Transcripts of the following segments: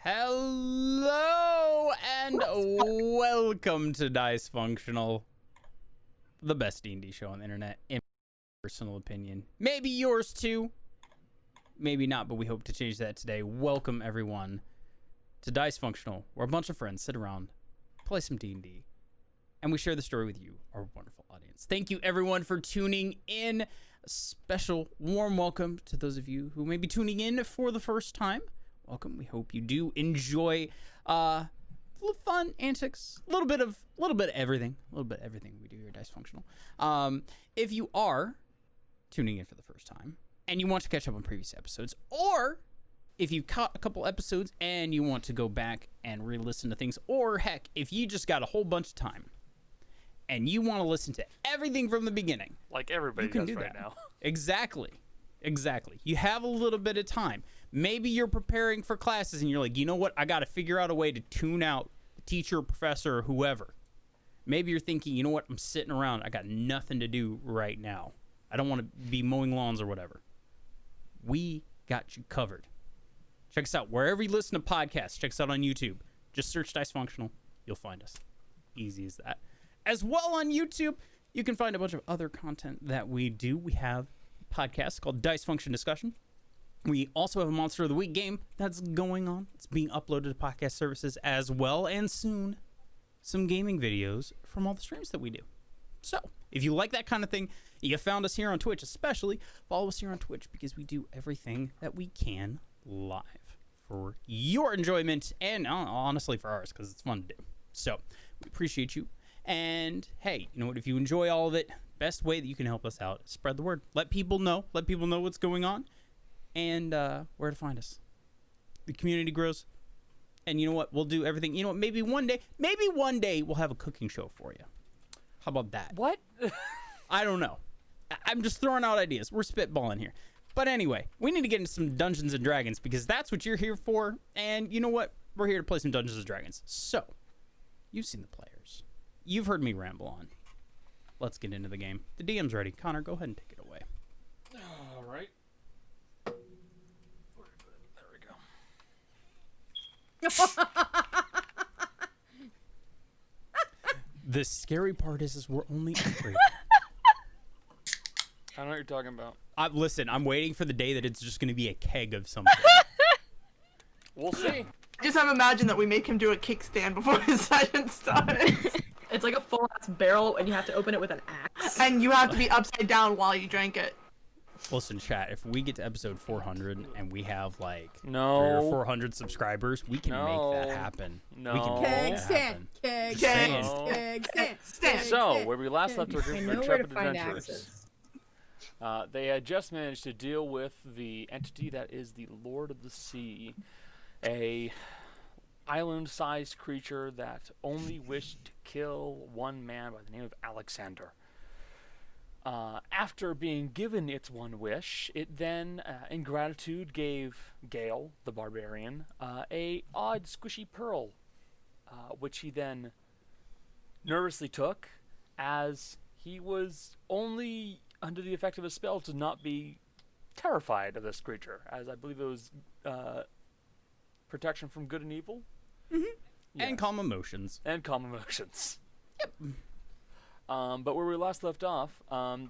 Hello and welcome to Dicefunctional, the best D&D show on the internet, in my personal opinion. Maybe yours too, maybe not, but we hope to change that today. Welcome everyone to Dicefunctional, where a bunch of friends sit around, play some D&D, and we share the story with you, our wonderful audience. Thank you everyone for tuning in. A special warm welcome to those of you who may be tuning in for the first time. Welcome. We hope you do enjoy a little fun antics, a little bit of everything, we do here at Dicefunctional. If you are tuning in for the first time and you want to catch up on previous episodes, or if you caught a couple episodes and you want to go back and re-listen to things, or heck, if you just got a whole bunch of time and you want to listen to everything from the beginning, like everybody does right now. Exactly. You have a little bit of time. Maybe you're preparing for classes and you're like, you know what? I got to figure out a way to tune out the teacher, professor, or whoever. Maybe you're thinking, you know what? I'm sitting around. I got nothing to do right now. I don't want to be mowing lawns or whatever. We got you covered. Check us out wherever you listen to podcasts. Check us out on YouTube. Just search Dicefunctional. You'll find us. Easy as that. As well on YouTube, you can find a bunch of other content that we do. We have a podcast called Dice Function Discussion. We also have a Monster of the Week game that's going on. It's being uploaded to podcast services as well, and soon some gaming videos from all the streams that we do. So if you like that kind of thing, you found us here on Twitch especially. Follow us here on Twitch because we do everything that we can live for your enjoyment and honestly for ours because it's fun to do. So we appreciate you. And hey, you know what? If you enjoy all of it, best way that you can help us out is spread the word. Let people know what's going on. And where to find us. The community grows. And you know what? We'll do everything. You know what? Maybe one day we'll have a cooking show for you. How about that? What? I don't know. I'm just throwing out ideas. We're spitballing here. But anyway, we need to get into some Dungeons and Dragons because that's what you're here for. And you know what? We're here to play some Dungeons and Dragons. So, you've seen the players. You've heard me ramble on. Let's get into the game. The DM's ready. Connor, go ahead and take it away. All right. The scary part is we're only upgrading. I don't know what you're talking about. Listen, I'm waiting for the day that it's just going to be a keg of something. We'll see. I just have imagined that we make him do a kickstand before his session starts. It's like a full-ass barrel, and you have to open it with an axe. And you have to be upside down while you drink it. Listen, chat, if we get to episode 400 and we have like 300 or 400 subscribers, we can make that happen. No. We can make that happen. Keg Stand. So, where we last left our I know intrepid where to find adventurers, axes. they had just managed to deal with the entity that is the Lord of the Sea, a island-sized creature that only wished to kill one man by the name of Alexander. After being given its one wish, it then, in gratitude, gave Gale, the barbarian, a odd squishy pearl, which he then nervously took, as he was only under the effect of a spell to not be terrified of this creature, as I believe it was protection from good and evil. Mm-hmm. Yes. And calm emotions. And calm emotions. Yep. But where we last left off,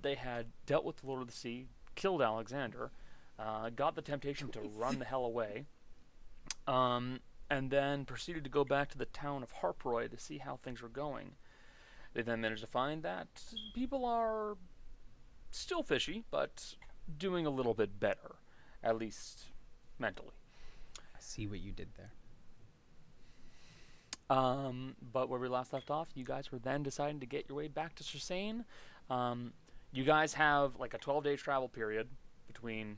they had dealt with the Lord of the Sea, killed Alexander, got the temptation to run the hell away, and then proceeded to go back to the town of Harvey to see how things were going. They then managed to find that people are still fishy, but doing a little bit better, at least mentally. I see what you did there. But where we last left off, you guys were then deciding to get your way back to Srecane. You guys have like a 12-day travel period between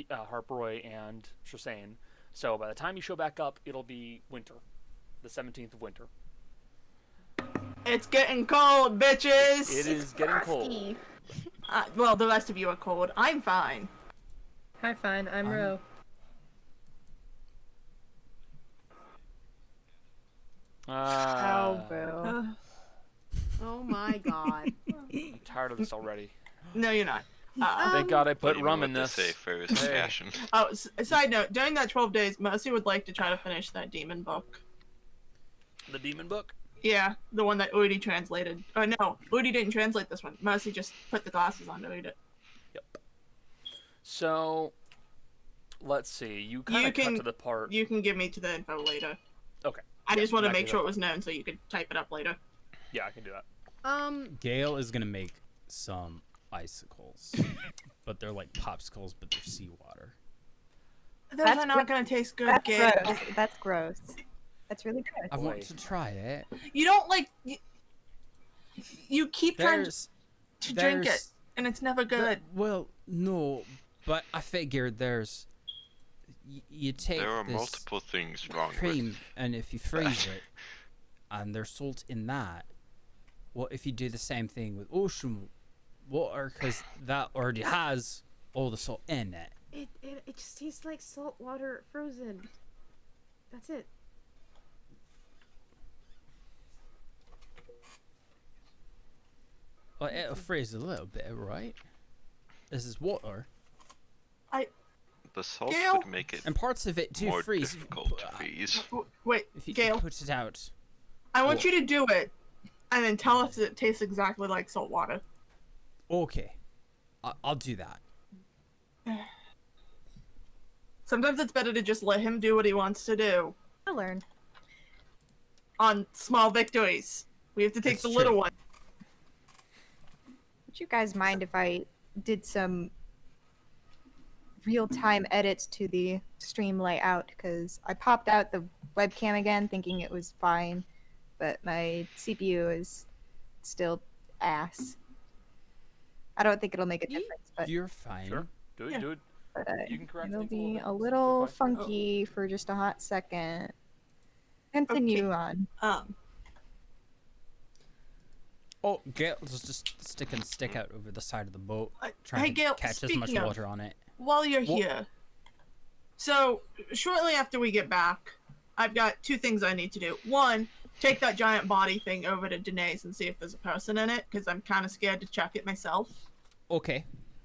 Harvey and Srecane. So by the time you show back up, it'll be winter, the 17th of winter. It's getting cold, bitches! It is getting cold. Well, the rest of you are cold. I'm fine. Hi, fine. I'm Ro. How, bro? tired of this already. No, you're not. Thank God I What put do you rum want in to this. say, frozen Hey. passion. Oh, side note, during that 12 days, Mercy would like to try to finish that demon book. The demon book? Yeah, the one that Udi translated. Oh, no, Udi didn't translate this one. Mercy just put the glasses on to read it. Yep. So, let's see. You kind You of cut can- to the part. You can give me to the info later. Okay. I just want to that make can sure go. it was known so you could type it up later. Yeah, I can do that. Gale is gonna make some icicles, but they're like popsicles, but they're seawater. Those That's are not going to taste good, That's Gail. gross. That's gross. That's really gross. I want Boy. to try it. You don't like... You keep trying There's to drink it, there's- and it's never good. Well, no, but I figured there's you take There are this multiple things wrong cream, with and if you freeze it, and there's salt in that. What if you do the same thing with ocean water, because that already has all the salt in it? It just tastes like salt water frozen. That's it. Well, it'll freeze a little bit, right? This is water, The salt Gail? would make it and parts of it do more freeze. difficult to freeze. Wait, If you Gail, put it out. I want you to do it, and then tell us it tastes exactly like salt water. Okay, I'll do that. Sometimes it's better to just let him do what he wants to do. I'll learn. On small victories. We have to take That's the little true. one. Would you guys mind if I did some real-time edits to the stream layout? Because I popped out the webcam again thinking it was fine, but my CPU is still ass. I don't think it'll make a difference, but, You're fine. Sure. Do it, Yeah. do it. You can correct it'll things be bit. a little It's fine. funky for just a hot second. Continue on. Oh, Gale's just sticking a stick out over the side of the boat, Hey, trying Gale, to catch as much speaking of- water on it. While you're Wha- here. So, shortly after we get back, I've got two things I need to do. One, take that giant body thing over to Danae's and see if there's a person in it, because I'm kind of scared to check it myself. Okay,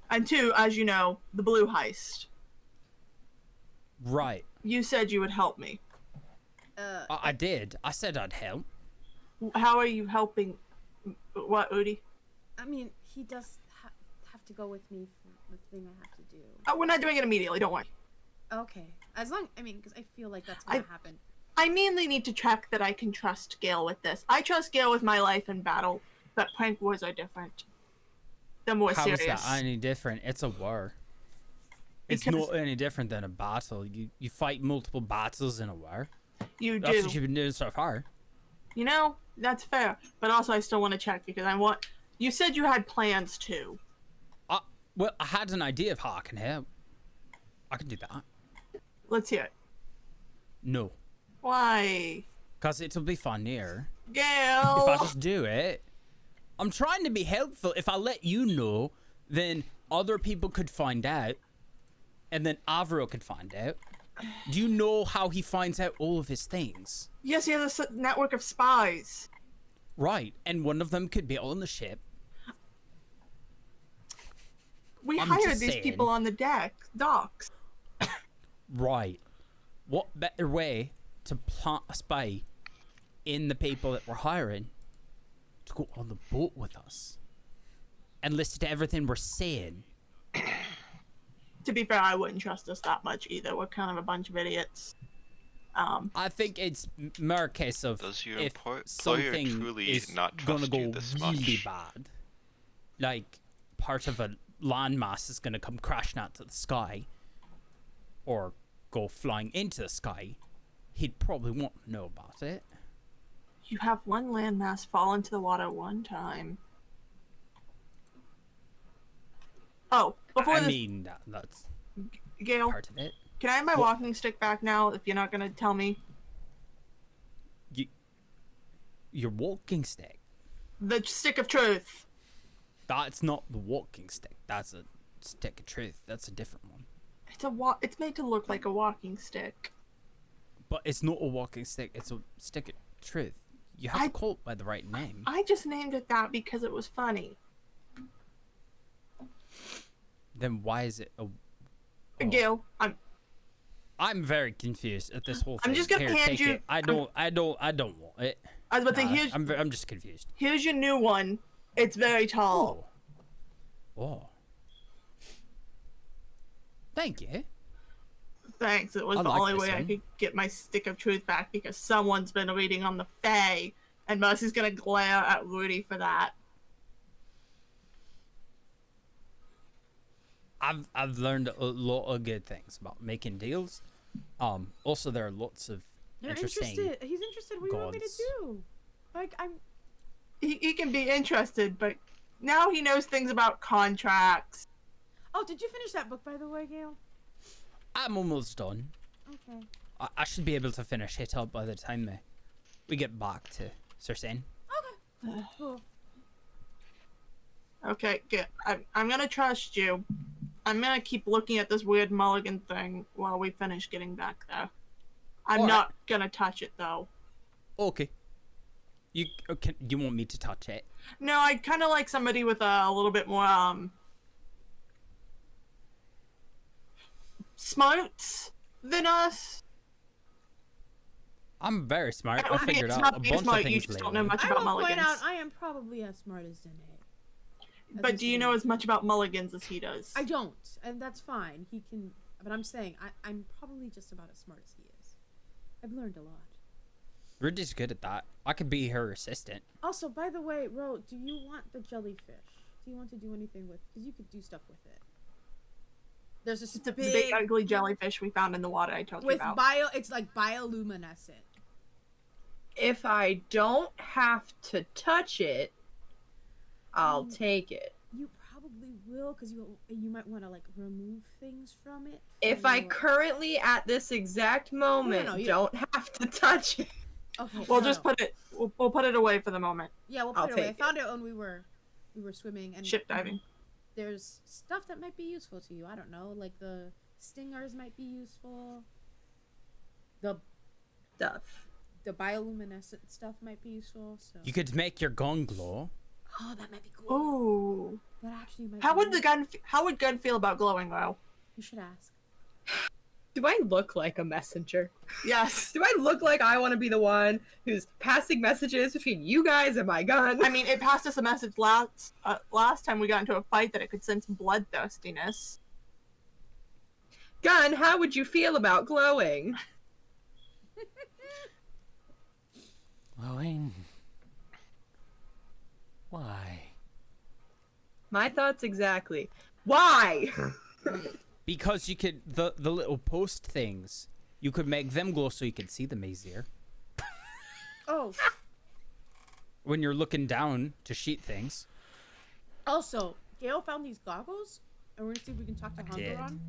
And two, as you know, the blue heist. right. You said you would help me. I did. I said I'd help. How are you helping? What, Udi? I mean, he does have to go with me for the thing I have to do. Oh, we're not doing it immediately, don't worry. Okay. As long, I mean, because I feel like that's gonna happen. I mainly need to check that I can trust Gale with this. I trust Gale with my life in battle, but prank wars are different. They're more How serious. is that any different? It's a war. It's Because- not any different than a battle. You fight multiple battles in a war. You That's do. what you've been doing so far. You know, that's fair. But also, I still want to check because I want. You said you had plans too. Well, I had an idea of how I can help. I can do that. Let's hear it. No, Why, because it'll be funnier if Gale? I just do it. I'm trying to be helpful. If I let you know, then other people could find out, and then Avvarro could find out. Do you know how he finds out all of his things? Yes, he has a network of spies. Right, and one of them could be on the ship. We I'm hired just these saying. people on the docks. Right. What better way to plant a spy in the people that we're hiring to go on the boat with us and listen to everything we're saying? To be fair, I wouldn't trust us that much either. We're kind of a bunch of idiots. I think it's more a case of Does your if employer something truly is not gonna trust go you this really much? bad, like part of a landmass is gonna come crashing out to the sky, or go flying into the sky, he'd probably want to know about it. You have one landmass fall into the water one time. Oh, before I this, mean, that's Gale, part of it. can I have my What? walking stick back now if you're not going to tell me? Your walking stick. The stick of truth. That's not the walking stick. That's a stick of truth. That's a different one. It's made to look like a walking stick. But it's not a walking stick. It's a stick of truth. You have I- to call it by the right name. I just named it that because it was funny. Then why is it a... Gil, I'm very confused at this whole thing. I'm just gonna hand take you- it. I don't want it. I was about to say, I'm just confused. here's your new one. It's very tall. Oh. Thank you. Thanks. It was I the like only this way I one. could get my stick of truth back because someone's been reading on the Fae, and Mercy's gonna glare at Rudy for that. I've learned a lot of good things about making deals. Also there are lots of You're interesting interested. He's interested. What do you want me to gods. do? Like, I'm. He can be interested, but now he knows things about contracts. Oh, did you finish that book, by the way, Gail? I'm almost done. Okay. I should be able to finish it up by the time we get back to Srecane. Okay. Cool. Okay, good. I'm gonna trust you. I'm gonna keep looking at this weird mulligan thing while we finish getting back there. I'm Alright. not gonna touch it though. Okay. You want me to touch it? No, I'd kind of like somebody with a little bit more smarts than us. I'm very smart. I It's figured not out a being bunch smart, of you things just lately. don't know much I about will mulligans. point out I am probably as smart as Danae. But do you know as much about mulligans as he does? I don't, and that's fine. He can, but I'm saying I'm probably just about as smart as he is. I've learned a lot. Rudy's good at that. I could be her assistant. Also, by the way, Ro, do you want the jellyfish? Do you want to do anything with? Because you could do stuff with it. There's this It's a big ugly jellyfish we found in the water I told you with about. It's like bioluminescent. If I don't have to touch it, I'll take it. You probably will, because you might want to like remove things from it. If for I your- currently at this exact moment no, you- don't have to touch it. Okay. We'll no, just no. put it. We'll put it away for the moment. Yeah, we'll I'll put it away. I take found it when we were swimming and Ship diving. There's stuff that might be useful to you. I don't know, like the stingers might be useful. The Stuff. bioluminescent stuff might be useful. So You could make your gun glow. oh, that might be cool. Ooh. That actually might. How be would the nice. gun? How would gun feel about glowing, Ro? You should ask. Do I look like a messenger? Yes. Do I look like I want to be the one who's passing messages between you guys and my gun? I mean, it passed us a message last time we got into a fight that it could sense bloodthirstiness. Gun, how would you feel about glowing? Glowing. Why? My thoughts exactly. Why? Because you could the little post things. You could make them glow so you could see them easier. Oh, When you're looking down to sheet things. also, Gail found these goggles, and we're gonna see if we can talk to I did. Honkaron.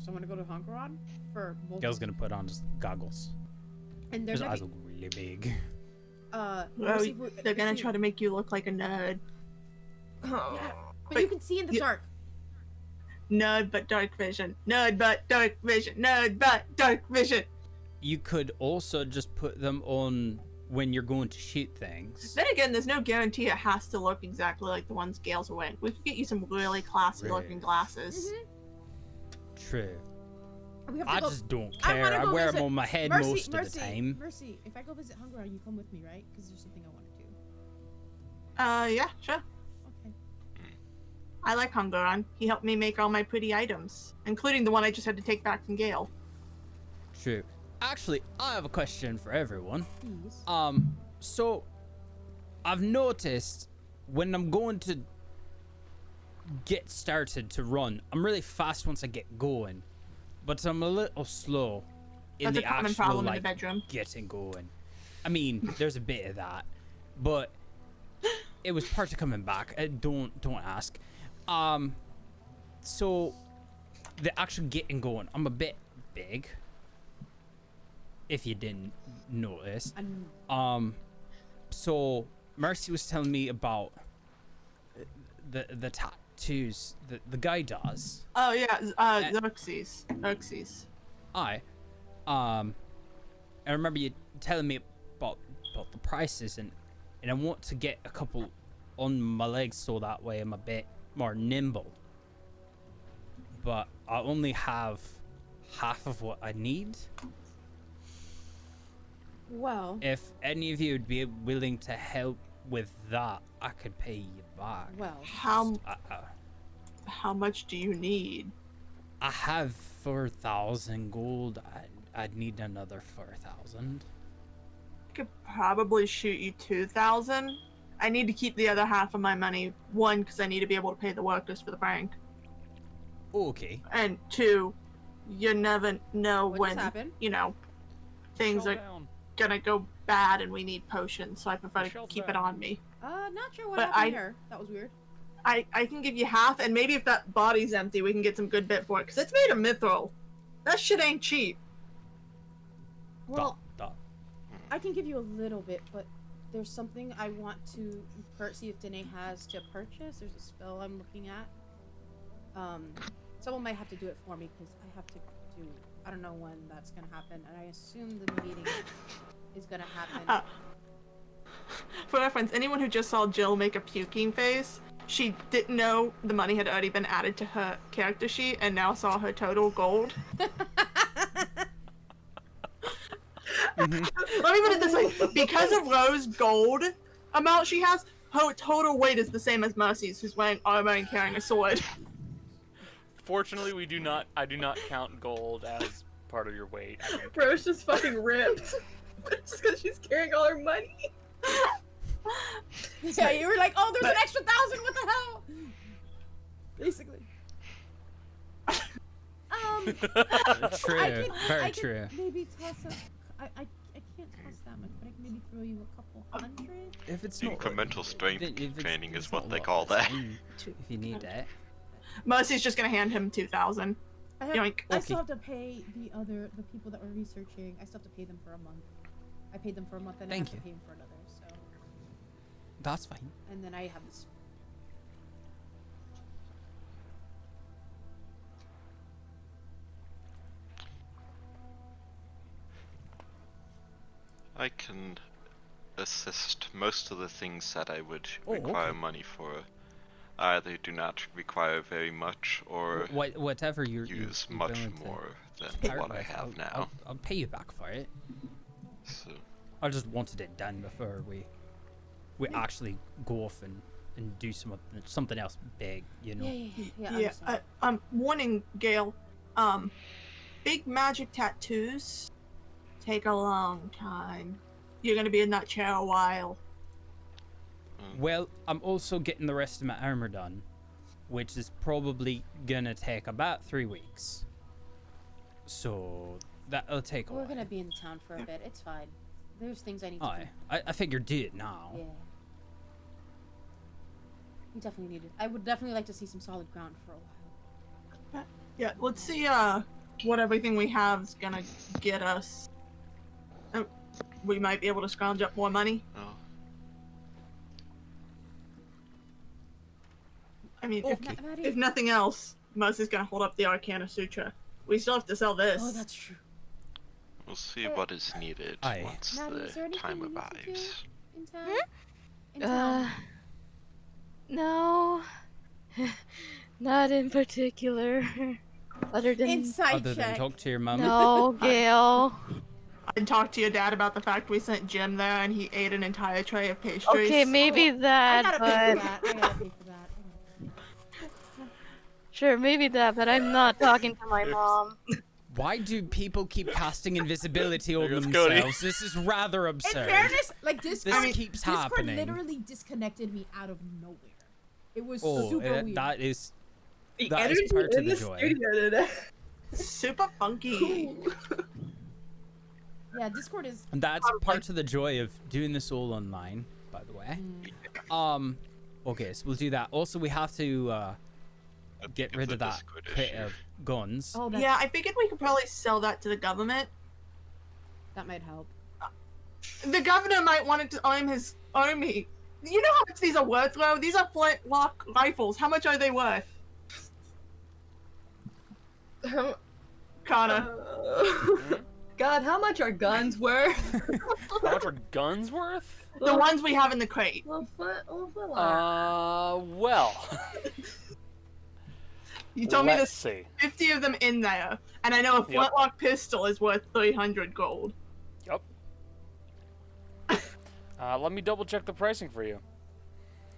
So I'm gonna go to Honkaron for multiple. Gail's gonna put on just goggles. And His they're eyes gonna look really big. Well, they're gonna try to make you look like a nerd. Yeah, but you can see in the you- dark. Nerd but dark vision. Nerd but dark vision. Nerd but dark vision. You could also just put them on when you're going to shoot things. Then again, there's no guarantee it has to look exactly like the ones Gale's wearing. We could get you some really classy looking Right. glasses. True. We have to I go. just don't I care. wanna I go wear visit them on my head Mercy, most Mercy, of the time. Mercy, if I go visit Honkaron, you come with me, right? Because there's something I want to do. Yeah, sure. Okay. I like Hungaron. He helped me make all my pretty items, including the one I just had to take back from Gale. True. Actually, I have a question for everyone. Please. So I've noticed when I'm going to get started to run, I'm really fast once I get going, but I'm a little slow in That's a the common actual problem in like the bedroom. getting going. I mean, there's a bit of that, but it was part of coming back. Don't ask. So the actual getting going, I'm a bit big. If you didn't notice. So Mercy was telling me about the tattoos that the guy does. Oh yeah, Xerxes. I remember you telling me about the prices, and I want to get a couple on my legs so that way I'm a bit more nimble. but I only have half of what I need. Well, If any of you would be willing to help with that, I could pay you back. well. How much do you need? I have 4,000 gold. I'd need another 4,000. I could probably shoot you 2,000. I need to keep the other half of my money. One, because I need to be able to pay the workers for the prank. Okay. And two, you never know What when, just happened? things Shell are down. gonna go bad and we need potions, so I prefer to Michelle's keep it back. on me. Not sure what But happened here. That was weird. I can give you half, and maybe if that body's empty, we can get some good bit for it, because it's made of mithril. That shit ain't cheap. Well, Dot. I can give you a little bit, but there's something I want to see if Danae has to purchase. There's a spell I'm looking at. Someone might have to do it for me because I have to do. I don't know when that's gonna happen, and I assume the meeting is gonna happen. For reference, anyone who just saw Jill make a puking face, she didn't know the money had already been added to her character sheet and now saw her total gold. Let me put it this way. Because of Rose's gold amount she has, her total weight is the same as Mercy's, who's wearing armor and carrying a sword. Fortunately, I do not count gold as part of your weight. I mean, Rose just fucking ripped. Just because she's carrying all her money. Yeah, you were like, oh, there's an extra 1,000. What the hell? Basically. True. I could True. maybe toss I can't toss that much, but I can maybe throw you a couple hundred. If it's not Incremental strength if it's- training it's is not what they a lot, call that's that. fine. If you need it. Mercy's just gonna hand him 2,000. I Yoink. still have to pay the people that were researching. I still have to pay them for a month. I paid them for a month and I Thank have to you. pay them for another. So, That's fine. and then I have this. I can assist. Most of the things that I would Oh, require okay. money for either do not require very much or Whatever you're use you're much willing to more than part what I with, have now. I'll pay you back for it. So, I just wanted it done before we actually go off and do something else big, you know. Yeah. Yeah, warning, Gale. Big magic tattoos take a long time. You're gonna be in that chair a while. Well, I'm also getting the rest of my armor done, which is probably gonna take about 3 weeks. So that'll take a We're while. gonna be in town for a bit. It's fine. There's things I need to Aye, I figured do it now. do. Yeah. We definitely need it. I would definitely like to see some solid ground for a while. Yeah, let's see what everything we have is gonna get us. We might be able to scrounge up more money. oh, I mean, Okay. if nothing else, Mercy's gonna hold up the Arcana Sutra. We still have to sell this. Oh, that's true. we'll see what is needed Aye. once Maddie, is there the anything time we need to do? arrives. In town? In town. No. Not in particular. Other than Inside Other than check. talk to your mum. no, Gail. And talk to your dad about the fact we sent Jim there and he ate an entire tray of pastries. Okay, maybe I that, gotta pay for but that. I gotta pay for that. sure, maybe that, but I'm not talking to my mom. Why do people keep casting invisibility on There goes Cody. themselves? This is rather In absurd. fairness, like Discord, This keeps Discord happening. literally disconnected me out of nowhere. It was Oh, super weird. that is The That is energy part of in the the joy. studio today. Super funky. Yeah, Discord is. and that's part of the joy of doing this all online, by the way. Okay, so we'll do that. Also, we have to get Think rid the of that Discord crate issue. of guns. Oh, that, Yeah, I figured we could probably sell that to the government. that might help. The governor might want to arm his army. You know how much these are worth, though? These are flintlock rifles. How much are they worth? Connor. God, how much are guns worth? How much are guns worth? The ones we have in the crate. Little foot Well. You told me Let's there's see. 50 of them in there, and I know a flintlock pistol is worth 300 gold. Yep. Let me double check the pricing for you.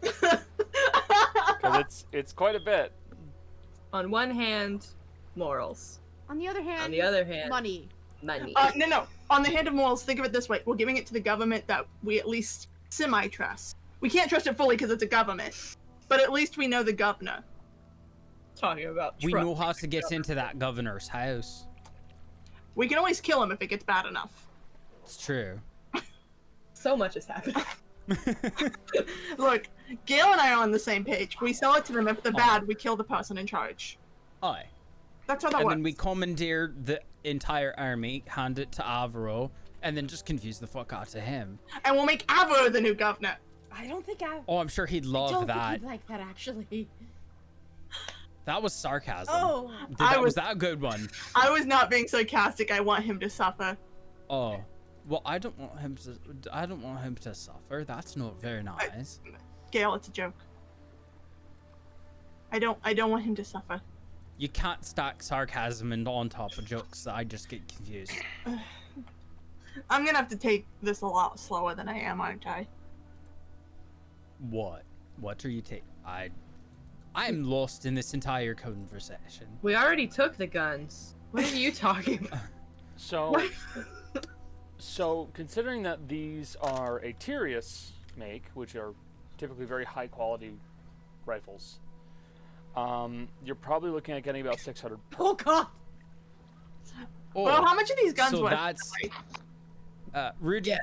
Because it's quite a bit. On one hand, morals. On the other hand, On the other hand, money. money. No. On the hand of morals, think of it this way. We're giving it to the government that we at least semi-trust. We can't trust it fully because it's a government, but at least we know the governor. Talking about We trust. know how to get into that governor's house. We can always kill him if it gets bad enough. It's true. So much has happened. Look, Gale and I are on the same page. We sell it to them. If they're bad, we kill the person in charge. Aye. That's how that And works. then we commandeer the entire army, hand it to Avvarro, and then just confuse the fuck out of him. And we'll make Avvarro the new governor. I don't think I. Oh, I'm sure he'd I love don't that. think he'd like that actually. That was sarcasm. Oh. Was that a good one? I was not being sarcastic. I want him to suffer. Oh. Well, I don't want him to suffer. That's not very nice. Gale, it's a joke. I don't want him to suffer. You can't stack sarcasm and on top of jokes. I just get confused. I'm gonna have to take this a lot slower than I am, aren't I? What? What are you taking? I'm lost in this entire conversation. We already took the guns. What are you talking about? So considering that these are a Tyrius make, which are typically very high quality rifles, you're probably looking at getting about 600. Oh god. Oh, Well, how much are these guns so worth? that's Rudy.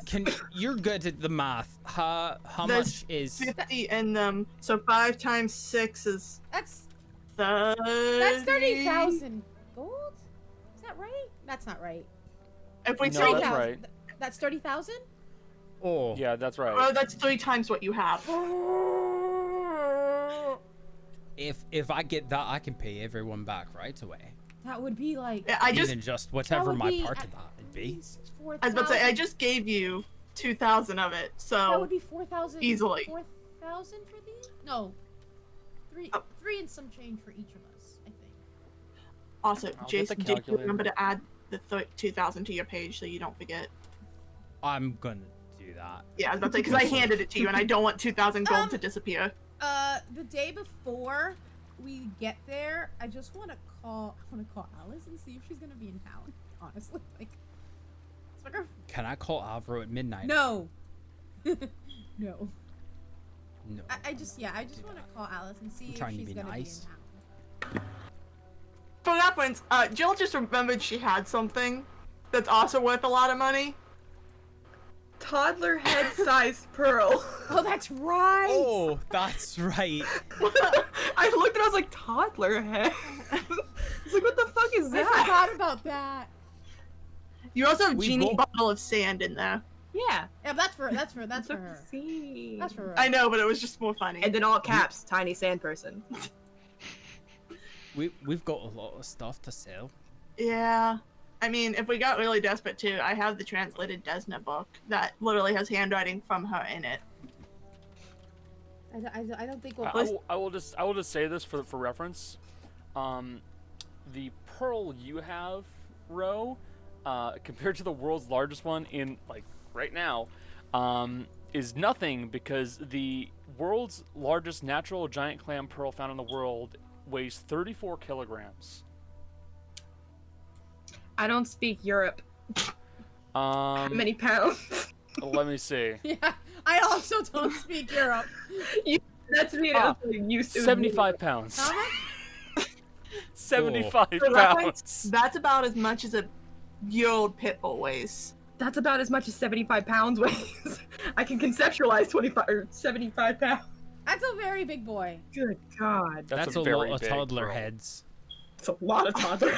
You're good at the math. How There's much is? 50 in them, so 5 times 6 is That's 30. 30,000 gold. Is that right? That's not right. If we No, take that's that, right. That's 30,000. Oh, Yeah, that's right. oh, that's 3 times what you have. if I get that, I can pay everyone back right away. That would be like. I just, Even just whatever would my be part at of that would be. I was about to say, I just gave you 2,000 of it, That so would be 4,000 easily. 4,000 for these? No. Three Oh. and some change for each of us, I think. Also, I'll get Jason, the did you calculator. remember to add the 2,000 to your page so you don't forget? I'm gonna do that. Yeah, I was about to say, because I handed it to you and I don't want 2,000 gold to disappear. The day before we get there, I just want to call Alice and see if she's gonna be in town. Honestly, like, it's like our... Can I call Avvarro at midnight? No. No. No. I just want to call Alice and see if trying to she's be gonna nice. be in town. For reference, Jill just remembered she had something that's also worth a lot of money. Toddler head-sized pearl. Oh, that's right. Oh, that's right. I looked and I was like, toddler head? I was like, what the fuck is I that? forgot about that. You also have We genie both- bottle of sand in there. Yeah. Yeah, but that's for her. See. That's for her. I know, but it was just more funny. And then all caps, tiny sand person. We've got a lot of stuff to sell. Yeah. I mean, if we got really desperate too, I have the translated Desna book that literally has handwriting from her in it. I don't think we'll. I will just say this for reference. The pearl you have, Ro, compared to the world's largest one in like right now, is nothing because the world's largest natural giant clam pearl found in the world weighs 34 kilograms. I don't speak Europe. How Um, many pounds? let me see. Yeah, I also don't speak Europe. That's me. Ah, Used to 75 pounds. How much? 75 For reference, pounds. that's about as much as a year-old pit bull weighs. That's about as much as 75 pounds weighs. I can conceptualize 25 or 75 pounds. That's a very big boy. Good God. That's a a very lot of big toddler pearl. heads. It's a lot of toddler.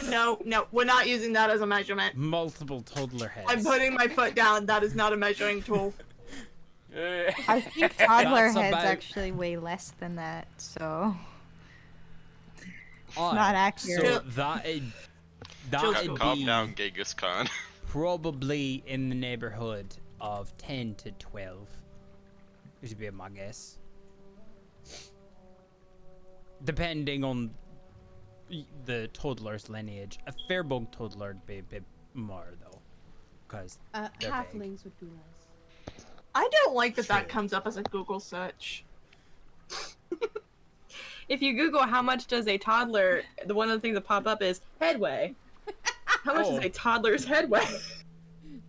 No, we're not using that as a measurement. Multiple toddler heads. I'm putting my foot down. That is not a measuring tool. I think toddler That's heads about- actually weigh less than that, so Aye. not accurate. So that'd Calm be down, Genghis Khan. probably in the neighborhood of 10 to 12. This would be my guess. Depending on the toddler's lineage. A fairbug toddler would be a bit more though, because Halflings would be nice. I don't like that True. comes up as a Google search. If you Google how much does a toddler, one of the things that pop up is headway. How much is a toddler's headway?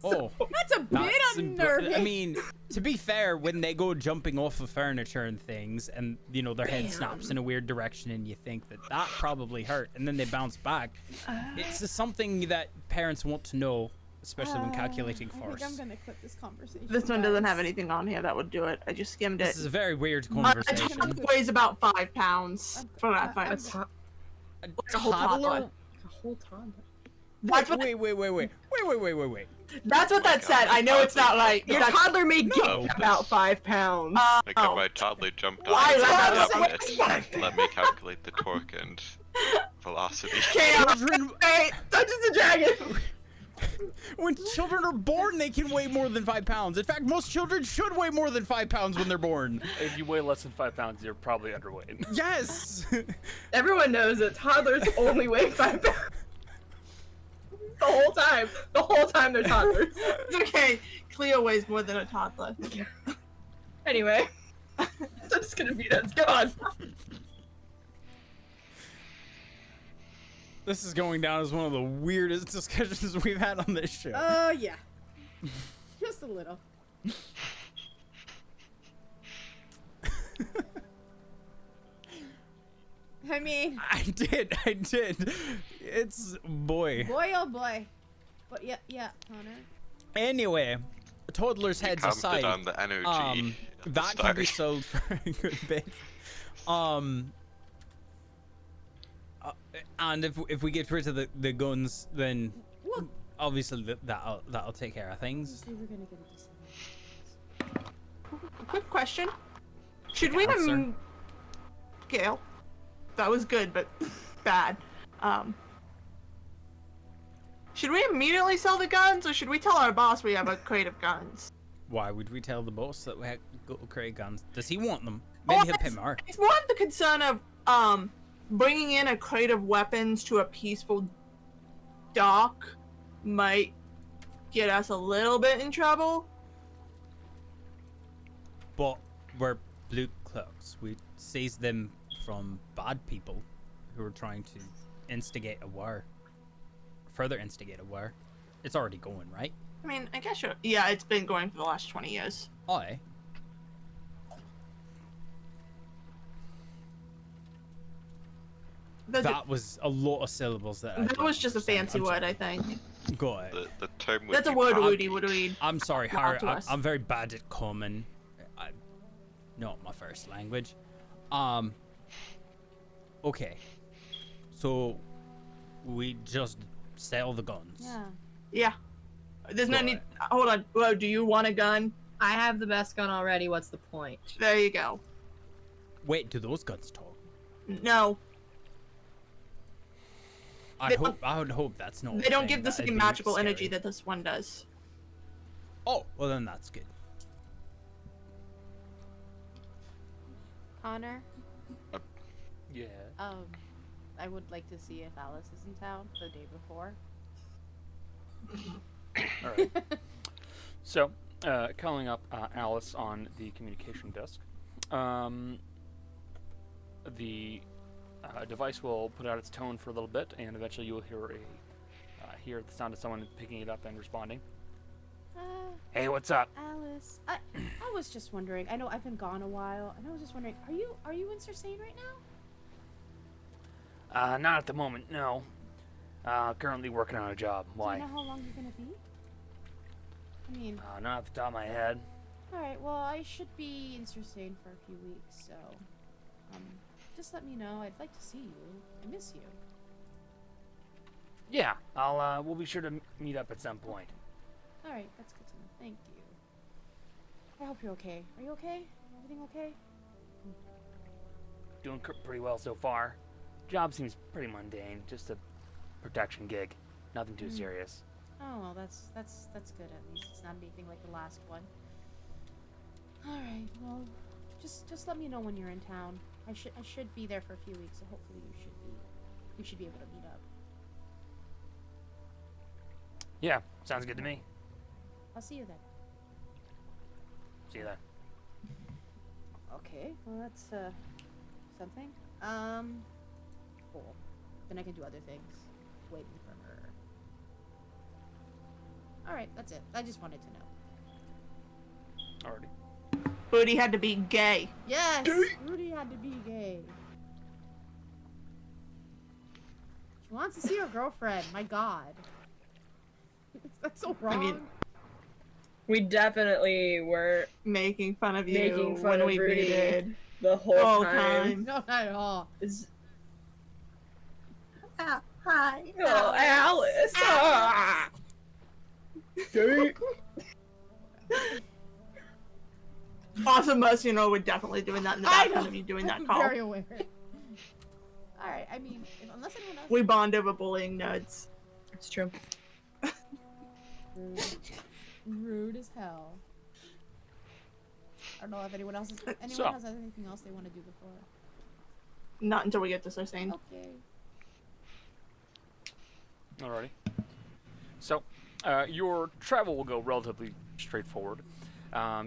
Oh, That's a bit that's unnerving. I mean, to be fair, when they go jumping off of furniture and things, and you know their head snaps in a weird direction, and you think that probably hurt, and then they bounce back, it's just something that parents want to know, especially when calculating I force. think I'm gonna quit this conversation. This one doesn't have guys. anything on here that would do it. I just skimmed it. This is a very weird A conversation. toddler weighs about 5 pounds. For that A, fine. to- Like a whole toddler. like a whole toddler. That's what, Wait. that's what that said. I know it's not right. Your That's- toddler may No. gain about 5 pounds. Like Oh. if my toddler jumped Why on let that let me calculate the torque and velocity. Chaos. Children, Hey, Dungeons and Dragons! when children are born, they can weigh more than 5 pounds. In fact, most children should weigh more than 5 pounds when they're born. If you weigh less than 5 pounds, you're probably underweight. Yes. Everyone knows that toddlers only weigh 5 pounds. The whole time they're toddlers. It's okay. Cleo weighs more than a toddler. Anyway, I'm just gonna be that's gone. This is going down as one of the weirdest discussions we've had on this show. Yeah. Just a little. I mean, I did. It's boy. boy oh boy. But yeah, Connor. Anyway, toddlers' You heads commented aside, on the energy at the that can be start. sold for a good bit. And if we get rid of the guns, then Well, obviously that'll take care of things. we were gonna get a discount. Quick question. Should we Answer. Gail? That was good, but bad. Should we immediately sell the guns, or should we tell our boss we have a crate of guns? Why would we tell the boss that we had go create guns? Does he want them? Oh, Maybe he'll pay more. It's more of the concern of bringing in a crate of weapons to a peaceful dock might get us a little bit in trouble. But we're blue cloaks. We seize them from bad people who are trying to instigate a war. Further instigate a war. It's already going, right? I mean, I guess you're... Yeah, it's been going for the last 20 years. Aye. That was a lot of syllables that I That didn't was just a understand. fancy I'm word, sorry. I think. Go ahead. The term would That's a be word prob- Woody would read. I'm sorry, Not Harry. to us. I'm very bad at common. Not my first language. Okay. So we just sell the guns. Yeah. Yeah. There's no Right. need... Hold on. Whoa, do you want a gun? I have the best gun already. What's the point? There you go. Wait, do those guns talk? No. They I would hope that's not. They don't a thing. give the That'd same be magical scary. energy that this one does. Oh, well then that's good. Connor, Yeah. I would like to see if Alice is in town the day before. All right. So, calling up Alice on the communication desk. The device will put out its tone for a little bit, and eventually you will hear the sound of someone picking it up and responding. Hey, what's up? Alice, I was just wondering. I know I've been gone a while, and I was just wondering, are you in Srecane right now? Not at the moment, no. Currently working on a job. Why? Do you know how long you're gonna be? I mean, Not off the top of my head. all right. Well, I should be in Srecane for a few weeks, so just let me know. I'd like to see you. I miss you. Yeah, we'll be sure to meet up at some point. All right, that's good to know. Thank you. I hope you're okay. Are you okay? Everything okay? Doing pretty well so far. Job seems pretty mundane, just a protection gig. Nothing too serious. Oh well, that's good at least. It's not anything like the last one. All right. Well, just let me know when you're in town. I should be there for a few weeks, so hopefully you should be we should be able to meet up. Yeah, sounds good to me. I'll see you then. See you there. Okay, well that's something. Cool. Then I can do other things. Waiting for her. Alright, that's it. I just wanted to know. Alrighty. Booty had to be gay. Yes! Rudy had to be gay. She wants to see her girlfriend. My god. That's so wrong. I mean, we definitely were Making fun of you Making fun when of we Rudy. booted. the whole All time. No, not at all. It's- Hi. Oh, Alice! Ah! Awesome Mercy and I were definitely doing that in the I background know. of you doing that I'm call. very aware. Alright, I mean, unless anyone else. We bond over bullying nerds. It's true. Rude. Rude as hell. I don't know if anyone else has anything else they want to do before. Not until we get to Srecane. Okay. Alrighty. So, your travel will go relatively straightforward.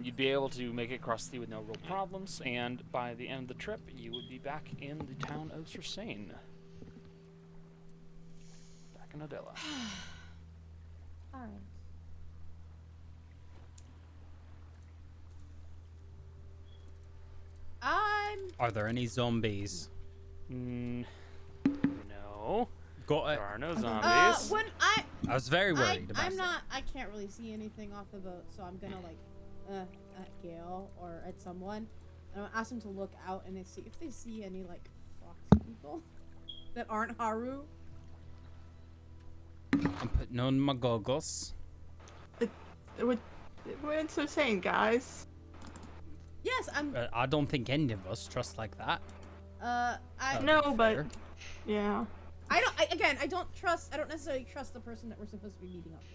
You'd be able to make it across the sea with no real problems, and by the end of the trip, you would be back in the town of Srecane. Back in Adela. Alright. Are there any zombies? No. Got it. There are no zombies. When I was very worried about I'm that. not. I can't really see anything off the boat, so I'm gonna like, at Gale or at someone, and I'll ask them to look out and see if they see any like fox people that aren't Haru. I'm putting on my goggles. We're in Srecane, guys. Yes, I'm. I don't think any of us trust like that. I No, Fair. but yeah. I don't. I don't trust. I don't necessarily trust the person that we're supposed to be meeting up with.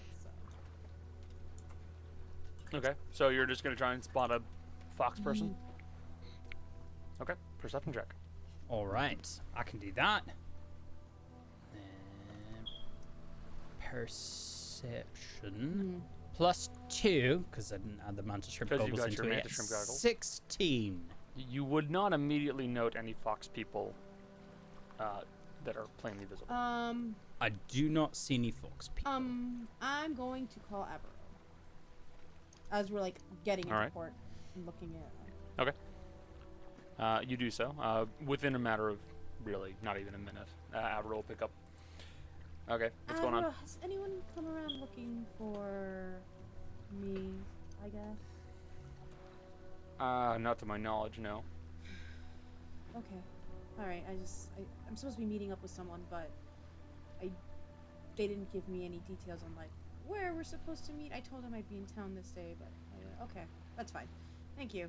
So. Okay, so you're just gonna try and spot a fox person? Okay, perception check. All right, I can do that. Perception +2 because I didn't add the mantis shrimp 'Cause you goggles got into your it. mantis shrimp goggles. 16. You would not immediately note any fox people that are plainly visible. I do not see any fox people. I'm going to call Avvarro. As we're like getting into Alright. port and looking at. Okay. You do so. Within a matter of really not even a minute. Avvarro will pick up. Okay, what's going on? Avvarro, has anyone come around looking for me? I guess. Not to my knowledge, no. Okay. Alright, I'm supposed to be meeting up with someone, but they didn't give me any details on like where we're supposed to meet. I told them I'd be in town this day, but okay, that's fine. Thank you.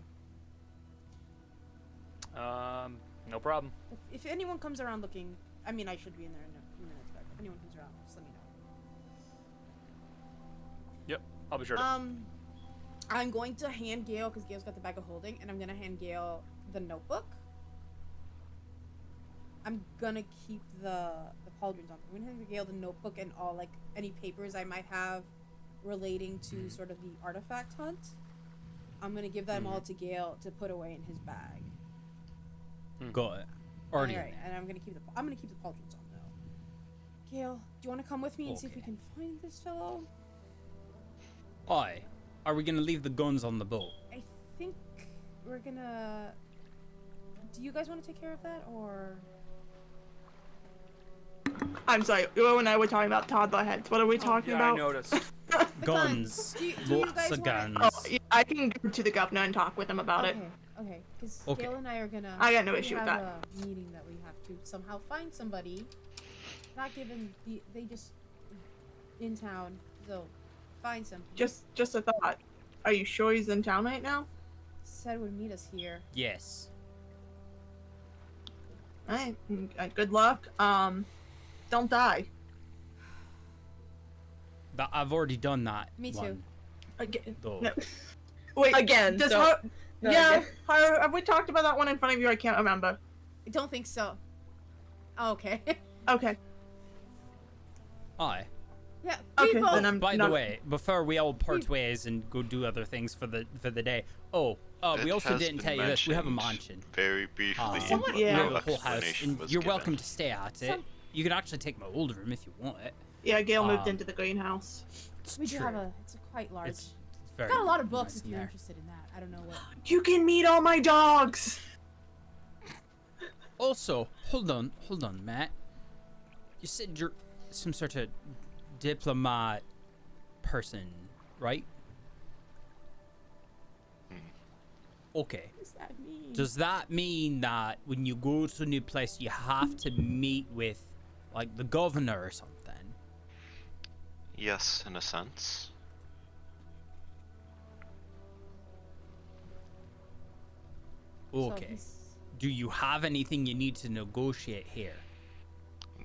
No problem. If anyone comes around looking, I mean I should be in there in a few minutes, but if anyone comes around, just let me know. Yep, I'll be sure to. I'm going to hand Gale, because Gale's got the bag of holding, and I'm gonna hand Gale the notebook. I'm gonna keep the pauldrons on. I'm gonna hand Gale the notebook and all like any papers I might have relating to sort of the artifact hunt. I'm gonna give them all to Gale to put away in his bag. Got it. Already. Alright, and I'm gonna keep the pauldrons on though. Gale, do you want to come with me and see if we can find this fellow? Aye. Are we gonna leave the guns on the boat? I think we're gonna. Do you guys want to take care of that, or? I'm sorry. You and I were talking about toddler heads. What are we talking Yeah, about? I noticed. Guns. Do you Lots guys of wanna- guns. Oh, yeah, I can go to the governor and talk with him about it. Okay, because Okay. Gale and I are gonna. I got no we issue with have that. a meeting that we have to somehow find somebody. Not given they just in town, so find some. Just a thought. Are you sure he's in town right now? Said would meet us here. Yes. Alright. Good luck. Don't die. I've already done that. Me too. one, Again. though. No. Wait. Again, Does don't- Har- No, yeah. again. Have we talked about that one in front of you? I can't remember. I don't think so. Oh, okay. Okay. Aye. Yeah. Okay. People. Then I'm By not... the way, before we all part ways and go do other things for the day. Oh, It we also has didn't been tell you this. We have a mentioned mansion. Very briefly. Someone- but yeah. We no have a whole house, explanation and was you're given. welcome to stay at it. You can actually take my old room if you want it. Yeah, Gail moved Um, into the greenhouse. It's We do true. have a. It's a quite large. It's very Got a lot of books nice if in you're there. interested in that. I don't know what. You can meet all my dogs. Also, hold on, Matt. You said you're some sort of diplomat person, right? Okay. What does that mean? Does that mean that when you go to a new place, you have to meet with, like, the governor or something? Yes, in a sense. So Okay. he's- Do you have anything you need to negotiate here?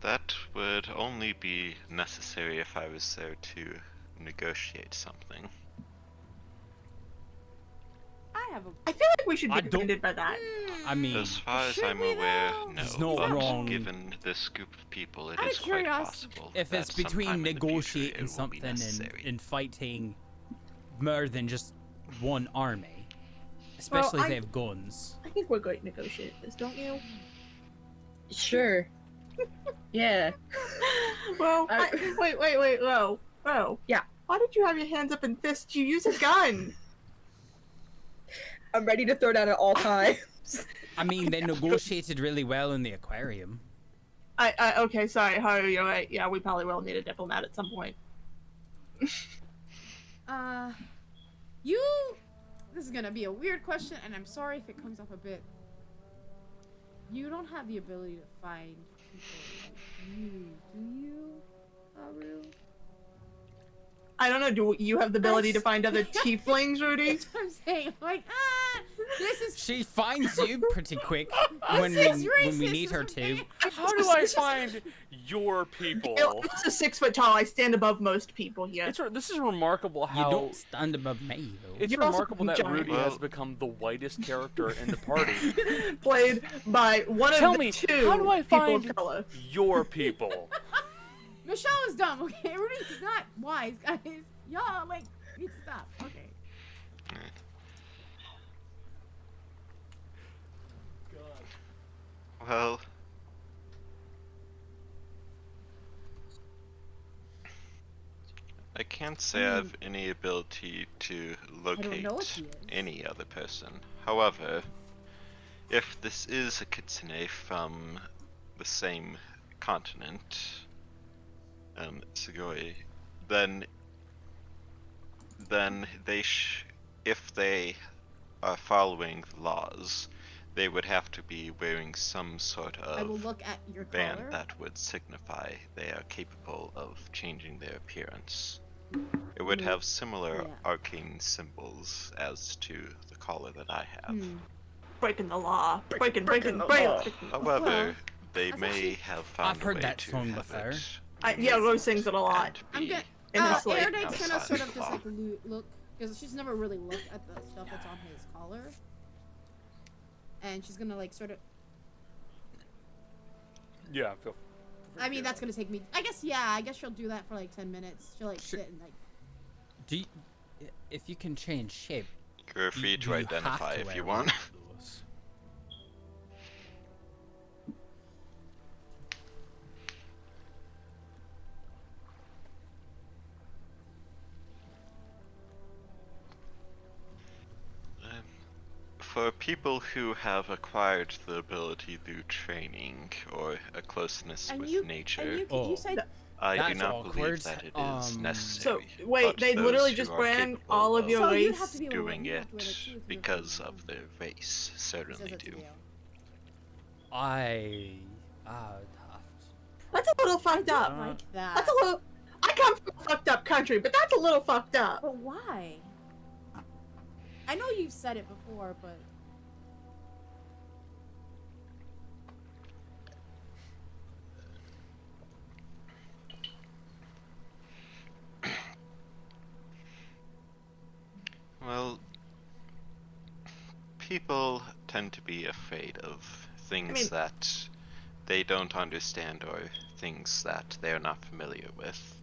That would only be necessary if I was there to negotiate something. I have a. I feel like we should I be don't- offended by that. I mean, As far as should I'm we, aware, though? no. He's not but wrong. given this group of people, it Out of is quite curiosity- possible. if it's that between sometime in the future negotiating it will be something necessary. and fighting more than just one army, especially if I- they have guns. I think we're going to negotiate this, don't you? Sure. Yeah. Well, I- wait, whoa. Yeah. Why did you have your hands up in fists? You use a gun. I'm ready to throw down at all times. I mean, they negotiated really well in the aquarium. Okay, sorry, Haru, you're right. Yeah, we probably will need a diplomat at some point. You. This is gonna be a weird question, and I'm sorry if it comes up a bit. You don't have the ability to find people like you, do you, Haru? I don't know, do you have the ability to find other tieflings, Rudy? That's what I'm saying. I'm like, this is. She finds you pretty quick when This is we racist, need her okay? to. How do I find your people? I'm also 6 foot tall. I stand above most people here. This is remarkable You how don't stand above me, though. it's You're also remarkable that giant. Rudy Well- has become the whitest character in the party. Played by one of Tell the me, two how do I people find of color. your people? Michelle is dumb, okay? Rudy's not wise, guys. Y'all, like, need to stop. Okay. Well, I can't say I have any ability to locate know if he is. any other person. However, if this is a kitsune from the same continent, Sugoi, then if they are following the laws, they would have to be wearing some sort I will of look at your band collar. that would signify they are capable of changing their appearance. It would have similar Yeah. arcane symbols as to the collar that I have. Breaking the law. Breaking the law. breaking the However, law. they That's may actually- have found I've heard a way that to song have before. it Yeah, Rose sings it a lot. and I'm be gonna. in his sleep. Airdate's gonna outside sort of the just law. like look, because she's never really looked at the stuff that's on his collar. And she's gonna like sort of. Yeah, feel I mean, that's gonna take me. I guess she'll do that for like 10 minutes. She'll like Sure. sit and like. Do you, if you can change shape, You're free do to you have identify to if wear you one want. of those? For people who have acquired the ability through training or a closeness And with you, nature, and you, Oh. you said I do That's not awkward. believe that it is So necessary. wait, but they those literally who just are brand capable all of your So you'd race. have to be able to doing wear it that too, if you're because from- of their race he says certainly that to do. Deah. I'd have That's a little fucked I up. don't like that. That's a little. I come from a fucked up country, but that's a little fucked up. But why? I know you've said it before, but Well, people tend to be afraid of things mean- that they don't understand or things that they are not familiar with.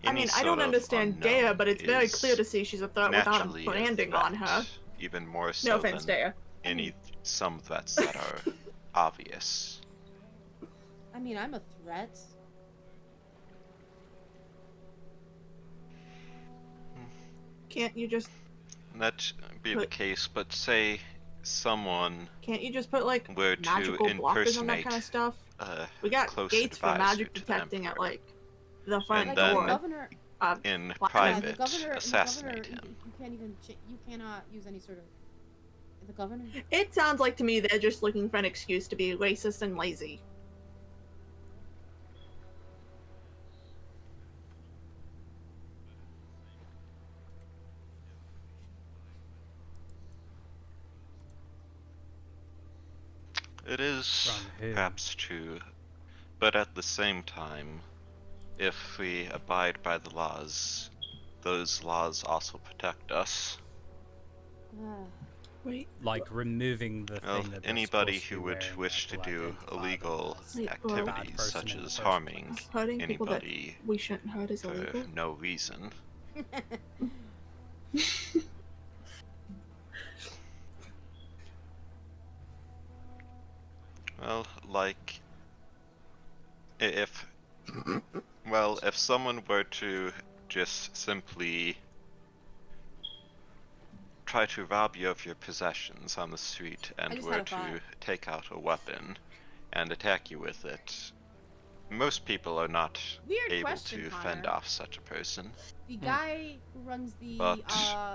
I mean, I don't understand Deah, but it's very clear to see she's a threat without a branding on her. Even more No so offense, than Deah. some threats that are obvious. I mean, I'm a threat. Can't you just That be the case, but say someone put like were to magical blockers on that kind of impersonate stuff? a We got close gates for advisor magic to the detecting at Emperor, like the front And Like then- the door. governor. in the private, the assassinate governor, him. You can't even. You cannot use any sort of. The governor. It sounds like to me they're just looking for an excuse to be racist and lazy. It is From who? perhaps true, but at the same time, if we abide by the laws, those laws also protect us. Wait, Like removing the Well, thing that they're anybody supposed to who be would wearing wish that to will do identify them illegal as Wait, a bad activities person such in the as first harming place. hurting people that anybody we shouldn't hurt is for illegal. no reason. Well, like, if someone were to just simply try to rob you of your possessions on the street and just were had a to thought. take out a weapon and attack you with it, most people are not Weird able question, to Connor. fend off such a person. The guy who runs the But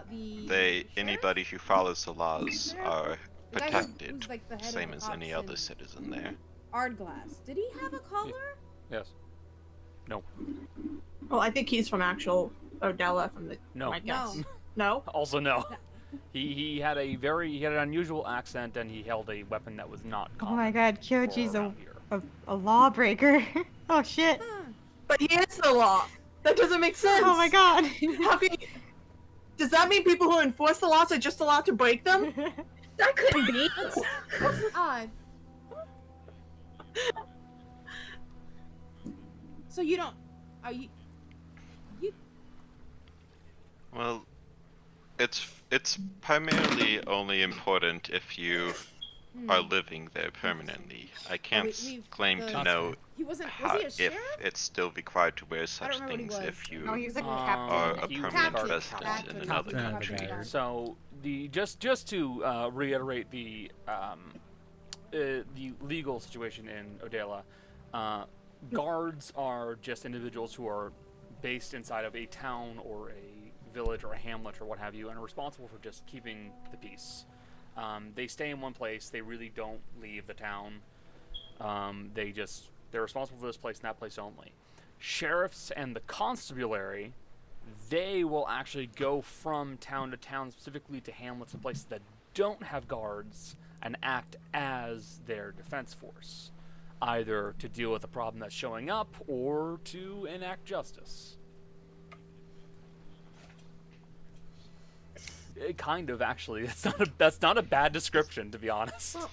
the They, sheriff? anybody who follows the laws Sheriff? are The guy protected, who's like the head same of as the any cops other in citizen there. Ardglass. Did he have a collar? Yes. No. Well, I think he's from actual Odella from the No. my guess. No. No? Also no. He had an unusual accent and he held a weapon that was not Oh common my god, for Kyoji's around here. a lawbreaker. Oh shit. Huh. But he is the law. That doesn't make sense. Oh my god. How can you... Does that mean people who enforce the laws are just allowed to break them? That couldn't be. That's odd. So you don't? Are you? You? Well, it's primarily only important if you are living there permanently. I can't we've- claim the- to know He wasn't. how, Was he a if sheriff? it's still required to wear I such don't remember things what he was. if you No, he was like a Um, captain. are a he was permanent Captain. resident Captain. in another Captain. country. Captain. So the just to reiterate the legal situation in Odella, guards are just individuals who are based inside of a town or a village or a hamlet or what have you, and are responsible for just keeping the peace. They stay in one place. They really don't leave the town. They're responsible for this place and that place only. Sheriffs and the constabulary, they will actually go from town to town, specifically to hamlets and places that don't have guards, and act as their defense force, either to deal with a problem that's showing up or to enact justice. Kind of, actually. That's not a bad description, to be honest. Well,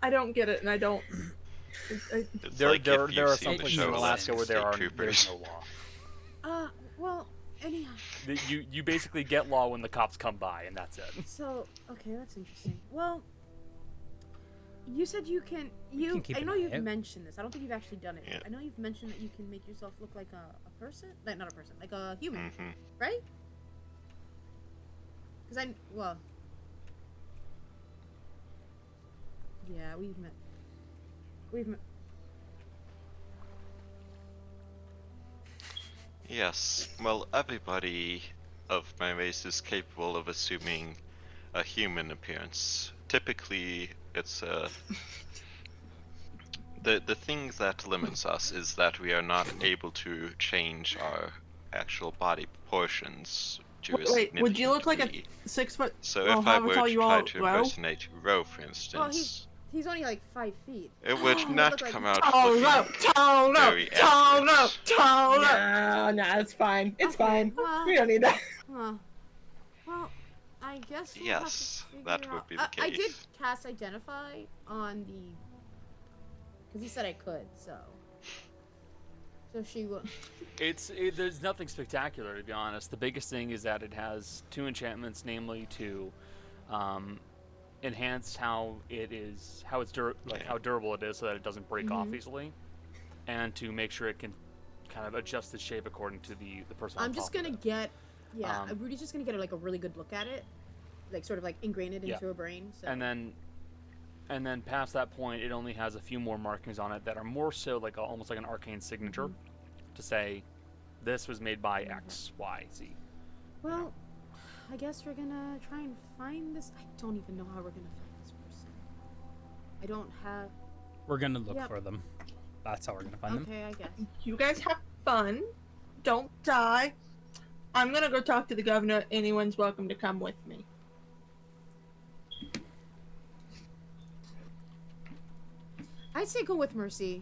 I don't get it, and I don't. It's There, like there, if there you've are seen some the places in show Alaska where State there's Troopers. no law. Well, anyhow. You basically get law when the cops come by, and that's it. So, okay, that's interesting. Well, you said you can. can keep I an know eye you've out. mentioned this. I don't think you've actually done it. Yeah. I know you've mentioned that you can make yourself look like a person, like not a person, like a human, Mhm. right? Because well, yeah, we've met. Yes, well, everybody of my race is capable of assuming a human appearance. Typically, it's the thing that limits us is that we are not able to change our actual body proportions to a Wait, would you look like a significant degree. 6 foot? So well, if I however were tall to you try all to grow? impersonate Ro, for instance, He's only like 5 feet. it would He not look like- come out Tall looking rope, tall rope, very tall rope, accurate. tall rope. No, it's fine. It's Okay, fine. well- We don't need that. Huh. Well, I guess we'll Yes, have to that figure would out- be the I did case. cast Identify on the... Because he said I could, so... So she will. There's nothing spectacular, to be honest. The biggest thing is that it has 2 enchantments, namely to enhance how how durable it is, so that it doesn't break off easily, and to make sure it can kind of adjust its shape according to the person. I'm just gonna get. Yeah, Rudy's just gonna get like a really good look at it, like sort of like ingrain it into her brain. So. And then past that point, it only has a few more markings on it that are more so like almost like an arcane signature, to say, this was made by X, Y, Z. Well, I guess we're gonna try and find this. I don't even know how we're gonna find this person. I don't have. We're gonna look for them. That's how we're gonna find them. Okay, I guess. You guys have fun. Don't die. I'm gonna go talk to the governor. Anyone's welcome to come with me. I'd say go with Mercy.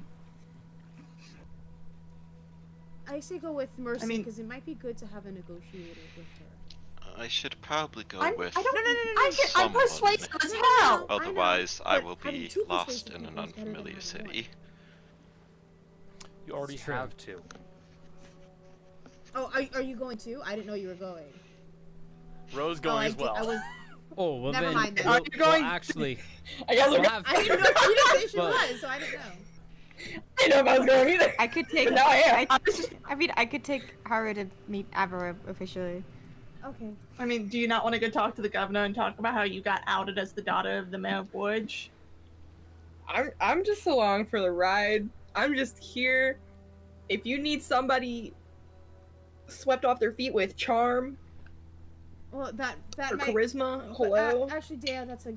I say go with Mercy because it might be good to have a negotiator with her. I should probably go with I'm persuasive as hell. Otherwise, I will be lost in an unfamiliar city. You already have 2. Oh, are you going too? I didn't know you were going. Rose going as well. Oh, well Never then. mind then. Well, Are you going? actually, I guess we'll have. I didn't know you didn't say she was, so I didn't know. I know if I was going either. I could take. No, I am. I mean, I could take Haru to meet Avvarro officially. Okay. I mean, do you not want to go talk to the governor and talk about how you got outed as the daughter of the mayor of Woods? I'm just along for the ride. I'm just here. If you need somebody swept off their feet with charm Well, that or might. charisma, hello. Actually, Deah, that's a. I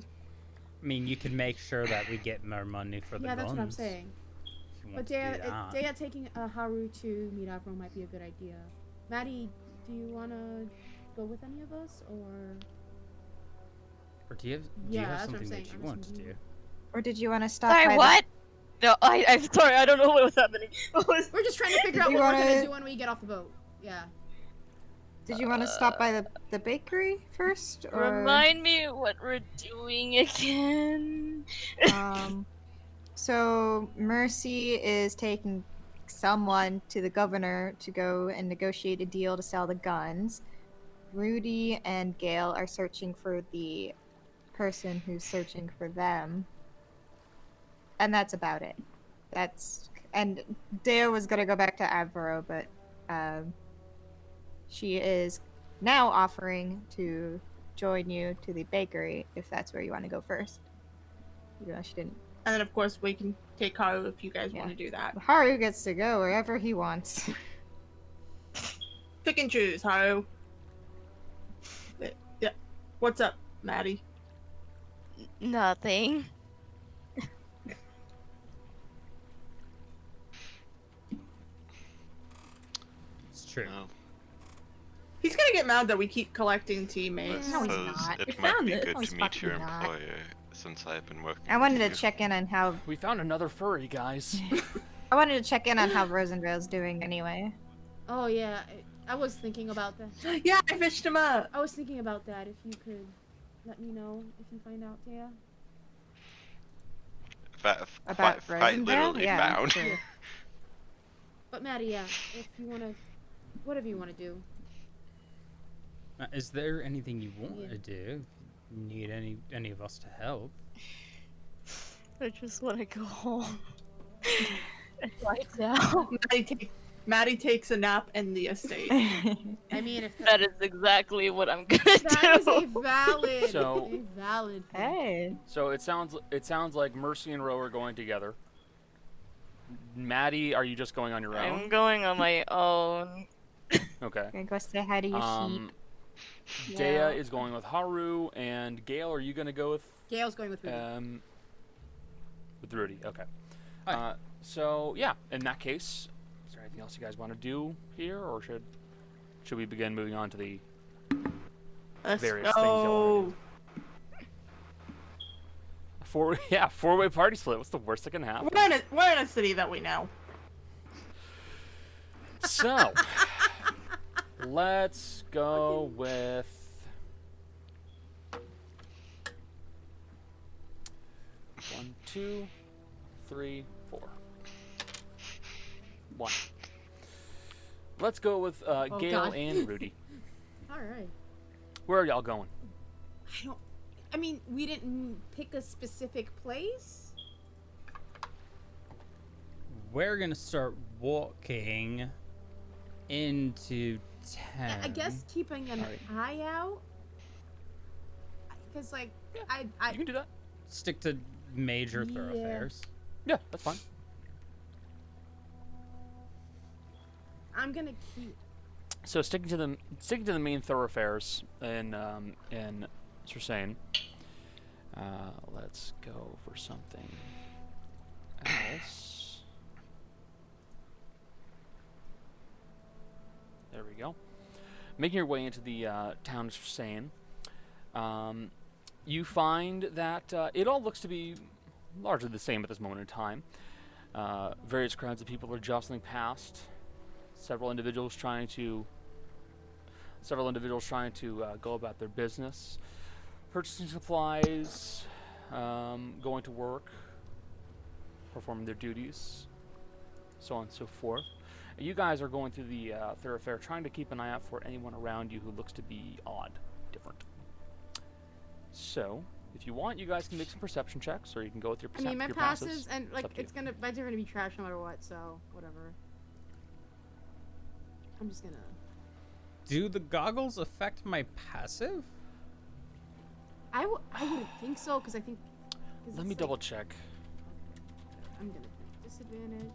mean, you can make sure that we get more money for the Yeah, guns. that's what I'm saying. If you But want to do that. Deah taking Haru to meet Avvarro might be a good idea. Maddie, do you wanna go with any of us, or? Or do you have That's what I'm something saying. that you I'm want to just- do? Or did you want to stop? Sorry, by what? No, I'm sorry. I don't know what was happening. We're just trying to figure out you what we're gonna wanna- do when we get off the boat. Yeah. Did you want to stop by the bakery first, or? Remind me what we're doing again. So Mercy is taking someone to the governor to go and negotiate a deal to sell the guns. Rudy and Gale are searching for the person who's searching for them. And that's about it. And Deah was gonna go back to Avvarro, but she is now offering to join you to the bakery if that's where you want to go first. Even though she didn't. And then, of course, we can take Haru if you guys want to do that. Haru gets to go wherever he wants. Pick and choose, Haru. Yeah. What's up, Maddie? Nothing. It's true. Well, He's gonna get mad that we keep collecting teammates. I No, he's suppose not. it We might found be it. good No, he's to meet your fucking not. employer, since I've been working. I wanted with to you. check in on how We found another furry, guys. Rosendale's doing anyway. Oh yeah, I was thinking about that. Yeah, I fished him up. I was thinking about that. If you could let me know if you find out, Deah. About Fight Rosendale? literally Yeah, found. sure. But Maddie, yeah, if you wanna, whatever you wanna do. Is there anything you want Yeah. to do? Need any of us to help? I just want to go home. Right now. Maddie takes a nap in the estate. I mean, if That is exactly what I'm gonna that is a do. valid, So- a valid. Hey. So it sounds like Mercy and Ro are going together. Maddie, are you just going on your I'm own? going on my own. Okay. Gonna go say hi to your sheep. Deah is going with Haru, and Gale, are you gonna go with Gale's going with Rudy. with Rudy? Okay. Hi. So yeah, in that case, is there anything else you guys want to do here, or should we begin moving on to the Let's various things y'all wanna do? Four-way party split. What's the worst that can happen? We're in a city that we know. So, let's go with 1, 2, 3, 4. 1. let's go with Gale God. and Rudy. All right. Where are y'all going? I mean, we didn't pick a specific place. We're gonna start walking into town. Yeah, I guess keeping an eye out. Because, like, Yeah. I You can do that. Stick to major Yeah. thoroughfares. Yeah, that's fine. I'm gonna keep. So sticking to the main thoroughfares in Srecane. Let's go for something else. There we go. Making your way into the town of Srecane, you find that it all looks to be largely the same at this moment in time. Various crowds of people are jostling past. Several individuals trying to go about their business, purchasing supplies, going to work, performing their duties, so on and so forth. And you guys are going through the thoroughfare, trying to keep an eye out for anyone around you who looks to be odd, different. So, if you want, you guys can make some perception checks, or you can go with your I mean, my your passives and like up to it's gonna, mine's are gonna be trash no matter what. So whatever. I'm just gonna. Do the goggles affect my passive? I wouldn't think so because I think. 'cause Let it's me like- double check. I'm gonna think disadvantage.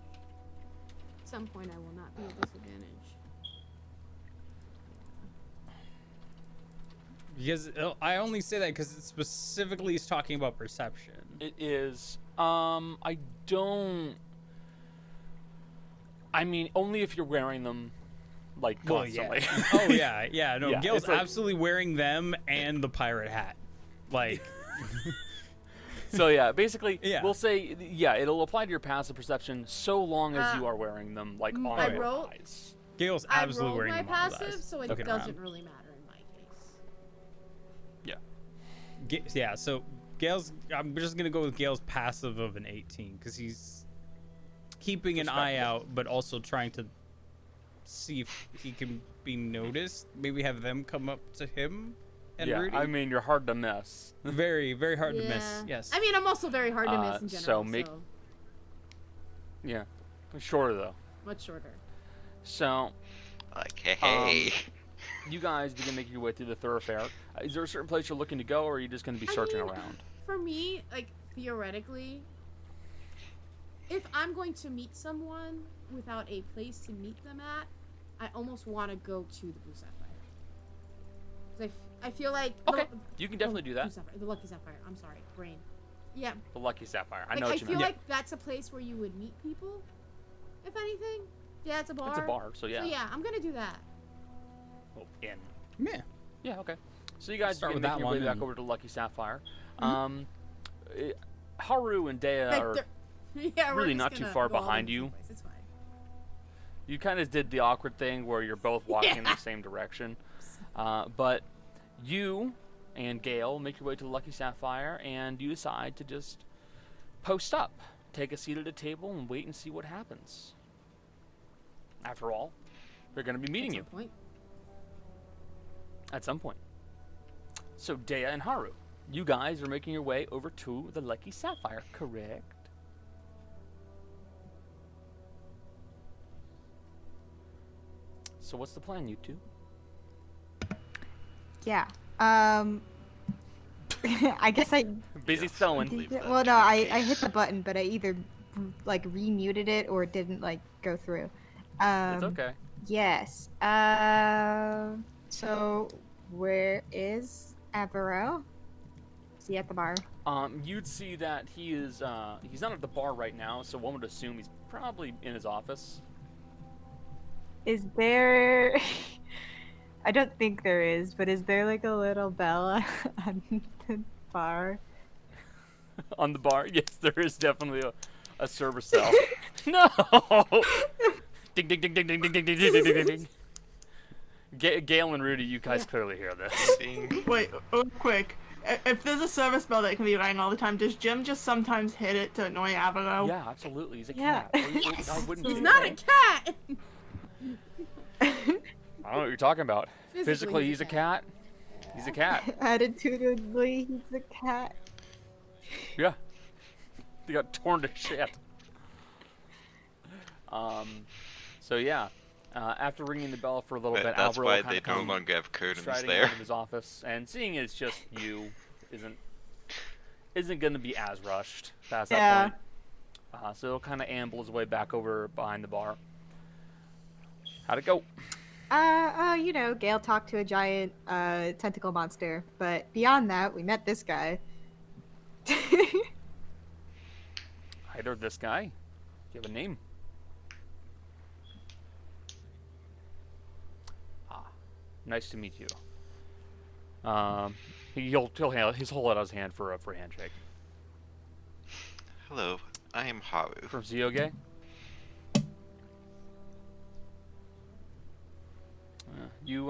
At some point, I will not be a disadvantage. Because I only say that because it specifically is talking about perception. It is. I don't. I mean, only if you're wearing them, like, Well, yeah. constantly. Oh yeah, yeah. No, Yeah, Gail's it's like- absolutely wearing them and the pirate hat. Like, So yeah, basically, Yeah. we'll say, yeah, it'll apply to your passive perception so long as you Uh, are wearing them, like, on I your rolled- eyes. Gail's I absolutely rolled wearing my them on his passive, eyes, so it looking doesn't around. really matter in my case. Yeah, so Gail's. I'm just gonna go with Gail's passive of an 18 because he's keeping an eye Respectable. out, but also trying to see if he can be noticed. Maybe have them come up to him and Yeah, Rudy. I mean, you're hard to miss. Very, very hard to miss. Yes. I mean, I'm also very hard to miss in so general. make- so Yeah. Shorter, though. much shorter. So, Like, hey. you guys begin making your way through the thoroughfare. Is there a certain place you're looking to go, or are you just going to be searching mean, around? For me, like theoretically, if I'm going to meet someone without a place to meet them at, I almost want to go to the Blue Sapphire. 'Cause I feel like Okay, you can definitely do Blue that. Sapphire, the Lucky Sapphire. I'm sorry, brain. Yeah, The Lucky Sapphire. I like, know I what you feel mean. like that's a place where you would meet people. If anything, yeah, it's a bar. It's a bar, so yeah. So yeah, I'm gonna do that. Oh, in. Yeah. Yeah, okay. So you guys Start begin with making that your way one back and- over to Lucky Sapphire. Haru and Deah Like, are... they're- yeah, we're really just not too gonna far go all behind over the you. place, It's fine. You kind of did the awkward thing where you're both walking in Yeah. the same direction. But you and Gale make your way to the Lucky Sapphire, and you decide to just post up, take a seat at a table, and wait and see what happens. After all, they're going to be meeting you At some point. at some point. So Deah and Haru, you guys are making your way over to the Lucky Sapphire, correct? So what's the plan, you two? Yeah. I guess I. Busy sewing. Well, no, I hit the button, but I either like remuted it or it didn't like go through. It's okay. Yes. So where is Avvarro? Is he at the bar? You'd see that he is, he's not at the bar right now, so one would assume he's probably in his office. Is there? I don't think there is, but is there like a little bell on the bar? On the bar? Yes, there is definitely a service cell. No! Ding, ding, ding, ding, ding, ding, ding, ding, ding, ding, ding, ding. Gale and Rudy, you guys clearly hear this. Wait, quick. If there's a service bell that can be rang all the time, does Jim just sometimes hit it to annoy Avvarro? Yeah, absolutely. He's a Yeah. cat. I wouldn't He's do not that. a cat. I don't know what you're talking about. Physically, he's a cat. He's a cat. Attitudinally, he's a cat. Yeah. He got torn to shit. So yeah, after ringing the bell for a little bit, That's Avvarro why kind they of no come longer have curtains striding there. out of his office, and seeing it's just you isn't going to be as rushed past that point. So he'll kind of amble his way back over behind the bar. How'd it go? You know, Gale talked to a giant tentacle monster, but beyond that, we met this guy. Either this guy. Do you have a name? Nice to meet you. He'll hold out his hand for a handshake. Hello, I am Haru. From Zioge? You,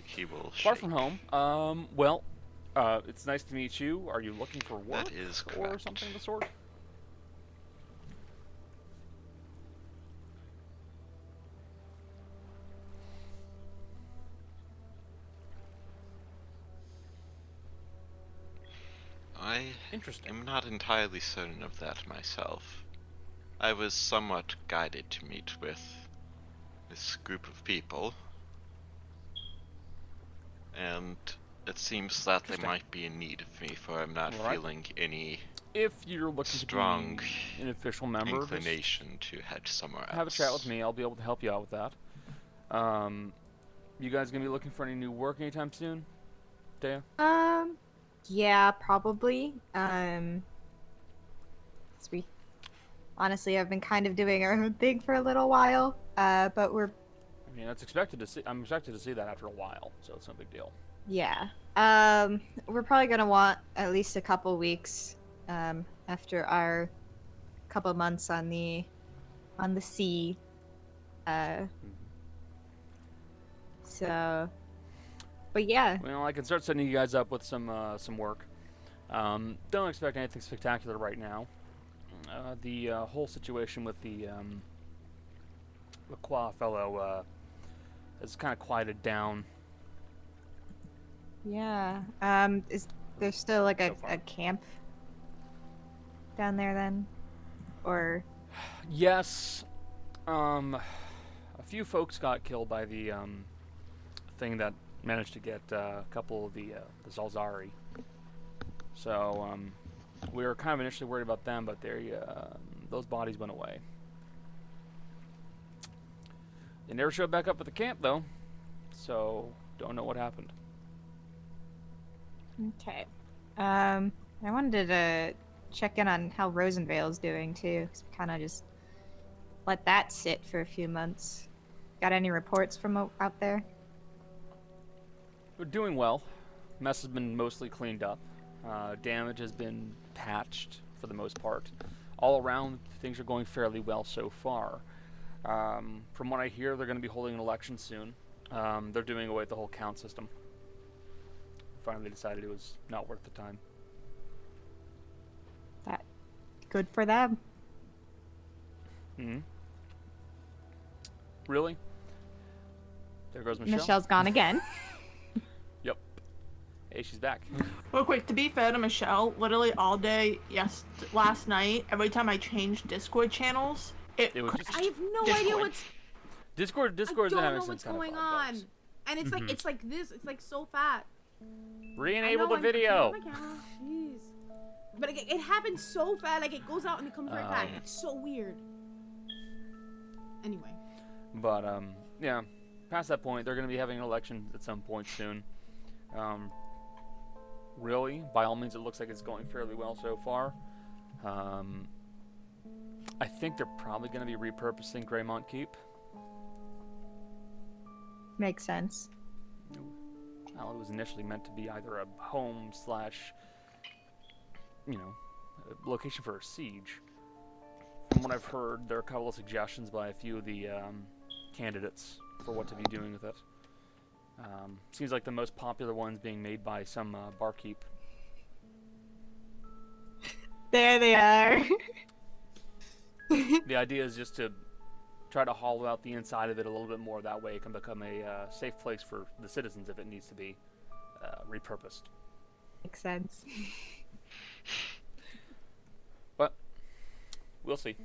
He will far shake. from home. It's nice to meet you. Are you looking for work? That is or correct. something of the sort? I Interesting. am not entirely certain of that myself. I was somewhat guided to meet with this group of people, and it seems that they Interesting. might be in need of me, for I'm not Alright. feeling any If you're looking strong to be an official member, just inclination to head somewhere else. have a chat with me. I'll be able to help you out with that. You guys gonna be looking for any new work anytime soon? Deah? Yeah, probably. Honestly, I've been kind of doing our own thing for a little while, but we're, I mean, that's expected to see. I'm expected to see that after a while, so it's no big deal. yeah. We're probably gonna want at least a couple weeks, after our couple months on the sea. So, but yeah. Well, I can start setting you guys up with some work. Don't expect anything spectacular right now. The whole situation with the Qua fellow has kind of quieted down. Yeah. Is there still like So far. a camp down there then? Or Yes, a few folks got killed by the thing that managed to get a couple of the Zalzari. So we were kind of initially worried about them, but those bodies went away. They never showed back up at the camp though, so don't know what happened. okay. I wanted to check in on how Rosenvale's doing too, because we kind of just let that sit for a few months. Got any reports from out there? We're doing well. Mess has been mostly cleaned up. Damage has been patched for the most part. All around, things are going fairly well so far. From what I hear, they're going to be holding an election soon. They're doing away with the whole count system. Finally decided it was not worth the time. That good for them. Hmm. Really? There goes Michelle. Michelle's gone again. Yep. Hey, she's back. Real quick, to be fair to Michelle, literally all day, last night, every time I changed Discord channels, It was just I have no Discord. idea what's. Discord's I been don't having know some what's kind going of on, bugs. and it's like it's like this. It's like so fat. I Re-enable know, the I'm video. turning on my camera. Jeez. But it happens so fast. Like it goes out and it comes right back. Um, It's so weird. Anyway. But yeah, past that point, they're going to be having an election at some point soon. Really, by all means, it looks like it's going fairly well so far. I think they're probably going to be repurposing Greymont Keep. Makes sense. Well, it was initially meant to be either a home slash, a location for a siege. From what I've heard, there are a couple of suggestions by a few of the candidates for what to be doing with it. Seems like the most popular one's being made by some barkeep. There they are. The idea is just to try to hollow out the inside of it a little bit more. That way it can become a safe place for the citizens if it needs to be repurposed. Makes sense. But we'll see.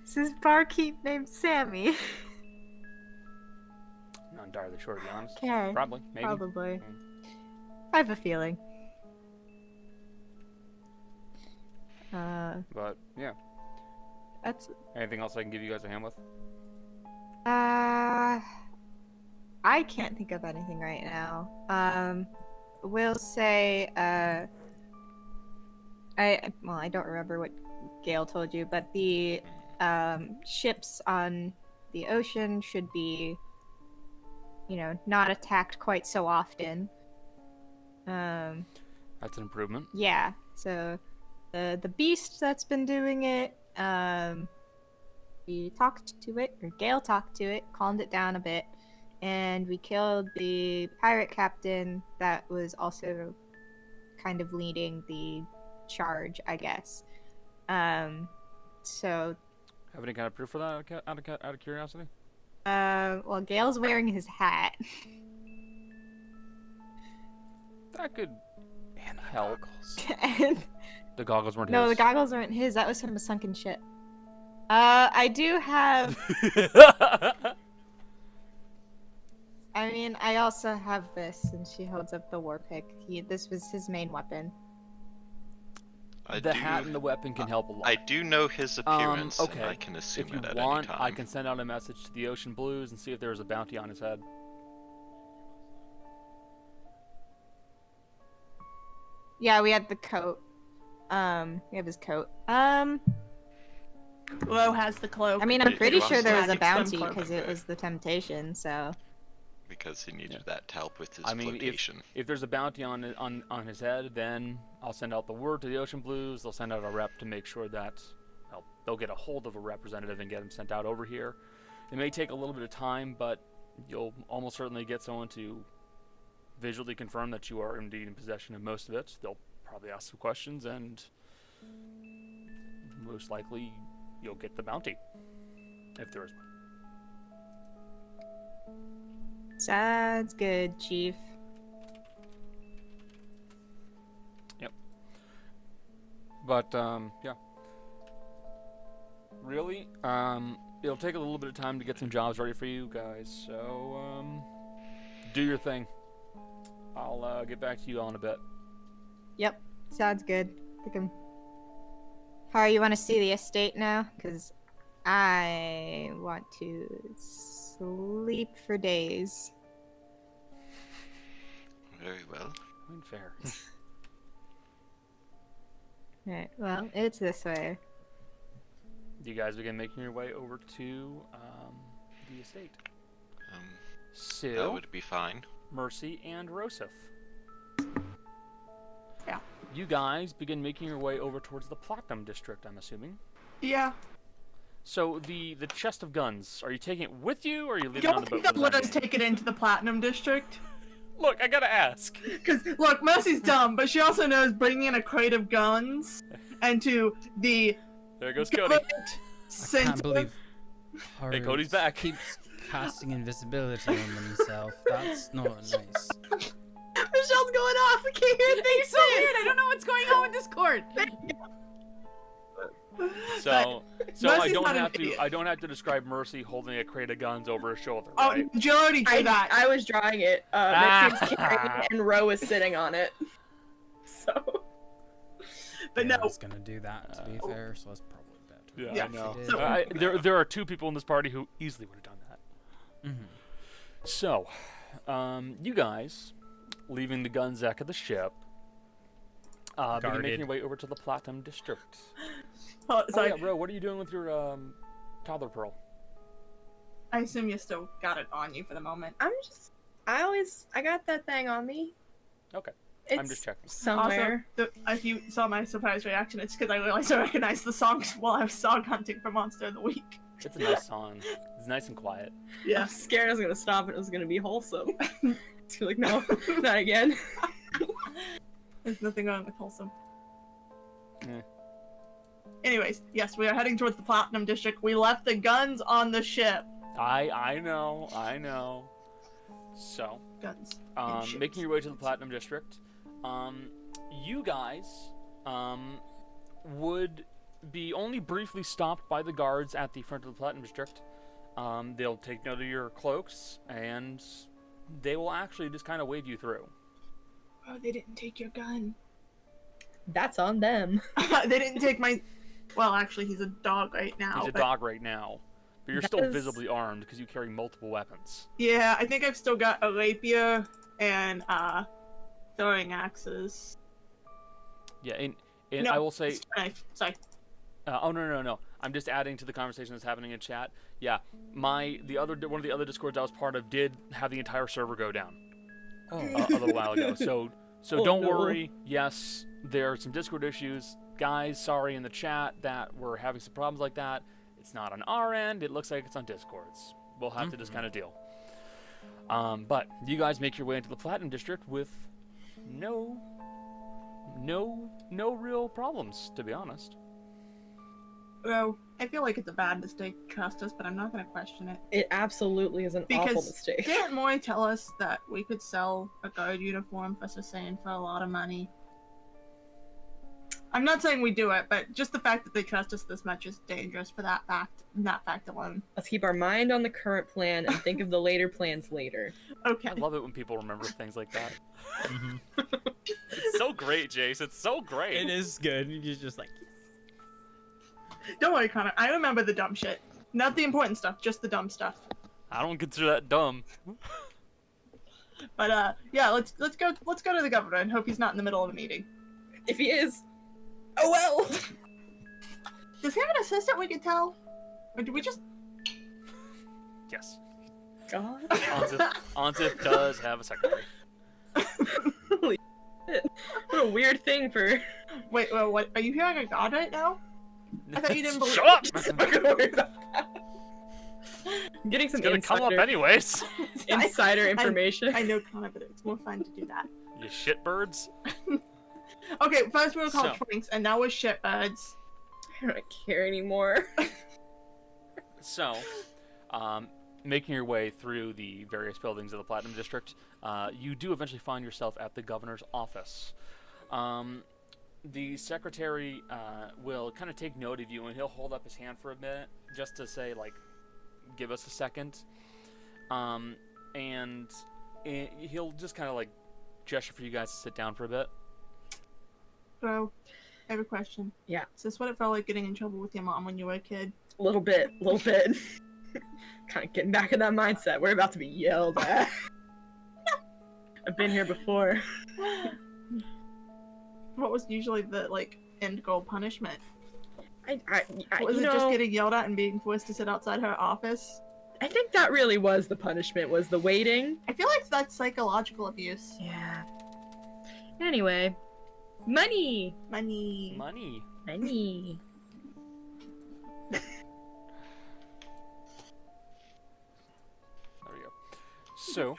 This is barkeep named Sammy. Not entirely sure, to be honest. Okay. Probably, maybe. Probably. I have a feeling. But yeah. That's. Anything else I can give you guys a hand with? I can't think of anything right now. We'll say. I don't remember what Gale told you, but the ships on the ocean should be, not attacked quite so often. That's an improvement. Yeah. So the beast that's been doing it, we talked to it, or Gale talked to it, calmed it down a bit, and we killed the pirate captain that was also kind of leading the charge, I guess. So. Have any kind of proof for that out of curiosity? Well, Gale's wearing his hat. That could And the help. goggles. And The goggles weren't no, his. the goggles weren't his. That was from a sunken ship. I do have. I mean, I also have this, and she holds up the war pick. This was his main weapon. The hat and the weapon can help a lot. I do know his appearance, okay. and I can assume If you it at want, any time. I can send out a message to the Ocean Blues and see if there's a bounty on his head. Yeah, we had the coat. We have his coat. Lo has the cloak. I mean, I'm He pretty wants sure there was a magic swim bounty cloak. because it was the temptation. So. Because he needed Yeah. that to help with his I mean, flotation. if there's a bounty on his head, then I'll send out the word to the Ocean Blues. They'll send out a rep to make sure that they'll get a hold of a representative and get him sent out over here. It may take a little bit of time, but you'll almost certainly get someone to visually confirm that you are indeed in possession of most of it. They'll probably ask some questions, and most likely you'll get the bounty, if there is one. Sounds good, Chief. But, yeah. Really, it'll take a little bit of time to get some jobs ready for you guys, so, do your thing. I'll, get back to you all in a bit. Yep, sounds good. Haru, you want to see the estate now? Because I want to sleep for days. Very well. I mean, fair. Alright, well, it's this way. You guys begin making your way over to, the estate. That Sil, would be fine. Mercy, and Rosef. Yeah. You guys begin making your way over towards the Platinum District, I'm assuming. Yeah. So, the chest of guns, are you taking it with you, or are you leaving it on Don't the think boat? they'll let us take it into the Platinum District. Look, I gotta ask. Because, look, Mercy's dumb, but she also knows bringing in a crate of guns into the There goes Cody. government I center. can't believe Haru Cody's back. keeps casting invisibility on himself. That's not nice. Michelle's going off. We can't hear things. It's so weird. I don't know what's going on with Discord. So Mercy's not an idiot. I don't have to describe Mercy holding a crate of guns over her shoulder, Oh, right? Jill already did that. I was drawing it. Maxine's carrying it, and Ro is sitting on it. So. But Yeah, no. I was gonna do that, to be fair, so that's probably bad. Yeah, Yeah, I know. she did. So- There are two people in this party who easily would have done that. Mhm. So, you guys, leaving the gun deck of the ship, begin Guarded. making your way over to the Platinum District. Oh, Oh sorry. yeah, Ro, what are you doing with your toddler pearl? I assume you still got it on you for the moment. I got that thing on me. Okay, It's I'm just checking. somewhere. Also, if you saw my surprise reaction, it's because I realized I recognized the songs while I was song hunting for Monster of the Week. It's a nice song. It's nice and quiet. I Yeah. was scared I was gonna stop and it was gonna be wholesome. It's like, no, not again. There's nothing wrong with wholesome. Anyways, yes, we are heading towards the Platinum District. We left the guns on the ship. I know. So, Guns. and ships. making your way to the Platinum District, you guys would be only briefly stopped by the guards at the front of the Platinum District. They'll take note of your cloaks, and they will actually just kind of wave you through. Oh, they didn't take your gun. That's on them. They didn't take my... Well, actually, he's a dog right now. He's a but- dog right now, but you're That still is- visibly armed because you carry multiple weapons. Yeah, I think I've still got a rapier and throwing axes. Yeah, and No, I will say... it's a knife. Sorry. oh no! I'm just adding to the conversation that's happening in chat. Yeah, one of the other discords I was part of did have the entire server go down Oh. a little while ago. So Oh, don't no. worry. Yes, there are some Discord issues, guys. Sorry in the chat that we're having some problems like that. It's not on our end. It looks like it's on Discord's. We'll have to just kind of deal. But you guys make your way into the Platinum District with no real problems, to be honest. Well, I feel like it's a bad mistake to trust us, but I'm not going to question it. It absolutely is an awful Because mistake. didn't Mori tell us that we could sell a guard uniform for Srecane for a lot of money? I'm not saying we do it, but just the fact that they trust us this much is dangerous for that fact alone. Let's keep our mind on the current plan and think of the later plans later. Okay. I love it when people remember things like that. It's so great, Jace. It's so great. It is good. You're just like, Don't worry, Connor. I remember the dumb shit. Not the important stuff, just the dumb stuff. I don't consider that dumb. But yeah, let's go to the governor and hope he's not in the middle of a meeting. If he is, oh well. Does he have an assistant we can tell? Or do we just... Yes. God. Ansif does have a secretary. Holy shit. What a weird thing for. Wait, what? Are you hearing a god right now? I thought you didn't believe... Shut up! I'm not gonna worry about that. I'm getting some It's gonna come up insider, anyways. insider information. I know, Connor, but it's more fun to do that. You shitbirds. Okay, first we were called So- twinks, and now we're shitbirds. I don't care anymore. So, making your way through the various buildings of the Platinum District, you do eventually find yourself at the governor's office. The secretary will kind of take note of you, and he'll hold up his hand for a minute just to say, like, give us a second. And he'll just kind of, like, gesture for you guys to sit down for a bit. Bro, I have a question. Yeah. Is this what it felt like getting in trouble with your mom when you were a kid? A little bit. Kind of getting back in that mindset. We're about to be yelled at. I've been here before. What was usually the, like, end goal punishment? I Was you it know, just getting yelled at and being forced to sit outside her office? I think that really was the punishment, was the waiting. I feel like that's psychological abuse. Yeah. Anyway. Money! Money. Money. Money. There we go. So,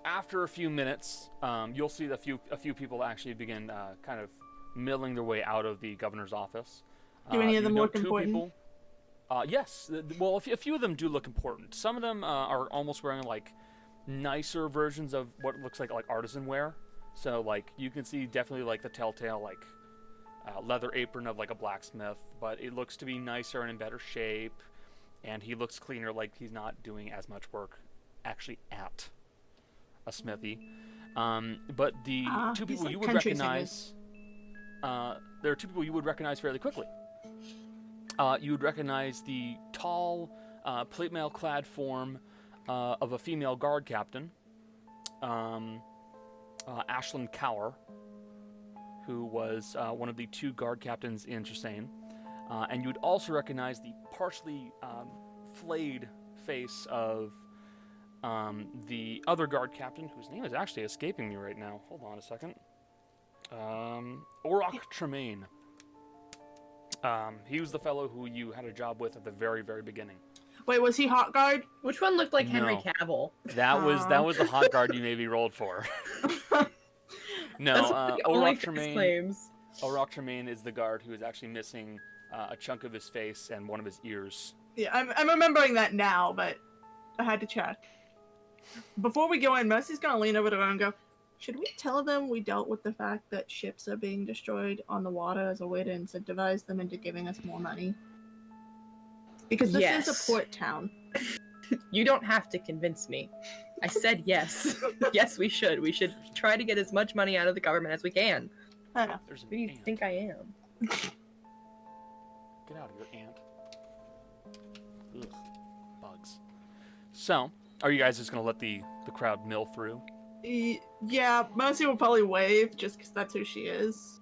after a few minutes, you'll see a few people actually begin kind of milling their way out of the governor's office. Do any of you them note look two important? people- yes. Well, a few of them do look important. Some of them are almost wearing like nicer versions of what looks like artisan wear. So like you can see definitely like the telltale like leather apron of like a blacksmith, but it looks to be nicer and in better shape, and he looks cleaner, like he's not doing as much work actually at a smithy. But the two he's people like you would country recognize, there are two people you would recognize fairly quickly. You would recognize the tall, plate mail clad form of a female guard captain, Ashlyn Cower, who was one of the two guard captains in Srecane. And you would also recognize the partially flayed face of the other guard captain, whose name is actually escaping me right now. Hold on a second. Orok Tremaine. He was the fellow who you had a job with at the very, very beginning. Wait, was he hot guard? Which one looked like Henry No. Cavill? That was the hot guard you maybe rolled for. No, That's one of the only Orok first Tremaine. claims. Rock Tremaine is the guard who is actually missing a chunk of his face and one of his ears. Yeah, I'm remembering that now, but I had to check. Before we go in, Mercy's gonna lean over to her and go, should we tell them we dealt with the fact that ships are being destroyed on the water as a way to incentivize them into giving us more money? Because this is Yes. a port town. You don't have to convince me. I said yes. Yes, we should. We should try to get as much money out of the government as we can. I know. There's an Who do you ant. think I am? Get out of here, ant. Ugh, bugs. So, are you guys just gonna let the crowd mill through? Yeah, Mercy will probably wave just because that's who she is.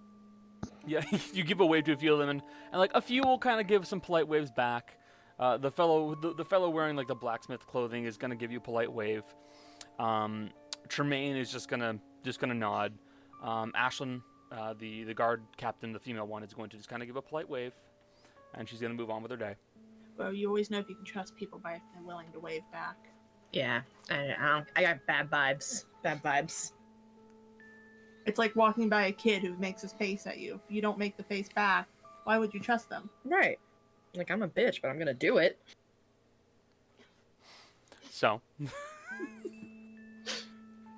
Yeah, you give a wave to a few of them, and like a few will kind of give some polite waves back. The fellow wearing like the blacksmith clothing is gonna give you a polite wave. Tremaine is just gonna nod. Ashlyn, the guard captain, the female one, is going to just kind of give a polite wave, and she's gonna move on with her day. Well, you always know if you can trust people by if they're willing to wave back. Yeah, I got bad vibes. Bad vibes. It's like walking by a kid who makes his face at you. If you don't make the face back, why would you trust them? Right. Like, I'm a bitch, but I'm gonna do it. So,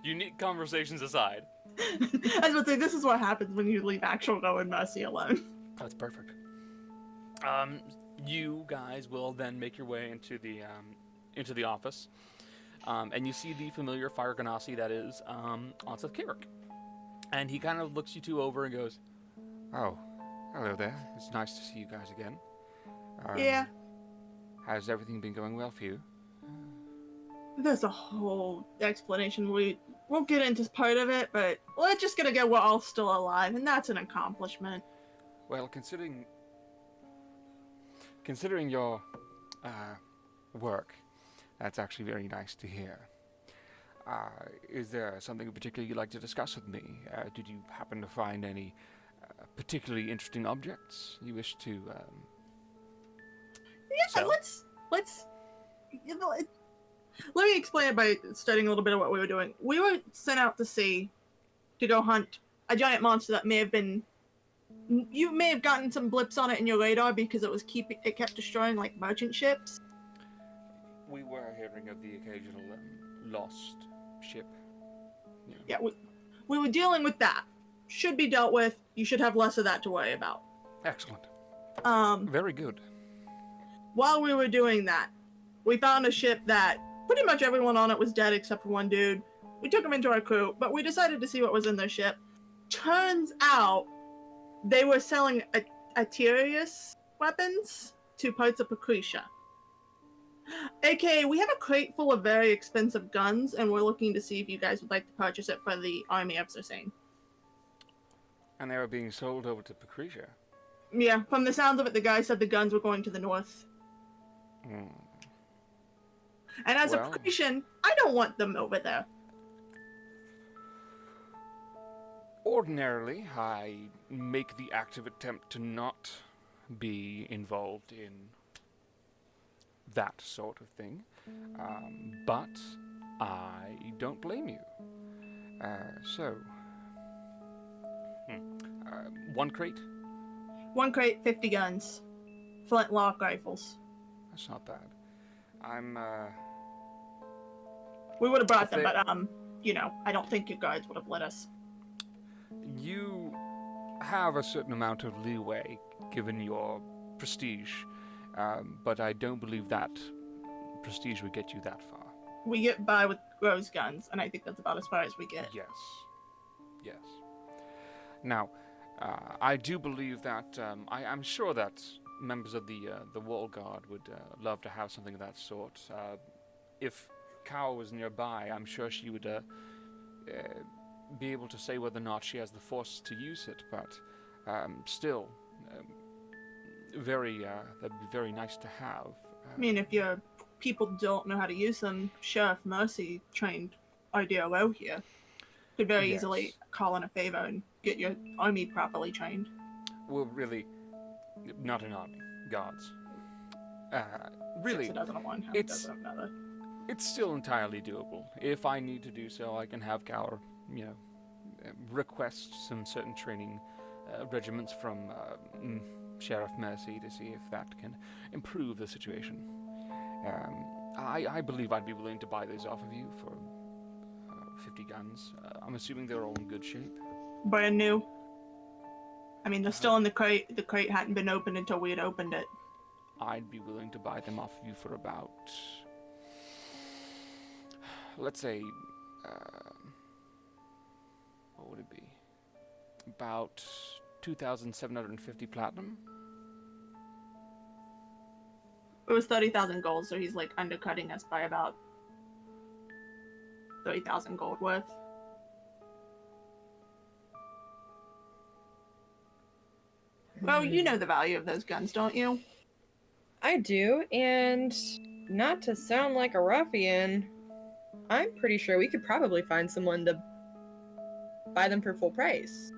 unique conversations aside. I was about to say, this is what happens when you leave actual Go and Mercy alone. That's perfect. You guys will then make your way into the office, and you see the familiar Fire Ganassi that is Anseth Kirik. And he kind of looks you two over and goes, Oh, hello there. It's nice to see you guys again. Yeah, Has everything been going well for you? there's a whole explanation. We'll get into part of it, but we're just gonna go, we're all still alive, and that's an accomplishment. Well, considering your work, that's actually very nice to hear. Is there something in particular you'd like to discuss with me? Did you happen to find any particularly interesting objects you wish to? Yeah, So? let's. You know, let me explain it by studying a little bit of what we were doing. We were sent out to sea to go hunt a giant monster that may have been. You may have gotten some blips on it in your radar because it kept destroying like merchant ships. We were hearing of the occasional lost ship. Yeah, we were dealing with that. Should be dealt with. You should have less of that to worry about. Excellent. Very good. While we were doing that, we found a ship that pretty much everyone on it was dead except for one dude. We took him into our crew, but we decided to see what was in their ship. Turns out they were selling Atirius weapons to parts of Patricia. AKA, we have a crate full of very expensive guns, and we're looking to see if you guys would like to purchase it for the army of Srecane. And they were being sold over to Patricia. Yeah, from the sounds of it, the guy said the guns were going to the north. Hmm. And as Well. a Patrician, I don't want them over there. Ordinarily, I make the active attempt to not be involved in that sort of thing, but I don't blame you. One crate? One crate, 50 guns. Flintlock rifles. That's not bad. We would have brought them, If they- but, I don't think your guards would have let us. You have a certain amount of leeway given your prestige, but I don't believe that prestige would get you that far. We get by with Rose guns, and I think that's about as far as we get. Yes. Yes. Now, I do believe that I'm sure that members of the Wall Guard would love to have something of that sort. If Cow was nearby, I'm sure she would be able to say whether or not she has the force to use it. But still, that'd be very nice to have. I mean, if your people don't know how to use them, Sheriff Mercy trained RDLO here. Could very Yes. easily call in a favor and get your army properly trained. Well, really, not an army, guards. Really, 6 a dozen of one, half a it's- dozen of another. it's still entirely doable. If I need to do so, I can have Gower, request some certain training regiments from Sheriff Mercy to see if that can improve the situation. I believe I'd be willing to buy those off of you for 50 guns. I'm assuming they're all in good shape. Brand new. I mean, they're still in the crate. The crate hadn't been opened until we had opened it. I'd be willing to buy them off of you for about, let's say, what would it be? About 2,750 platinum. It was 30,000 gold, so he's like undercutting us by about 30,000 gold worth. Well, you know the value of those guns, don't you? I do, and not to sound like a ruffian, I'm pretty sure we could probably find someone to buy them for full price.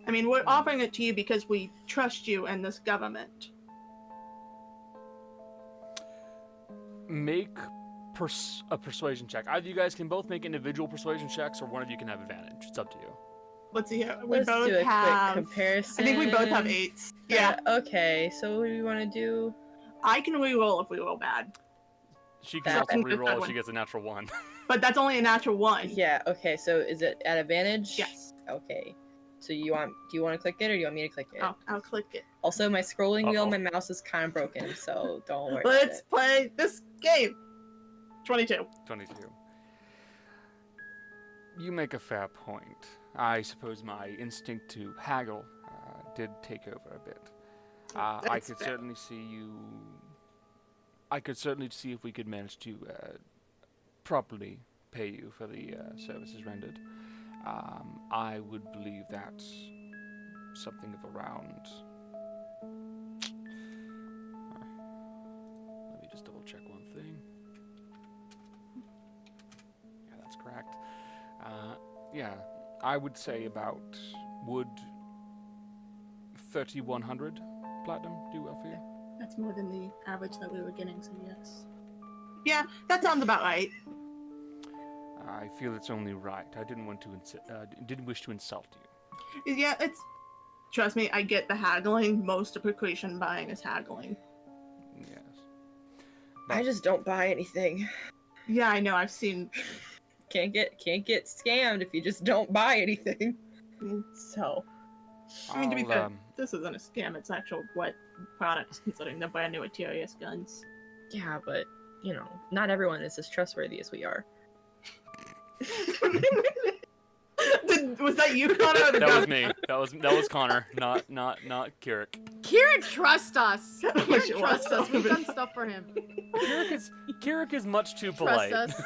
I mean, we're offering it to you because we trust you and this government. Make a persuasion check. Either you guys can both make individual persuasion checks, or one of you can have advantage. It's up to you. Let's see here. We Let's both do a have. quick comparison. I think we both have 8s. Yeah. Okay, so what do you want to do? I can reroll if we roll bad, She can That- also and- reroll if she gets a natural 1. but that's only a natural 1. Yeah, okay, so is it at advantage? Yes. Okay. So do you want to click it or do you want me to click it? I'll click it. Also, my scrolling wheel, Uh-oh. my mouse is kind of broken, so don't worry. Let's about play this game. 22. 22. You make a fair point. I suppose my instinct to haggle did take over a bit. I That's could fair. certainly see you. I could certainly see if we could manage to properly pay you for the services rendered. I would believe that's something of around. Let me just double check one thing. Yeah, that's correct. Yeah, I would say about would 3,100 platinum do well for you? That's more than the average that we were getting, so yes. Yeah, that sounds about right. I feel it's only right. I didn't want to didn't wish to insult you. Yeah, it's. Trust me, I get the haggling. Most of precaution buying is haggling. Yes. it. I just don't buy anything. Yeah, I know. I've seen. Can't get scammed if you just don't buy anything. Mm. So I mean, to be I'll, fair, this isn't a scam. It's actual what products, considering the brand new Atarius guns. yeah, but you know, not everyone is as trustworthy as we are. Was that you, Connor? Or the That was me. That was Connor, not Kirik. Kieran, trust us. I wish Kieran, it trust was. us. We've done stuff for him. Kirik is much too Trust polite. us.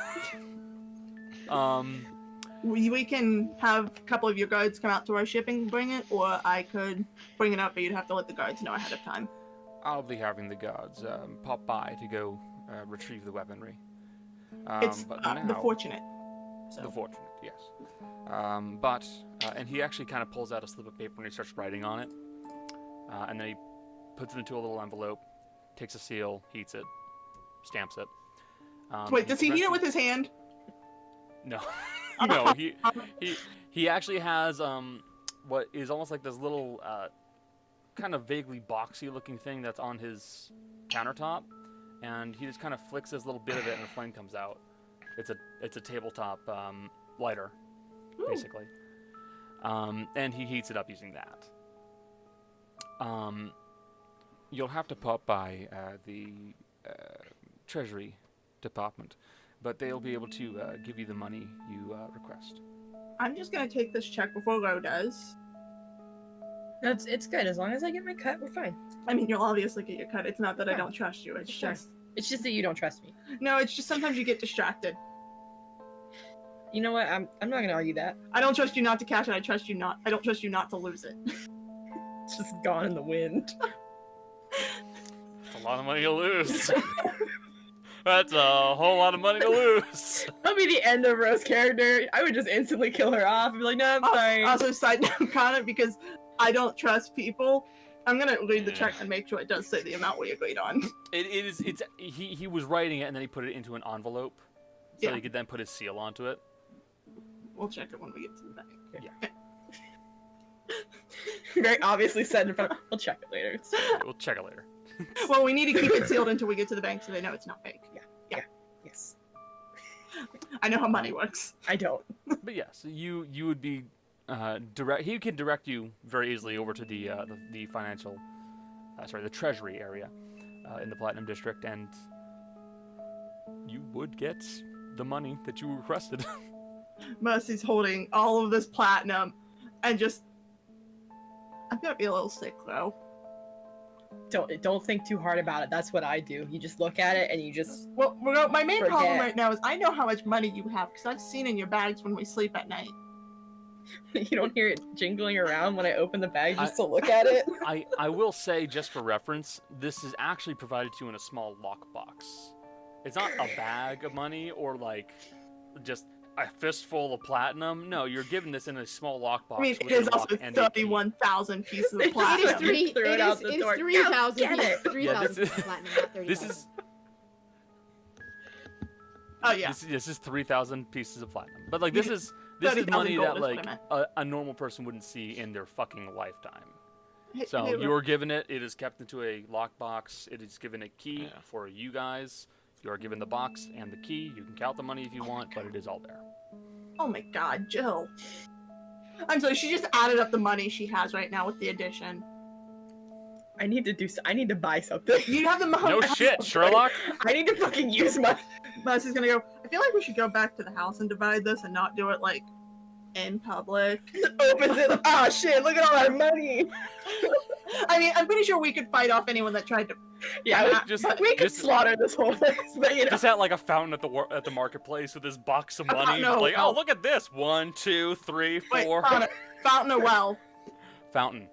We can have a couple of your guards come out to our shipping and bring it, or I could bring it up, but you'd have to let the guards know ahead of time. I'll be having the guards pop by to go retrieve the weaponry. It's but the now- fortunate. So. The fortunate, yes. And he actually kind of pulls out a slip of paper and he starts writing on it. And then he puts it into a little envelope, takes a seal, heats it, stamps it. Wait, does he heat it with his hand? No. No, he actually has what is almost like this little kind of vaguely boxy looking thing that's on his countertop, and he just kind of flicks this little bit of it and a flame comes out. It's a tabletop lighter, basically. And he heats it up using that. You'll have to pop by the Treasury Department, but they'll be able to give you the money you request. I'm just gonna take this check before Ro does. It's good as long as I get my cut. We're fine. I mean, you'll obviously get your cut. It's not that I Yeah. don't trust you. It's Sure. just It's just that you don't trust me. no. It's just sometimes you get distracted. You know what? I'm not gonna argue that. I don't trust you not to cash it. I don't trust you not to lose it. It's just gone in the wind. That's a lot of money to lose. That's a whole lot of money to lose. That'll be the end of Rose's character. I would just instantly kill her off and be like, no, I'm sorry. Also, side note, Connor, because I don't trust people, I'm gonna read the check and make sure it does say the amount we agreed on. He was writing it and then he put it into an envelope, so Yeah. he could then put his seal onto it. We'll check it when we get to the bank. Yeah. Very obviously said in front of. We'll check it later. We'll check it later. Well, we need to keep it sealed until we get to the bank so they know it's not fake. Yes. I know how money works. I don't. But yes, you would be direct. He can direct you very easily over to the financial, the treasury area in the Platinum District, and you would get the money that you requested. Mercy's holding all of this platinum and just... I'm gonna be a little sick, though. Don't think too hard about it. That's what I do. You just look at it and you just... Well, my main problem Forget. right now is I know how much money you have because I've seen in your bags when we sleep at night. You don't hear it jingling around when I open the bag just to look at it. I will say, just for reference, this is actually provided to you in a small lockbox. It's not a bag of money or like just a fistful of platinum. No, you're given this in a small lockbox. I mean, it with a is also lock and a key. 31,000 pieces of It is platinum. three. Throw it out the door. 3,000. Get it. 3,000 platinum, not 30,000. This is Oh, yeah. this is 3,000 pieces of platinum. But like this is 30,000 money gold that is what I like meant. a normal person wouldn't see in their fucking lifetime. So Hey, you're given it. It is kept into a lockbox. It is given a key Yeah. for you guys. You are given the box and the key. You can count the money if you want, but it is all there. Oh my god, Jill. I'm sorry, she just added up the money she has right now with the addition. I need to buy something. You have the money. No shit, Sherlock. I need to fucking use my... Mercy's gonna go, I feel like we should go back to the house and divide this and not do it, like, in public. Opens it. Oh shit, look at all our money. I mean, I'm pretty sure we could fight off anyone that tried to... Yeah, we could just- slaughter this whole place, but you know. Just at like a fountain at the marketplace with this box of I money. don't know. Like, oh, look at this. 1, 2, 3, 4. Wait, fountain or well? Fountain.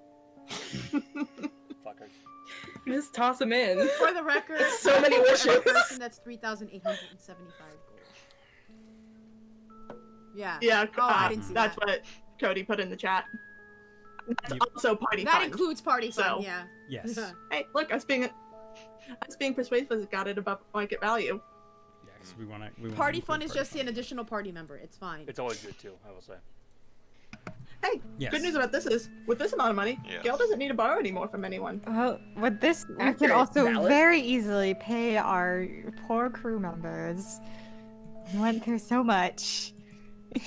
Fuckers. Just toss them in. For the record, So many for wishes. a person, that's 3,875 gold. Yeah. Yeah, Oh, I didn't see that's that. what Cody put in the chat. That's You- also party That fun. includes party fun, So- yeah. Yes. Hey, look, us being persuasive got it above market value. Yeah, 'cause we want to. Party fun is just an additional party member. It's fine. It's always good too, I will say. Hey, Yes. good news about this is, with this amount of money, Yeah. Gail doesn't need to borrow anymore from anyone. Well, with this, we could Accurate, also valid. very easily pay our poor crew members. We went through so much. I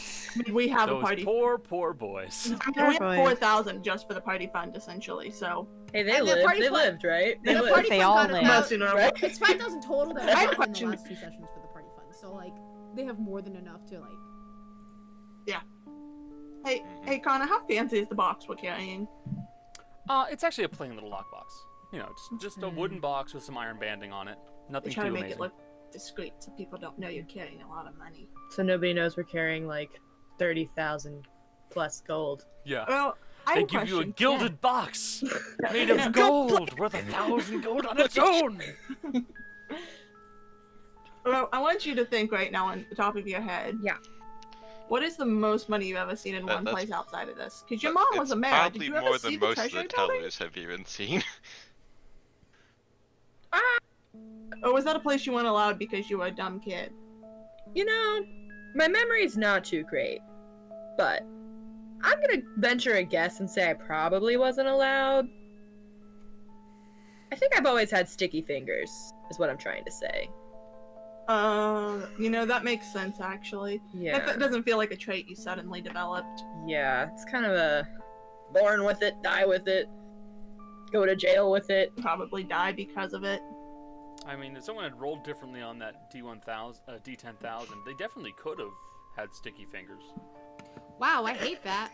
mean, we have a Those party. poor boys. I mean, we have Boys. 4,000 just for the party fund, essentially. So, Hey, they And the lived. party They fun- lived, right? They The lived. party They fund all got live. about, Mercy, no. Right? it's 5,000 total that I have a I got in the question. last 2 sessions for the party fund. So like, they have more than enough to like. hey, Connor, how fancy is the box we're carrying? It's actually a plain little lockbox. You know, just a wooden box with some iron banding on it. They Nothing try too to make amazing. it look discreet so people don't know you're carrying a lot of money. So nobody knows we're carrying like 30,000 plus gold. Yeah. Well, I They have a give you a question. gilded box made Yeah. of gold, worth 1,000 gold on its own. Well, I want you to think right now on the top of your head. Yeah. What is the most money you've ever seen in one That's- place outside of this? Because your mom was It's a mayor. Did probably you ever more see than the most of the treasury building? tellers have even seen. Or was that a place you weren't allowed because you were a dumb kid? You know, my memory's not too great, but I'm gonna venture a guess and say I probably wasn't allowed. I think I've always had sticky fingers, is what I'm trying to say. You know, that makes sense actually. Yeah. That doesn't feel like a trait you suddenly developed. Yeah, it's kind of a born with it, die with it, go to jail with it. Probably die because of it. I mean, if someone had rolled differently on that D1000, they definitely could have had sticky fingers. Wow, I hate that.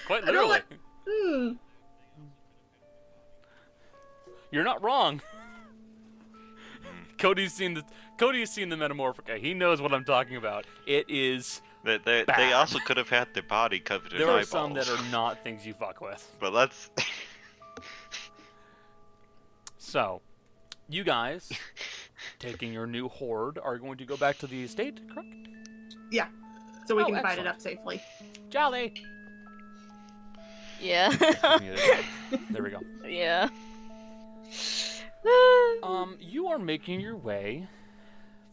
Quite I don't literally. like- You're not wrong. Cody's seen the Metamorphica. He knows what I'm talking about. It is. They Bad. also could have had their body covered in There are eyeballs. some that are not things you fuck with. But let's. So, you guys, taking your new horde, are going to go back to the estate, correct? So we Oh, can divide it excellent. up safely. Jolly. Yeah. There we go. Yeah. You are making your way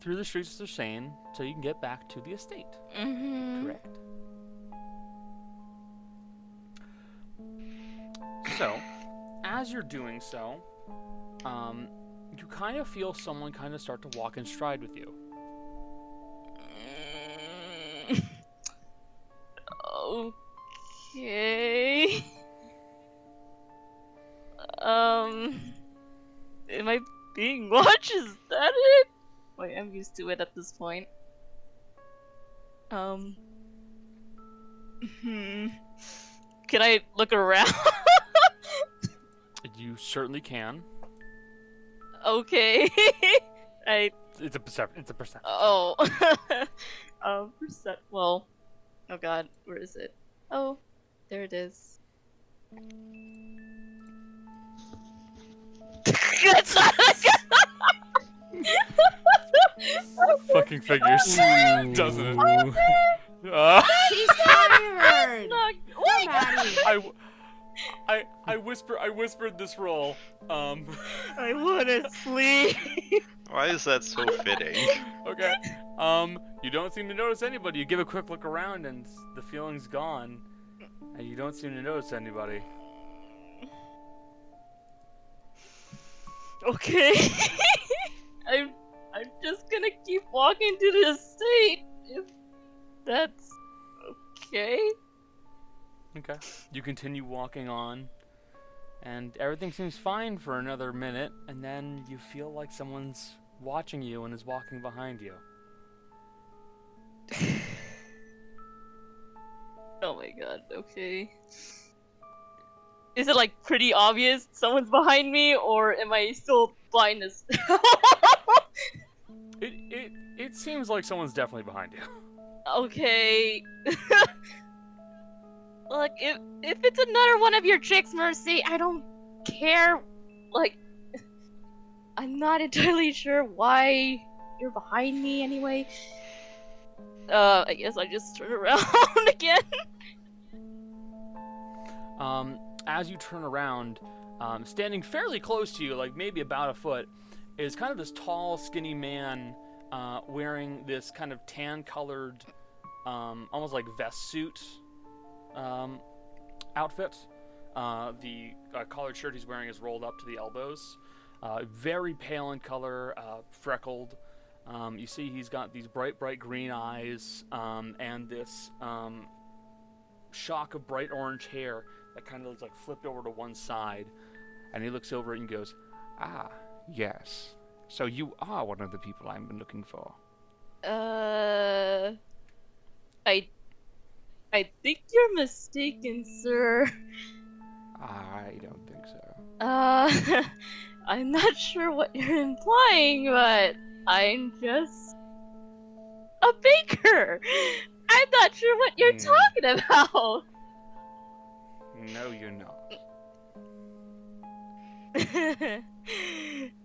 through the streets of Srecane so you can get back to the estate. Mm-hmm. Correct. So, as you're doing so, you kind of feel someone kind of start to walk in stride with you. Okay. Am I being watched? Is that it? Wait, I'm used to it at this point. Hmm. Can I look around? You certainly can. Okay. It's a perception. Oh. Well. Oh god, where is it? Oh, there it is. That's not Fucking figures, doesn't it? She's tired. Wait. I whispered this roll. I wanna sleep. Why is that so fitting? Okay. You don't seem to notice anybody. You give a quick look around and the feeling's gone. And you don't seem to notice anybody. Okay. I'm just gonna keep walking to the estate if that's okay. Okay. You continue walking on, and everything seems fine for another minute, and then you feel like someone's watching you and is walking behind you. Oh my god, okay. Is it like pretty obvious someone's behind me, or am I still blind as It seems like someone's definitely behind you. Okay. Look, if it's another one of your tricks, Mercy, I don't care. Like, I'm not entirely sure why you're behind me anyway. I guess I just turn around again. As you turn around, standing fairly close to you, like maybe about a foot, is kind of this tall, skinny man wearing this kind of tan-colored, almost like vest suit outfit. The collared shirt he's wearing is rolled up to the elbows. Very pale in color, freckled. You see he's got these bright green eyes and this shock of bright orange hair that kind of looks like flipped over to one side. And he looks over and goes, Ah, yes. So you are one of the people I've been looking for. I think you're mistaken, sir. I don't think so. I'm not sure what you're implying, but I'm just a baker. I'm not sure what you're talking about. No, you're not.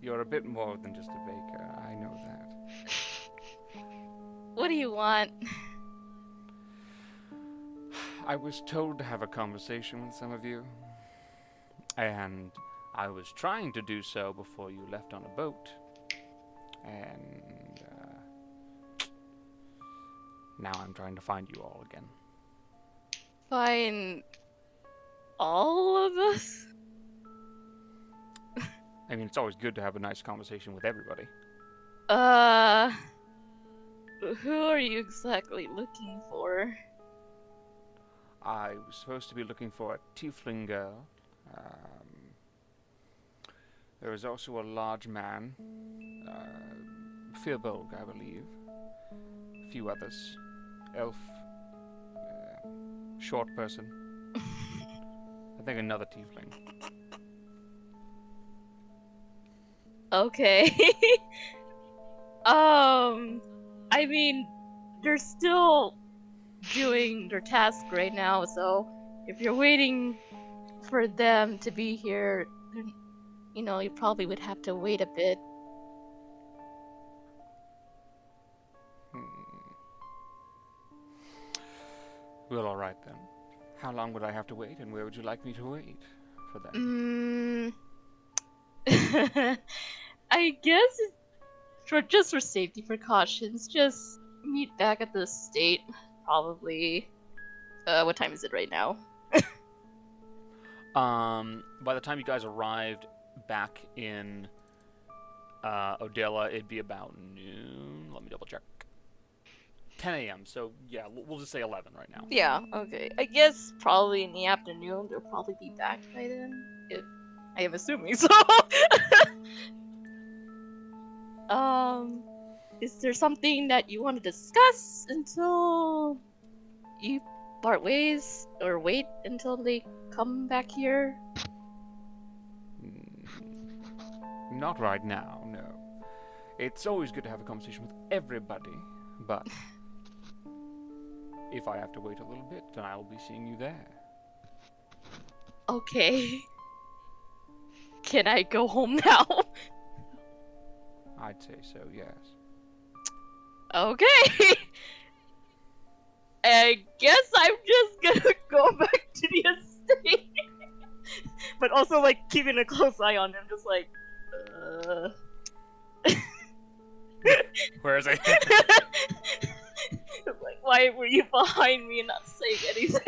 You're a bit more than just a baker. I know that. What do you want? I was told to have a conversation with some of you, and I was trying to do so before you left on a boat, and now I'm trying to find you all again. Find all of us? I mean, it's always good to have a nice conversation with everybody. Who are you exactly looking for? I was supposed to be looking for a tiefling girl. There was also a large man, Firbolg, I believe. A few others. Elf. Short person. I think another tiefling. Okay. I mean, they're still doing their task right now, so if you're waiting for them to be here, then, you know, you probably would have to wait a bit. Well, alright then. How long would I have to wait, and where would you like me to wait for that? I guess just for safety precautions, just meet back at the estate. Probably. What time is it right now? By the time you guys arrived back in Odella, it'd be about noon. Let me double check. 10 a.m. So yeah, we'll just say 11 right now. Yeah, okay. I guess probably in the afternoon they'll probably be back by then. If I am assuming so. Is there something that you want to discuss until you part ways, or wait until they come back here? Not right now, no. It's always good to have a conversation with everybody, but if I have to wait a little bit, then I'll be seeing you there. Okay. Can I go home now? I'd say so, yes. Okay. I guess I'm just gonna go back to the estate. But also, like, keeping a close eye on him, just like, Where is he? like, why were you behind me and not saying anything?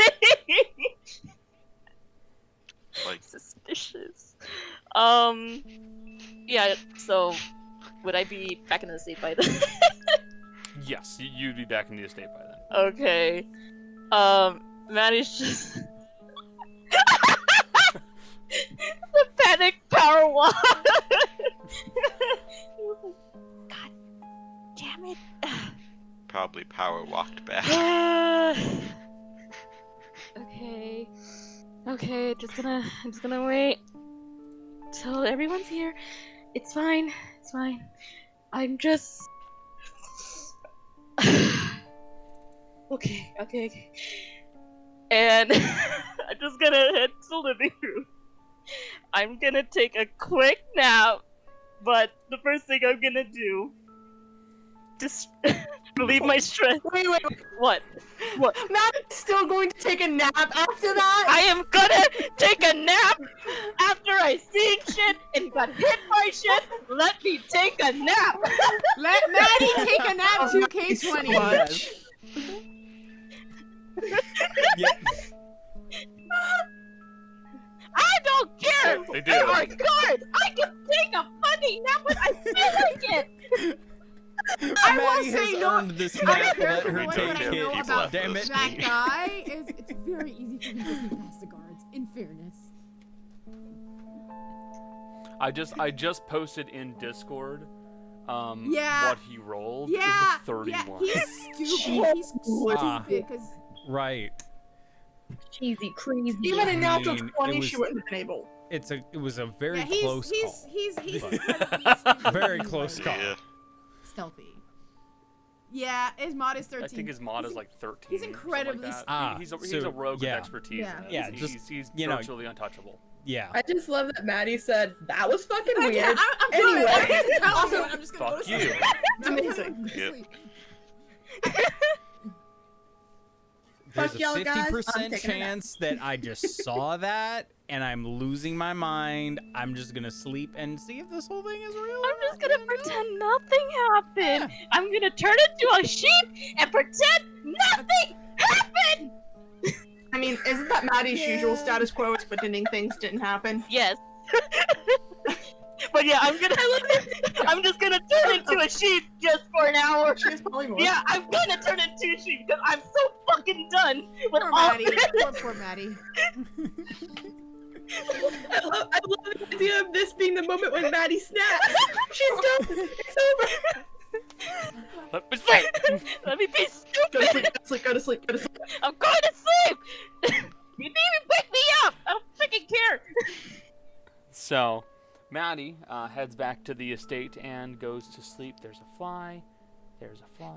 Like, Suspicious. Yeah, so, would I be back in the estate by then? Yes, you'd be back in the estate by then. Okay. Maddie's just... the panic power walk! God damn it. probably power walked back. Okay. Okay, I'm just gonna wait till everyone's here. It's fine. It's fine. I'm just... Okay. And I'm just gonna head to the living room. I'm gonna take a quick nap, but the first thing I'm gonna do, just relieve my stress. Wait. What? Matt's still going to take a nap after that? I am gonna take a nap after I seen shit and got hit by shit. Let me take a nap. Let Maddie take a nap 2K20. Yeah. I don't care. They do. There are guards. I can take a fucking nap when I feel like it. I will Maddie say has no. earned this I nap. don't care Let for her what take I know it. about Damn it. that guy. It's very easy for him to sneak past the guards. In fairness. I just posted in Discord Yeah. what he rolled. Yeah. It was a 31. Yeah, he's stupid. He's Ah. stupid because Right. Cheesy, crazy. Even a natural mean, 20, it she was- wouldn't have been able. It was a very yeah, close he's call. incredibly stupid. Very He's, close like, call. Yeah. Stealthy. Yeah, his mod is 13. I think his mod is like 13. he's something incredibly like that. Ah, he's a so, rogue yeah. with expertise. Yeah. in it. Yeah, he's, just, he's you know- virtually untouchable. Yeah. I just love that Maddie said that was fucking weird. Yeah, I'm doing it. I don't Anyway. need to tell Also, you. I'm just gonna Fuck go to you. sleep. It's amazing. Go to Yep. sleep. There's Fuck a y'all guys, I'm 50% taking a nap. chance that I just saw that and I'm losing my mind. I'm just gonna sleep and see if this whole thing is real. I'm just gonna pretend nothing happened. I'm gonna turn into a sheep and pretend nothing happened. I mean, isn't that Maddie's usual status quo is pretending things didn't happen? Yes. But yeah, I'm just gonna turn into a sheep just for an hour. She has polymorph. Yeah, I'm gonna turn into a sheep because I'm so fucking done with Poor all Maddie. this. Poor Maddie. I love the idea of this being the moment when Maddie snaps. She's done. It's over. Let me sleep. Let me be Go to stupid. sleep, go to sleep, go to sleep. I'm going to sleep. You didn't even pick me up. I don't freaking care. So, Maddie heads back to the estate and goes to sleep. There's a fly. There's a fly.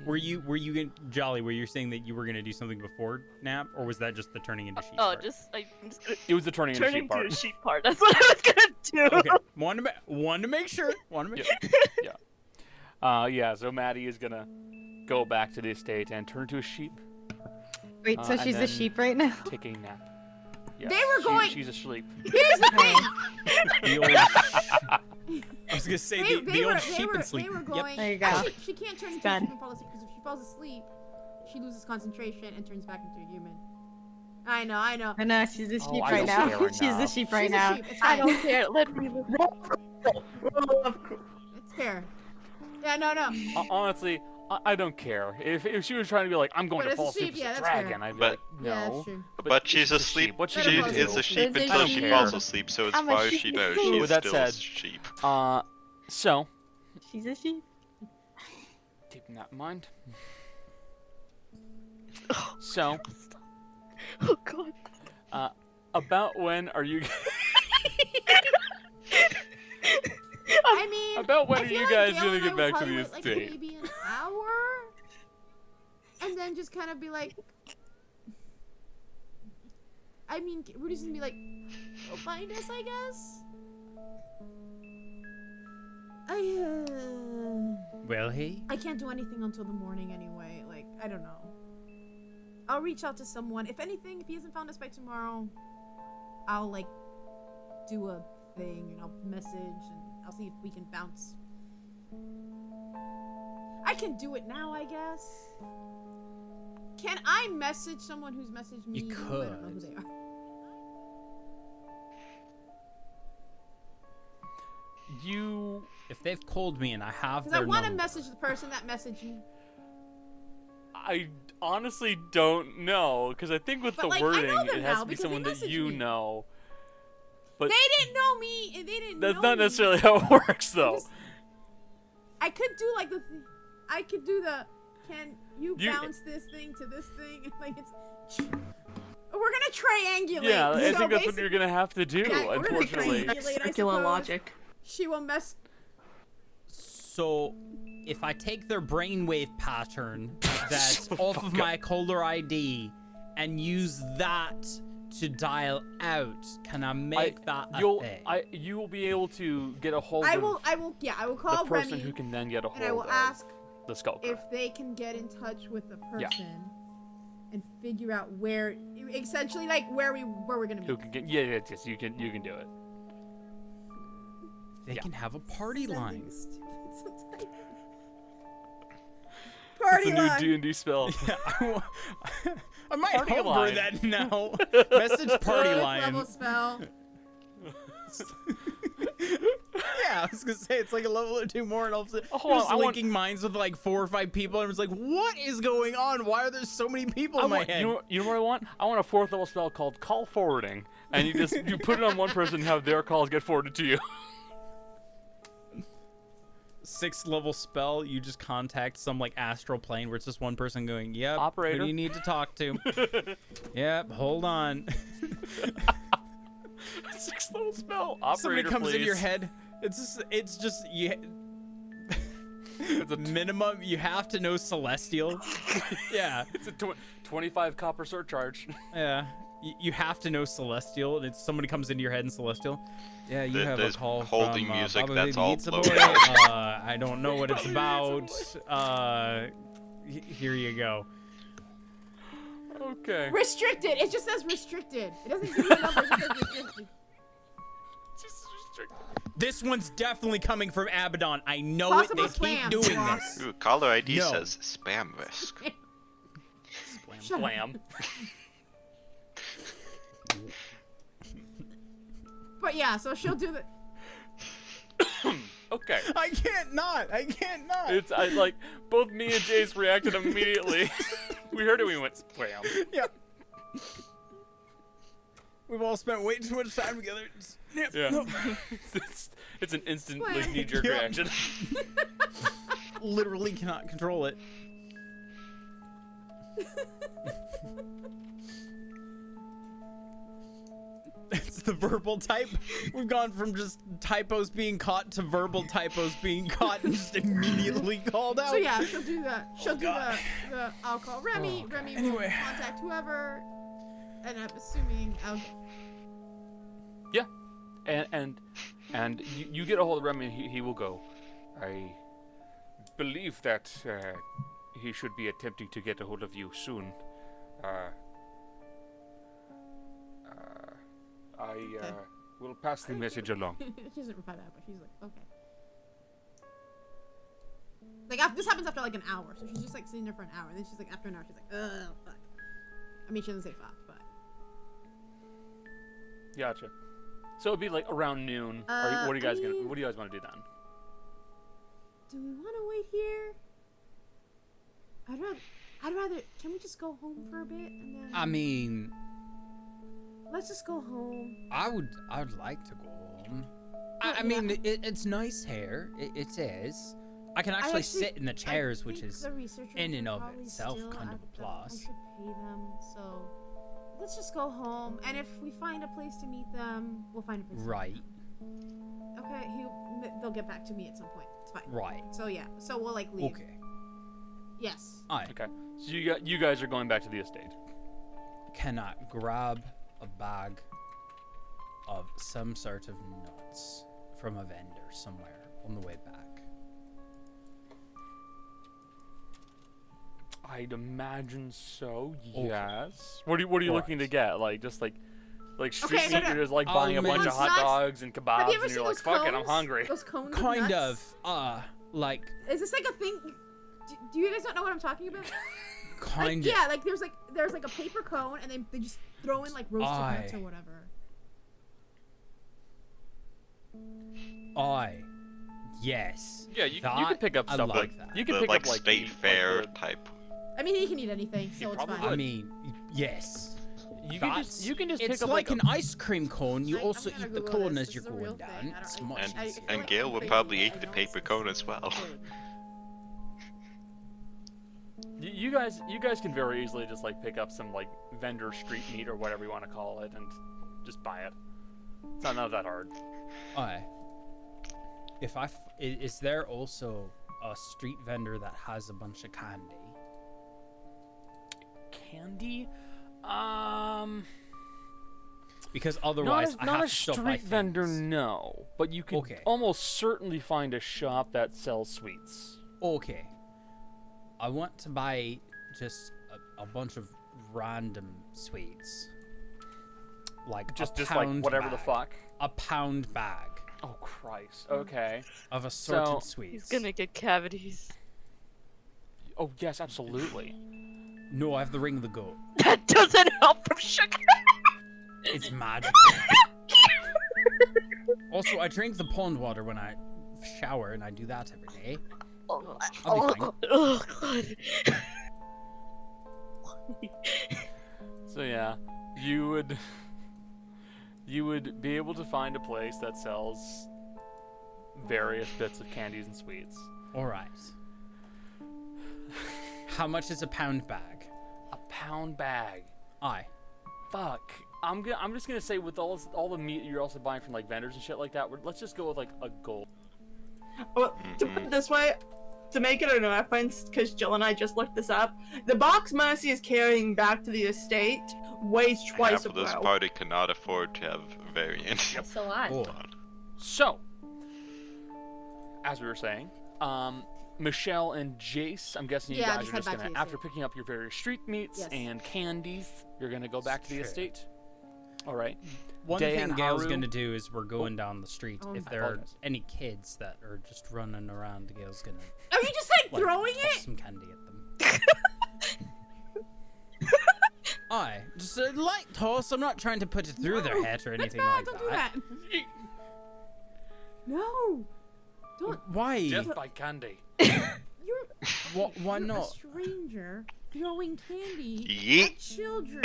Were you Jolly? Were you saying that you were gonna do something before nap, or was that just the turning into sheep? Oh, part? I'm just gonna It was the turning into turn sheep into part. a sheep part. That's what I was gonna do. Okay. Wanted to make sure. Yeah. So Maddie is gonna go back to the estate and turn to a sheep. Wait, so and she's then a sheep right now? Take a nap. Yes, They were going- She's asleep. Here's the thing. The old was gonna say They, the they old were, sheep they were, and sleep. They were Yep. going. There you go. Actually, she can't turn into a done. sheep and fall asleep because if she falls asleep, she loses concentration and turns back into a human. I know. I know she's a Oh, sheep I right don't now. care She's a enough. sheep right She's now. a sheep. It's I fine. don't care. Let me live. It's fair. Yeah, no. Honestly, I don't care. If she was trying to be like, I'm going But to it's a fall asleep sheep, as yeah, a that's fair. dragon, I'd be But- like, no. Yeah, that's true. But she's she's a asleep. sheep. What She she gonna do? is a sheep There's a until she sheep. falls asleep. So as I'm a far as sheep she knows, too. she is With that still said- a sheep. So, She's a sheep. keeping that in mind. So, Oh god. about when are you? I mean, About when I are feel you like guys Dale gonna and I get would back to probably the wait, like, estate? maybe an hour, and then just kind of be like, I mean, Rudy's gonna be like, "Go find us," I guess. Well, hey. I can't do anything until the morning anyway. Like, I don't know. I'll reach out to someone. If anything, if he hasn't found us by tomorrow, I'll like do a thing and I'll message and I'll see if we can bounce. I can do it now, I guess. Can I message someone who's messaged me? You who I don't know who could. they are. You If they've called me and I have Because I their want to number, message the person that messaged me. I honestly don't know because I think with But, the like, I wording, know them it has now to be because they someone that messaged you me. know. But They didn't know me, and they didn't that's know not me. necessarily how it works, though. I could do like I could do the. Can you You- bounce this thing to this thing? Like it's. We're gonna triangulate. Yeah, I so think that's what you're gonna have to do. Yeah, we're gonna Unfortunately, triangulate, I Circular suppose. logic. She will mess. so if I take their brainwave pattern that's off of my caller ID and use that to dial out, can I make that a thing? you will be able to get a hold I of will. Yeah, I will the call person Remy, who can then get a hold and I will of ask the skulker. if they can get in touch with the person Yeah. and figure out where, essentially, like where we're gonna Who meet. can get? Yeah, yes, you can do it. They Yeah. can have a party line. Party It's a new line. D&D spell. Yeah, I might Party homebrew line. that now. Message party Fourth line. level spell. Yeah, I was gonna say it's like a level or two more, and all of a sudden Oh, you're just I want- linking minds with like 4 or 5 people, and it's like, what is going on? Why are there so many people in my head? You know what I want? I want a 4th level spell called Call Forwarding, and you put it on one person and have their calls get forwarded to you. 6th level spell, you just contact some like astral plane where it's just one person going, yep, Operator. who do you need to talk to? Yep, hold on. 6th level spell. Operator, Somebody comes please. in your head. It's just you. It's a Minimum, you have to know Celestial. Yeah, It's a 25 copper surcharge. yeah. You have to know Celestial, and it's somebody comes into your head in Celestial. Yeah, you have a There's call holding from music Baba that's Baby all Pizza blown Boy. out. I don't know what it's about. Here you go. Okay. Restricted. It just says restricted. It doesn't give you a number. It just says restricted. Just restrict. This one's definitely coming from Abaddon. I know Possible it. They keep spam, doing Ross. this. Ooh, caller ID No. says spam risk. Shut up. Blam. But yeah, so she'll do the. Okay. I can't not. It's like both me and Jace reacted immediately. We heard it. We went spam. Yep. We've all spent way too much time together. Yep. Yeah. Nope. It's an instant Spam. like, knee-jerk Yeah. reaction. Literally cannot control it. It's the verbal type. We've gone from just typos being caught to verbal typos being caught and just immediately called out. So yeah, she'll do that. She'll do God. the. I'll call Remy. Oh, God. Remy Anyway. will contact whoever. And I'm assuming I'll. Yeah. And you get a hold of Remy and he will go. I believe that he should be attempting to get a hold of you soon. I will pass the message along. She doesn't reply back, but she's like, okay. Like, this happens after, like, an hour. So she's just, like, sitting there for an hour. And then she's, like, after an hour, she's like, ugh, fuck. I mean, she doesn't say fuck, but... Gotcha. So it'd be, like, around noon. Or what are you guys gonna... What do you guys want to do then? Do we want to wait here? I'd rather... Can we just go home for a bit, and then... I mean... Let's just go home. I would like to go home. I mean, it's nice here. It is. I can actually sit in the chairs, which is in and of itself kind of a plus. I should pay them, so let's just go home. And if we find a place to meet them, we'll find a place. Right. Okay, they'll get back to me at some point. It's fine. Right. So yeah, so we'll like leave. Okay. Yes. Aye. Okay. So you guys are going back to the estate. Can I grab a bag of some sort of nuts from a vendor somewhere on the way back? I'd imagine so. Okay. Yes. What are you looking to get? Like just like street Okay, meat? no. You're just like buying a bunch of hot Nuts? dogs and Have kebabs, you ever and seen you're like, those "Fuck it, I'm cones? hungry." Those cones. Kind nuts? of. Like. Is this like a thing? Do you guys not know what I'm talking about? Kind like, of. yeah, like there's like a paper cone, and they just throw in like roasted nuts or whatever. Yes. Yeah, you can pick up stuff like that. You can The, pick like, up like state fair type. I mean, he can eat anything, so it's probably fine. would. I mean, yes. You can just It's pick up like like an ice cream cone. You I'm also gonna eat the Google cone this. as you're This is a real going thing. down. I It's don't- much I And, easier. feel and like Gail I'm would crazy, probably I eat the know paper it's cone as well. You guys can very easily just like pick up some like vendor street meat or whatever you want to call it and just buy it. It's not that hard. Aye. Is there also a street vendor that has a bunch of candy? Candy? Because otherwise, I not have a to stop by street vendor, things. no. But you could Okay. almost certainly find a shop that sells sweets. Okay. I want to buy just a bunch of random sweets. Like Just a like pound whatever the bag. fuck. A pound bag Oh Christ. Okay. of assorted So- sweets. He's gonna get cavities. Oh yes, absolutely. No, I have the ring of the goat. That doesn't help from sugar. It's magical. Also, I drink the pond water when I shower, and I do that every day. I'll be fine. Oh god. So yeah, you would be able to find a place that sells various bits of candies and sweets. All right. How much is a pound bag? A pound bag. Aye. Fuck. I'm just gonna say with all the meat you're also buying from like vendors and shit like that. Let's just go with like a gold. Well, to put it this way, to make it a reference, because Jill and I just looked this up, the box Mercy is carrying back to the estate weighs twice Half of this a party cannot afford to have variant. That's a lot. Oh. So, as we were saying, Michelle and Jace, I'm guessing you Yeah, guys just are head just back to gonna, the after estate. picking up your various street meats Yes. and candies, you're gonna go back to the Sure. estate. All right. One Deah thing and Gail's Haru- gonna do is we're going down the street. If I there are apologize. any kids that are just running around, Gail's gonna Are you just like throwing toss it? some candy at them. Aye, just a light toss. I'm not trying to put it through their head or anything That's bad. like Don't that. do that. No. Don't. Why? Death by candy. You're Why you're a not? stranger throwing candy Yeet. at children.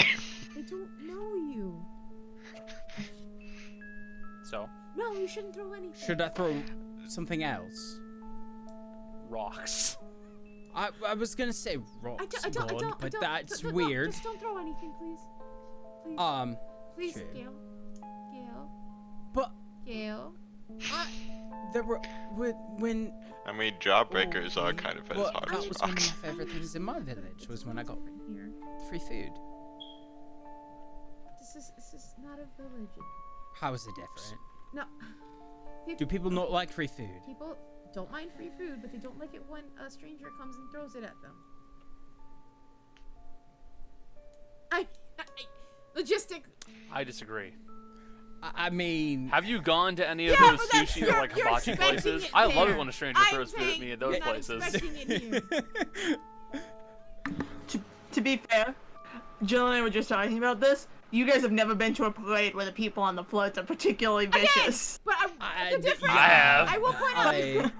They don't know you. So, No, you shouldn't throw anything. Should I throw something else? rocks. I was gonna say rocks, but that's no, weird. Just don't throw anything, please. Please, sure. Gail. Gail. But Gail. there were when I mean, jawbreakers are Okay. kind of as Well, hard that as was one of my rocks. favorite things in my village was when I got Here. free food. This is not a village. How is it different? No. Do people not like free food? People don't mind free food, but they don't like it when a stranger comes and throws it at them. Logistic. I disagree. I mean, Have you gone to any of Yeah, those but that's- sushi or you're- like you're hibachi expecting places? it I love there. it when a stranger I'm throws food at saying me at those you're not places. expecting it here. To be fair, Jill and I were just talking about this. You guys have never been to a parade where the people on the floats are particularly vicious. But the difference. I have. I will point out. I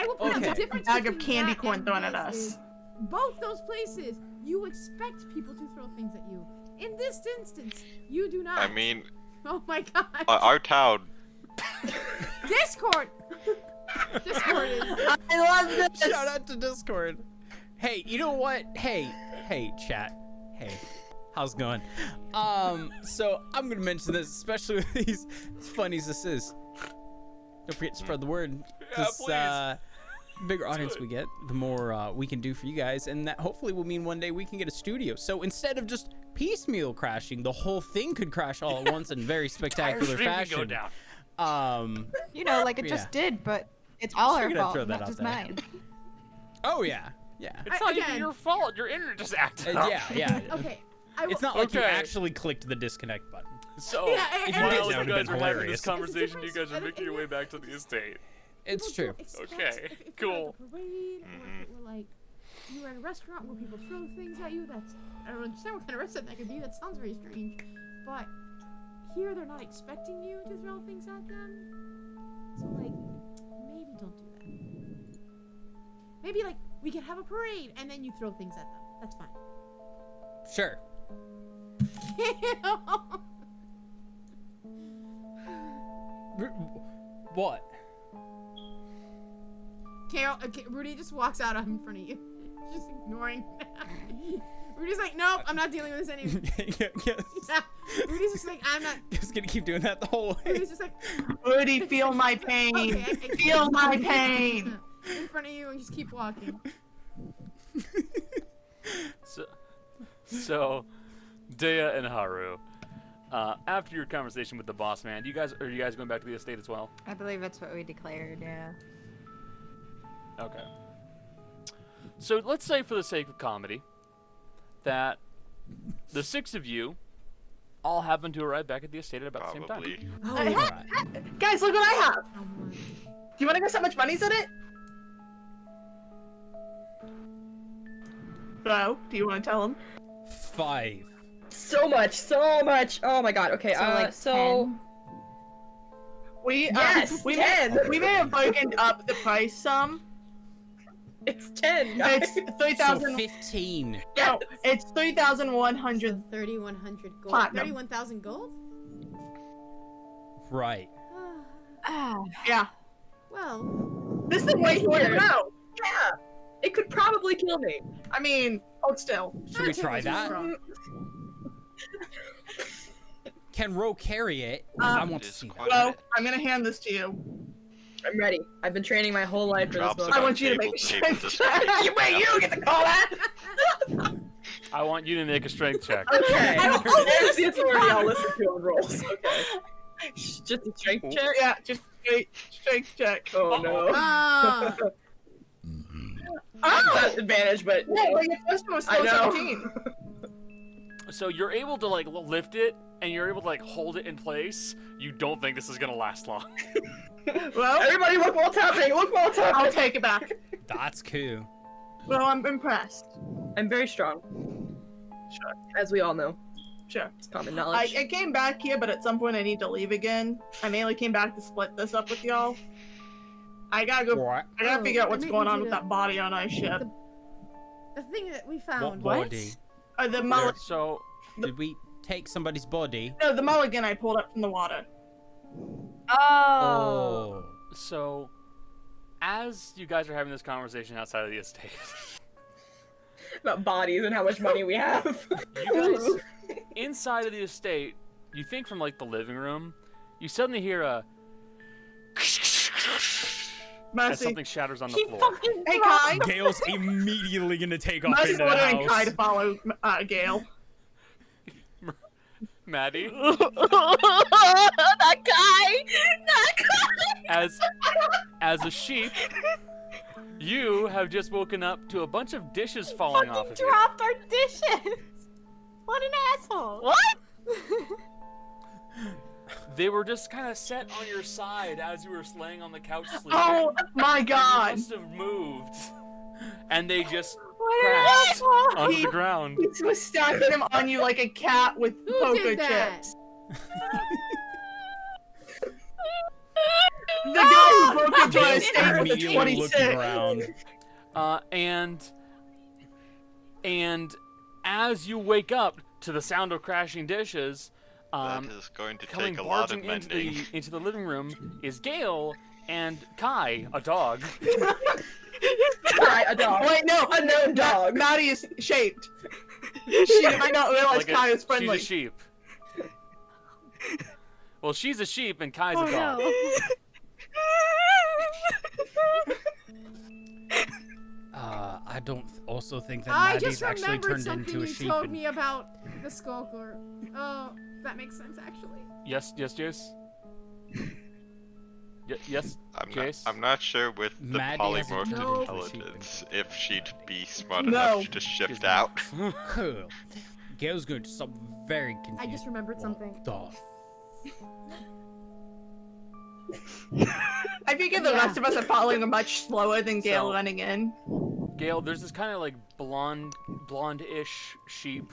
will point out Okay. the difference Bag of between candy that corn and thrown at this us. is both those places, you expect people to throw things at you. In this instance, you do not. I mean, Oh my god. our town. Discord. Discord is. I love this. shout out to Discord. Hey, you know what? Hey, chat. Hey, how's it going? So I'm gonna mention this, especially with these as funny as this is. Don't forget to spread the word. Yeah, The bigger audience we get, the more we can do for you guys, and that hopefully will mean one day we can get a studio. So instead of just piecemeal crashing, the whole thing could crash all at once in very spectacular Stream can fashion. go down. You know, like it Yeah. just did, but it's all our Figured I'd fault, throw that not out just there. mine. Oh yeah. It's not even again- your fault. Your internet just acted up. Yeah. Okay. I will, It's not like you Okay. actually clicked the disconnect button. So, Yeah, and- If you while did, you that would've guys been are having this hilarious. conversation, you There's a guys are difference, making your and- way back to the estate. It's people true. don't expect- Okay, if it cool. were like a parade, or if it were like you were in a restaurant where people throw things at you, that's I don't understand what kind of restaurant that could be. That sounds very strange. But here they're not expecting you to throw things at them. So like maybe don't do that. Maybe like we could have a parade and then you throw things at them. That's fine. Sure. What? Carol, Rudy just walks out in front of you, just ignoring. Rudy's like, nope, I'm not dealing with this anymore. Yeah. Rudy's just like, I'm not. Just gonna keep doing that the whole way. Rudy's just like, Rudy, feel my pain. okay, I Feel my pain. in front of you and just keep walking. So, Deah and Haru, after your conversation with the boss man, are you guys going back to the estate as well? I believe that's what we declared, yeah. Okay. So let's say, for the sake of comedy, that the six of you all happen to arrive back at the estate at about the same time. Probably. Alright. Guys, look what I have. Do you want to guess how much money's in it? Bro, do you want to tell him? 5. So much. Oh my god. Okay, So, like, so 10. We Yes, we 10. we may have broken up the price some. it's 10. Guys. It's So 3,000. 15. No, it's 3,100. 3,100 gold. Platinum. 31,000 gold. Right. Yeah, Well, this thing weighs more than out. Yeah. It could probably kill me. I mean, hold still. Should we try that? Can Ro carry it? I want to It's see quite- that. Well, I'm gonna hand this to you. I'm ready. I've been training my whole life for this Drops moment. I on want you to table, make a table strength just- check. Wait, you don't get to call that. I want you to make a strength check. Okay. I will only There's the listen to authority I'll Connor. listen to on rolls. Okay. Just a strength check? Yeah, just strength check. Oh no. ah, That's advantage, but Yeah, but your first one was I still know. 17. So you're able to like lift it, and you're able to like hold it in place. You don't think this is gonna last long. Well, everybody look what's happening. Look what's I'll happening. take it back. That's cool. Well, I'm impressed. I'm very strong. Sure. As we all know. Sure. It's common knowledge. I came back here, but at some point I need to leave again. I mainly came back to split this up with y'all. I gotta go. What? I gotta Oh, figure out I what's may going need on you with to- that body on our ship. the thing that we What found. body? The mulligan. So Did we take somebody's body? No, the mulligan I pulled up from the water. Oh. So, as you guys are having this conversation outside of the estate, About bodies and how much money we have. you guys inside of the estate, you think from like the living room, you suddenly hear a as Mercy. something shatters on the He floor. fucking. Hey, Kai. Gail's immediately gonna take off Mercy's into the ordering Kai to house. follow Gale. Maddie, That guy! as a sheep, you have just woken up to a bunch of dishes falling off of you. Dropped our dishes. What an asshole. What? They were just kind of set on your side as you were laying on the couch sleeping. Oh my You god! must have moved. And they just What crashed an onto He- the ground. He was stacking him on you like a cat with Who poker did that? chips. The guy who broke into my Gale's estate was a immediately looking 26. around. And as you wake up to the sound of crashing dishes, That is going to coming take a lot of barging mending. into the living room is Gale and Kai, a dog. Right, a dog. Wait, no, A known dog. Maddie is shaped. She might not realize Like a- Kai is friendly. She's a sheep. Well, she's a sheep and Kai's Oh a dog. no. I don't also think that I Maddie's just actually remembered turned something into a you sheep. told and- me about the skulker. Oh, that makes sense actually. Yes, Jace? Yes, Jace? I'm not sure with the Maddie hasn't polymorph turned into a sheep intelligence if she'd be smart No. enough to shift She's out. Cool. Gale's going to stop very confused. I just remembered something. What I figure the rest of us are following much slower than Gale So- running in. Gale, there's this kind of like blonde-ish sheep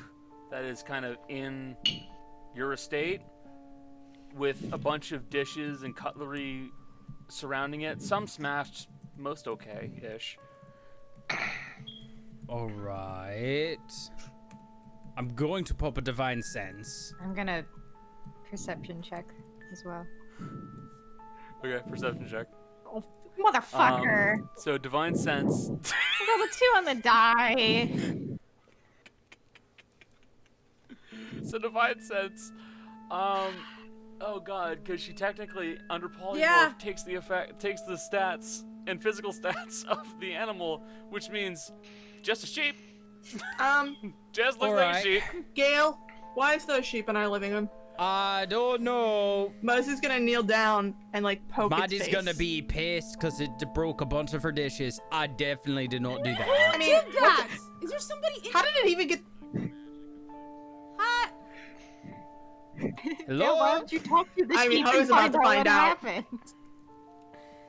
that is kind of in your estate with a bunch of dishes and cutlery surrounding it. Some smashed, most okay-ish. All right. I'm going to pop a divine sense. I'm gonna perception check as well. Okay, perception check. Motherfucker. So divine sense. I got a 2 on the die. So divine sense. Oh god, because she technically under polymorph Yeah. takes the stats and physical stats of the animal, which means just a sheep. Just looks like a Alright. sheep. Gale, why is there a sheep in our living room? I don't know. Moses is gonna kneel down and like poke Maddie's its face. gonna be pissed because it broke a bunch of her dishes. I definitely did not do that. I mean, Did that? Is there somebody in how did it even get? Hi. Hello? Why don't you talk to the I mean, sheep I was and about to find find out out. what happened?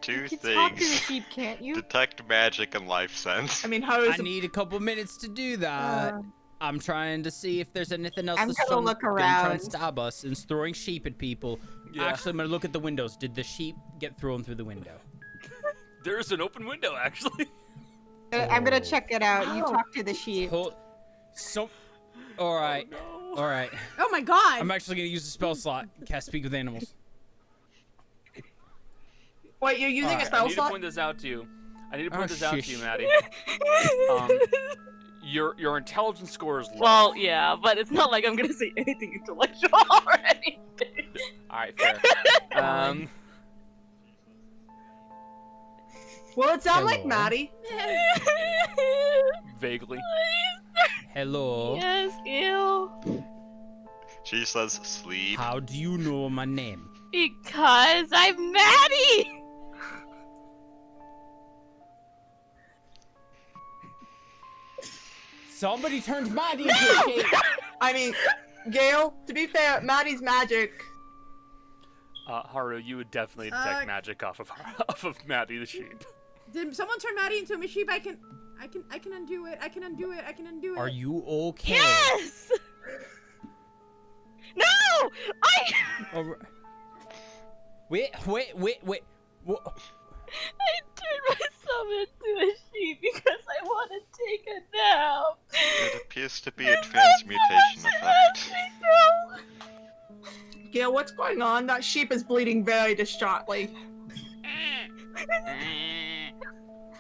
Two You can talk to the things. sheep, can't you? Detect magic and life sense. I mean, how is I need a couple minutes to do that. I'm trying to see if there's anything else I'm that's gonna look gonna try and around. stab us and it's throwing sheep at people. Yeah. Actually, I'm gonna look at the windows. Did the sheep get thrown through the window? There's an open window actually. I'm gonna check it out. You Oh. talk to the sheep. All right. No. All right. Oh my god. I'm actually gonna use a spell slot. Cast Speak with Animals. Wait, you're using a Alright, I spell need to slot? point this out to you. I need to Oh, point this out to shush. you, Maddie. Your intelligence score is low. Well, yeah, but it's not like I'm gonna say anything intellectual or anything. Alright, fair. Will it sound like Hello. Maddie? Vaguely. Hello. Yes, ew. She says sleep. How do you know my name? Because I'm Maddie. Somebody turned Maddie into a sheep. I mean, Gale, to be fair, Maddie's magic. Haru, you would definitely detect magic off of Maddie the sheep. Did someone turn Maddie into a sheep? I can undo it. I can undo it. Are you okay? Yes. No, Alri- Wait. Wha- I turned myself into a sheep because I want to take a nap. It appears to be a transmutation effect. Gale, what's going on? That sheep is bleeding very distraughtly.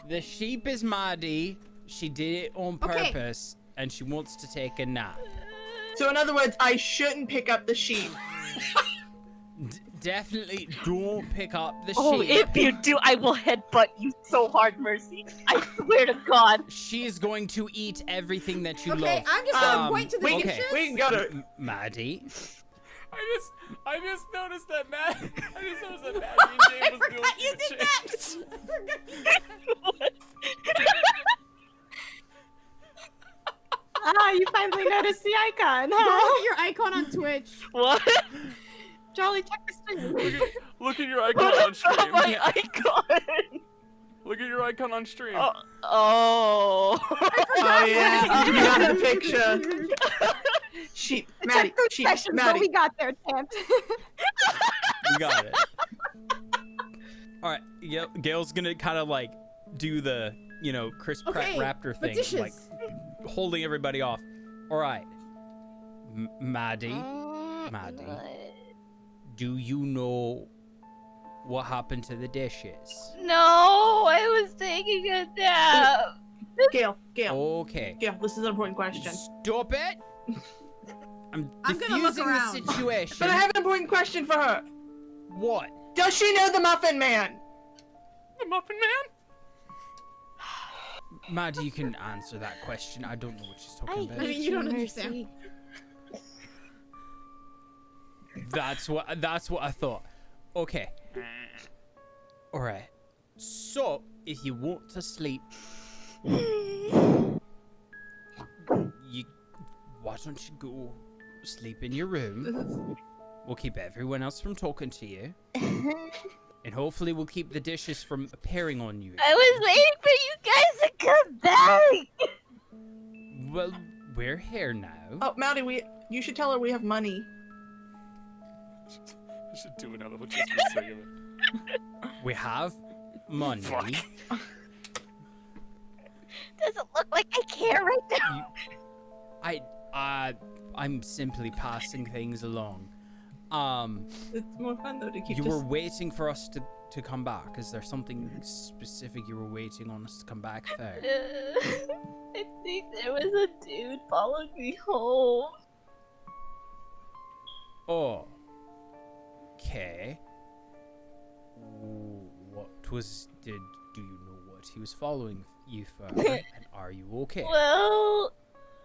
The sheep is Maddie. She did it on Okay. purpose, and she wants to take a nap. So in other words, I shouldn't pick up the sheep. Definitely don't pick up the Oh, sheep. if you do, I will headbutt you so hard, Mercy. I swear to God. She is going to eat everything that you Okay, love. I'm just gonna point to the we dishes. can, we can go to. Maddie. I just noticed that Maddie and Jay was doing You the did that. chicks. Ah, you finally noticed the icon, Go huh? look at your icon on Twitch. What? Jolly, check the stream. Look at your icon on stream. My icon. Look at your icon on stream. Oh. Oh yeah, you got the picture. Sheep, Maddie, It took 3 sheep, sessions, but Maddie. we got there, champ. We got it. All right, Gail's gonna kind of like do the, Chris Pratt Okay, Raptor but thing, dishes. like holding everybody off. All right, Maddie, do you know what happened to the dishes? No, I was taking a nap. Gail, Okay. Gail, this is an important question. Stop it! I'm I'm gonna look diffusing the around. situation. But I have an important question for her. What? Does she know the Muffin Man? The Muffin Man? Maddie, you can answer that question. I don't know what she's talking about. I mean, you don't understand. That's what I thought. Okay. All right. So, if you want to sleep, why don't you go sleep in your room? We'll keep everyone else from talking to you. And hopefully we'll keep the dishes from appearing on you. I was waiting for you guys to come back. Well, we're here now. Oh, Maddie, you should tell her we have money. I should do another one just for the sake of it. We have money. Fuck. Doesn't look like I care right now. I'm simply passing things along. It's more fun though to keep. You were waiting for us to come back. Is there something specific you were waiting on us to come back for? I think there was a dude following me home. Oh. Okay. What was? Do you know what he was following you for? And are you okay? Well,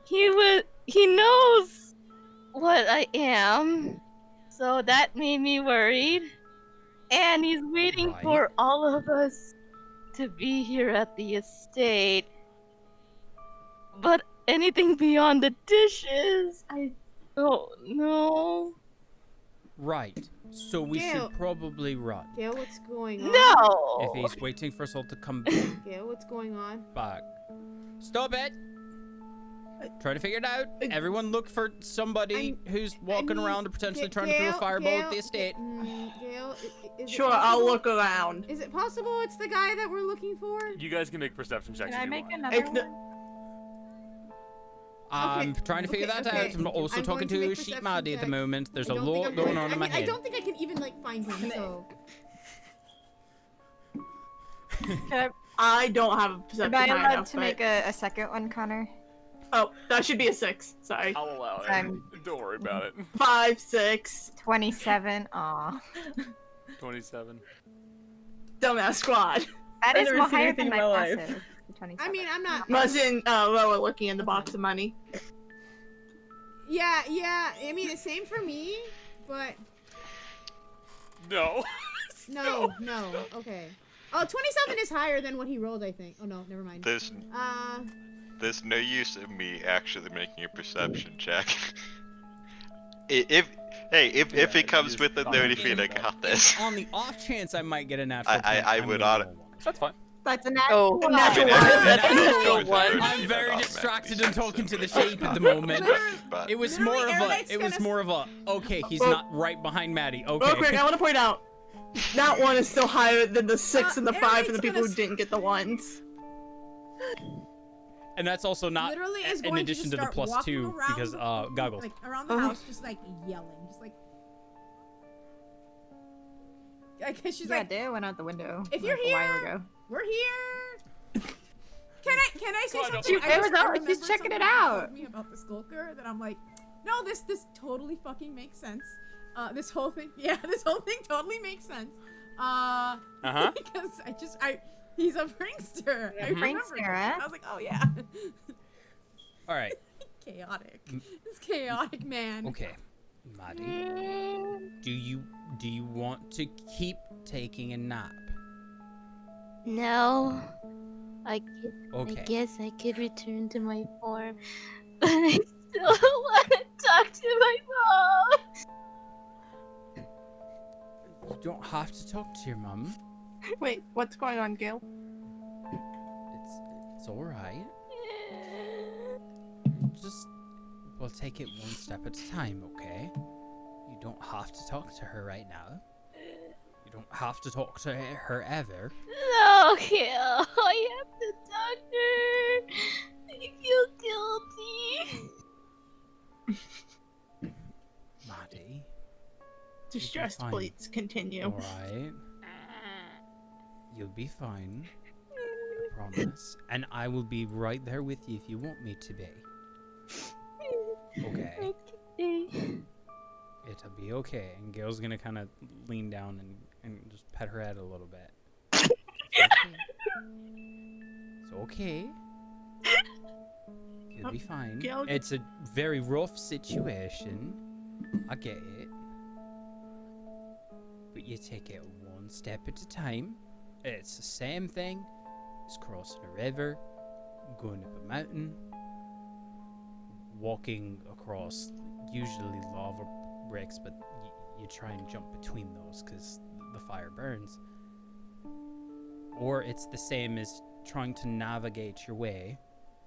he knows what I am, so that made me worried. And he's waiting Right. for all of us to be here at the estate. But anything beyond the dishes, I don't know. Right. So we Gail. should probably run. Gail, what's going on? No! If he's waiting for us all to come Gail, what's going on? back. Stop it! Try to figure it out. Everyone look for somebody who's walking around and potentially trying to throw a fireball at the estate. Gail, is Sure, it I'll possible- look around. Is it possible it's the guy that we're looking for? You guys can make perception checks Can I if you make want. another It's one? the- I'm trying to figure that out. I'm also I'm talking going to to make Sheep perception Maddie at the checks. moment. There's I a don't think lot I'm going going- on in my I head. don't think I can even find him. So I don't have a perception Am I high allowed enough, to but- make a second one, Connor? Oh, that should be a 6. Sorry. I'll allow it. I'm- Don't worry about it. 5, 6. 27. Aw. 27. Dumbass squad. That I've is never more seen higher anything than in my my life. passive. 27. I mean, I'm not. Wasn't Loa looking in the box of money? Yeah. I mean, it's same for me, but No. no. Okay. Oh, 27 is higher than what he rolled, I think. Oh no, never mind. There's no use in me actually making a perception check. If it comes use within thought 30 of feet, I it. got this. On the off chance I might get a natural 20, I I'm would gonna on it. roll one. That's fine. That's a natural one. Natural If one. it- That's if a it natural goes one. 30 I'm feet, very I'd distracted automatically and talking to the success. shape at the moment. But It was Literally, more of a. Erudite's It was gonna- more of a. Okay, he's Well- not right behind Maddie. Real quick, Okay. I want to point out that one is still higher than the 6 and the 5 and the Erudite's people who gonna- didn't get the 1s. And that's also not Literally is in going addition to to the start plus walking 2 around because the- goggles. Like around the house, just like yelling, just like. I guess she's Yeah, like, Deah went out the window. If you're like, a while here- ago. "We're here." Can I say Come on, something? don't- I It was I out, remembered she's checking it something you told out. me about the skulker that I'm like, no, this totally fucking makes sense. This whole thing totally makes sense. Uh-huh. Because he's a prankster. I Mhm. remembered Prankster, that. huh? I was like, oh yeah. All right. Chaotic. This chaotic man. Okay, Maddie. Do you want to keep taking a nap? No. I Okay. guess I could return to my form, but I still want to talk to my mom. have to talk to your mum. Wait, what's going on, Gil? It's all right. Just we'll take it one step at a time, okay? You don't have to talk to her right now. You don't have to talk to her ever. No, Gil. I have to talk to her. I feel guilty. Maddie. Distressed fine. Bleats, continue. All right. You'll be fine. I promise. And I will be right there with you if you want me to be. Okay. Okay. It'll be okay. And Gail's gonna kind of lean down and just pet her head a little bit. It's okay. You'll be fine. Gail- It's a very rough situation. I get it. But you take it one step at a time. It's the same thing as crossing a river, going up a mountain, walking across usually lava bricks, but you try and jump between those because the fire burns. Or it's the same as trying to navigate your way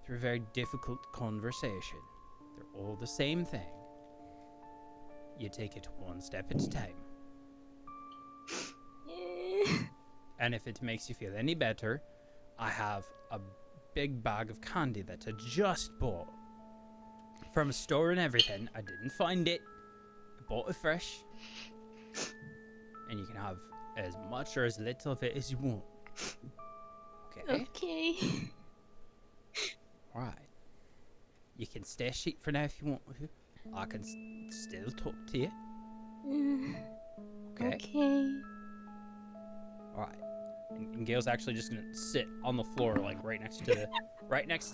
through a very difficult conversation. They're all the same thing. You take it one step at a time. And if it makes you feel any better, I have a big bag of candy that I just bought from a store and everything. I didn't find it. I bought it fresh. And you can have as much or as little of it as you want. Okay? Okay. Alright. You can stay asleep for now if you want to. I can still talk to you. Okay? Okay. Alright. And Gail's actually just gonna sit on the floor, like right next to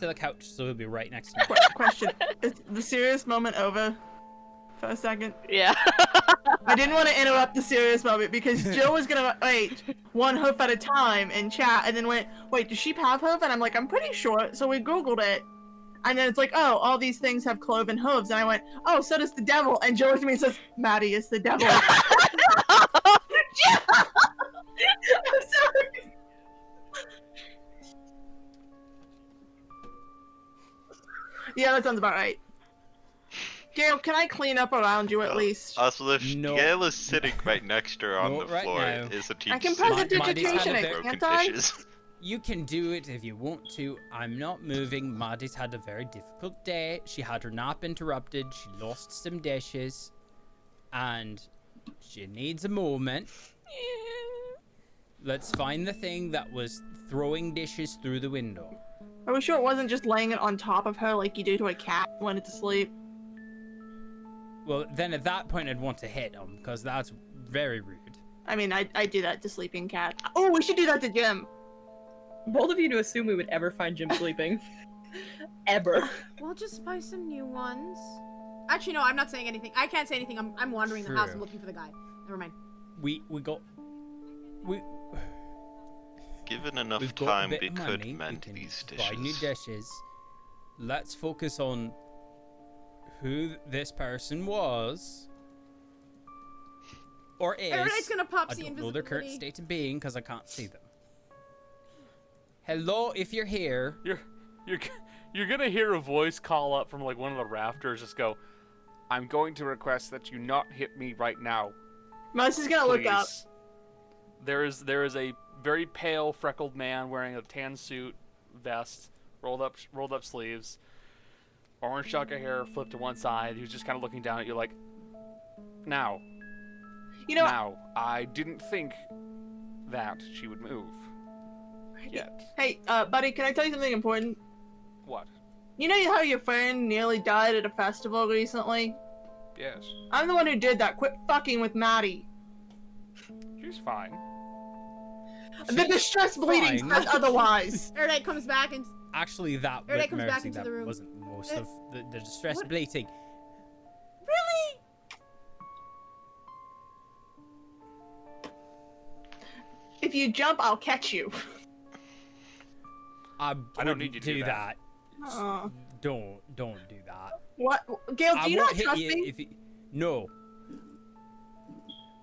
the couch, so he'll be right next to me. Question: is the serious moment over? For a second. Yeah. I didn't want to interrupt the serious moment because Jill was gonna wait one hoof at a time in chat, and then went, "Wait, does sheep have hoof?" And I'm like, "I'm pretty sure." So we Googled it, and then it's like, "Oh, all these things have cloven hooves," and I went, "Oh, so does the devil." And Jill looked at me and says, "Maddie is the devil." I'm sorry. Yeah, that sounds about right. Gail, can I clean up around you at least? Also, if No. Gail is sitting right next to her on No, the right floor, now. is a teach I can sitting prestidigitation had a it, very- can't broken I? dishes. You can do it if you want to. I'm not moving. Maddie's had a very difficult day. She had her nap interrupted. She lost some dishes. And she needs a moment. Let's find the thing that was throwing dishes through the window. Are we sure it wasn't just laying it on top of her like you do to a cat when it's asleep? Well, then at that point I'd want to hit him, because that's very rude. I mean, I do that to sleeping cat. Oh, we should do that to Jim. Bold of you to assume we would ever find Jim sleeping. Ever. We'll just buy some new ones. Actually, no, I'm not saying anything. I can't say anything. I'm wandering the house. I'm True. looking for the guy. Never mind. We got... Given enough We've got a time, bit we of could money, mend we can these buy new dishes. dishes. Let's focus on who this person was. Or is. Everybody's gonna pop I see don't know their current invisibility. state of being because I can't see them. Hello, if you're here. You're gonna hear a voice call up from like one of the rafters, just go, "I'm going to request that you not hit me right now, Mouse is gonna look up. please." There is a very pale, freckled man wearing a tan suit, vest, rolled up sleeves, orange shock of hair flipped to one side. He was just kind of looking down at you like, "Now, You know, now, I didn't think that she would move yet." hey, buddy, can I tell you something important? What? You know how your friend nearly died at a festival recently? Yes, I'm the one who did that. Quit fucking with Maddie. she's fine. The distress bleeding fine. says otherwise. Erudite comes back and Actually, that Erudite with comes back Mercy, into that the room. wasn't most of the distress what? bleating. really. If you jump, I'll catch you. I don't need you to do that. Uh, Don't do that. what? Gail, I do you won't not hit trust you me? if you... No.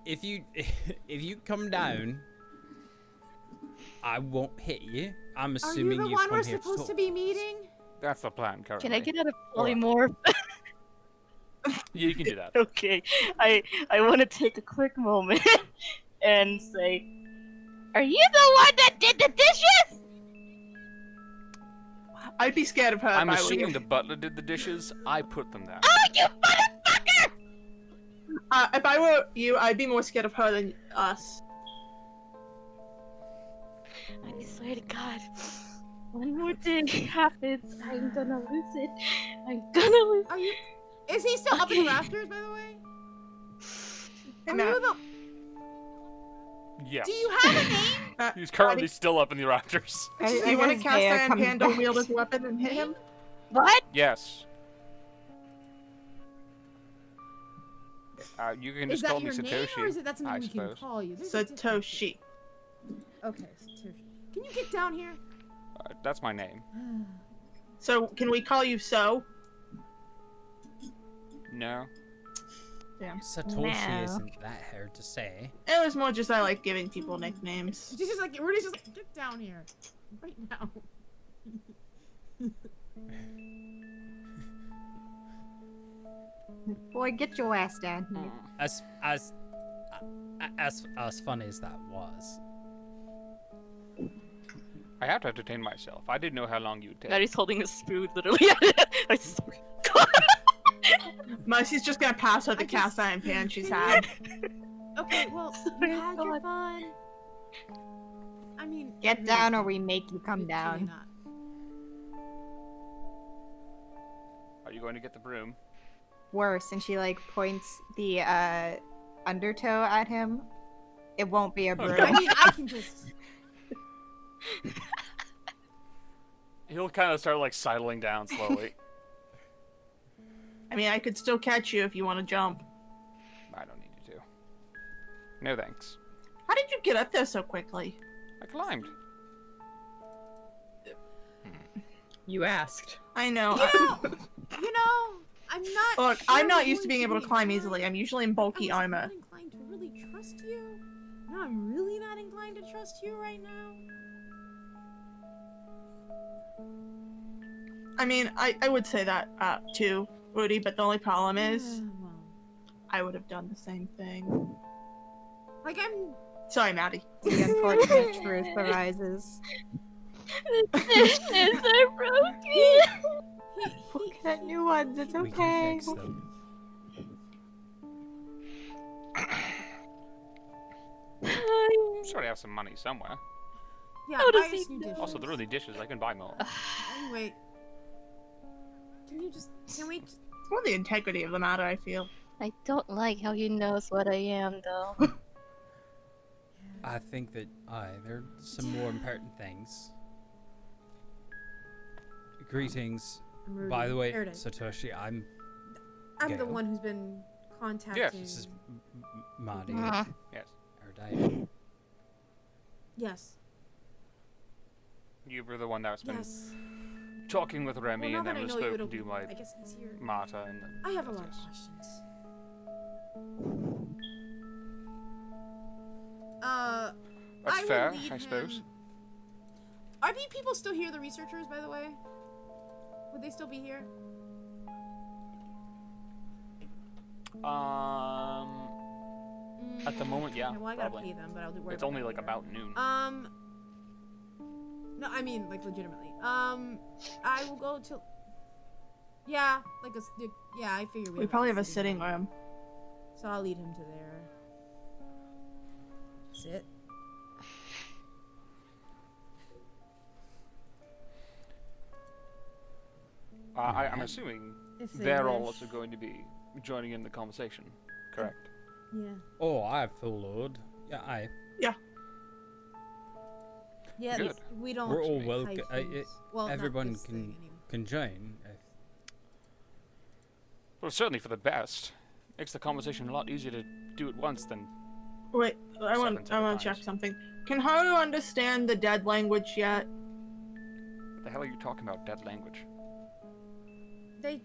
if you come down, I won't hit you. I'm Are assuming you the you one come we're here supposed to talk. be meeting? That's the plan currently. Can I get out of Alright. polymorph? Yeah, you can do that. Okay, I want to take a quick moment and say, are you the one that did the dishes? I'd be scared of her. I'm if I were assuming you. the butler did the dishes. I put them there. Oh, you motherfucker! If I were you, I'd be more scared of her than us. I swear to God, one more thing happens, I'm gonna lose it. I'm gonna lose. Are you? Is he still up in the Okay. rafters, by the way? Hey, Are Matt. you the? Yes. Do you have a name? He's currently still up in the rafters. You want to cast Iron Panda, wield his weapon, and hit him? What? Yes. You can Is just call that me your Satoshi. name, or is it that's something I we can suppose. call you? There's a difference. Satoshi. Okay, Satoshi. Can you get down here? That's my name. So, can we call you So? No. Damn. Satoshi No. isn't that hard to say. It was more just I like giving people nicknames. She's just like, Rudy's just like, get down here, right now. Boy, get your ass down here. As funny as that was, I have to entertain myself. I didn't know how long you would take. Maddie's holding a spoon, literally. I swear. Mercy's just gonna pass her the I cast just- iron pan she's had. Okay, well, you had your fun. I mean, Get really, down or we make you come really down. not. Are you going to get the broom? Worse, and she like points the undertow at him. It won't be a broom. I mean, I can just. He'll kind of start like sidling down slowly. I mean, I could still catch you if you want to jump. I don't need you to. No thanks. How did you get up there so quickly? I climbed. You asked. I know. You know, I'm not. Look, sure I'm not we're used to going being able to climb be easily. fine. I'm usually in bulky I was armor. not inclined to really trust you. No, I'm really not inclined to trust you right now. I mean, I would say that too, Rudy, but the only problem is Well, I would have done the same thing. like I'm. Sorry, Maddie. The unfortunate truth arises. The dishes are broken. We'll get new ones. It's we okay. can fix them. I'm sure I have some money somewhere. Yeah, How does buy us he new know? dishes. Also, they're only dishes. I can buy more. Anyway, can we? Just, It's more the integrity of the matter, I feel. I don't like how he knows what I am, though. I think that there are some more important things. Greetings. I'm Rudy. By the way, Paradise. Satoshi, I'm I'm the Gail. one who's been contacting. Yes, this is Marty. Yes. Erudite. Yes. You were the one that's been Yes. talking with Remy, Well, and now then that I was know you, spoken it'll to my I guess it's easier. Marta, and then I have a lot of yes. questions. That's I will fair, lead I suppose. him- Are these people still here, the researchers, by the way? Would they still be here? At the moment, yeah, Okay, well, I gotta probably. pay them, but I'll do It's whatever only I like can. about noon. No, I mean, like, legitimately. I will go to... Yeah, like yeah, I figure We probably have a sitting room. So I'll lead him to there. Sit. I'm assuming If they they're all wish. also going to be joining in the conversation, correct? Yeah. Oh, I have full load. Yeah, Yeah, Good. we don't. We're all hide welcome. things. Well, not Everyone this thing anyway. can join. Well, certainly for the best. Makes the conversation a lot easier to do it once than. Wait, I want Seven to times. check something. Can Haru understand the dead language yet? What the hell are you talking about? Dead language. They.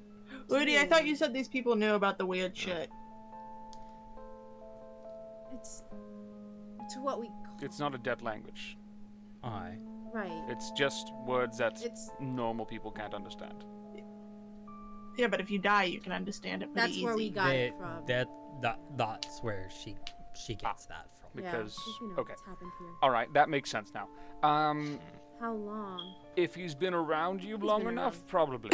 Rudy, I thought you said these people knew about the weird shit. It's what we call. It's not a dead language. Aye. Right. It's just words that It's normal people can't understand. Yeah, but if you die, you can understand it pretty that's easy. where we got it from. That's where she gets that from. Because you know, okay, what's happened here. all right, that makes sense now. How long? If he's been around you long been enough, around. probably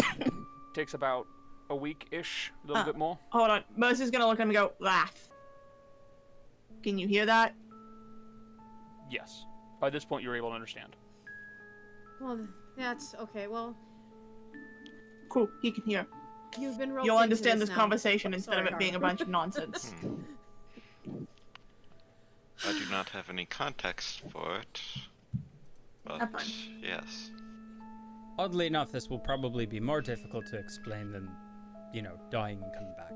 takes about a week-ish, a little bit more. Hold on. Mercy's gonna look at him and go, laugh. Can you hear that? Yes. By this point, you're able to understand. Well, that's okay. Well, Cool, he can hear. you've been roped You'll into understand this now. conversation instead Sorry, of it being a Haru. bunch of nonsense. I do not have any context for it. But Have fun. yes. Oddly enough, this will probably be more difficult to explain than, dying and coming back.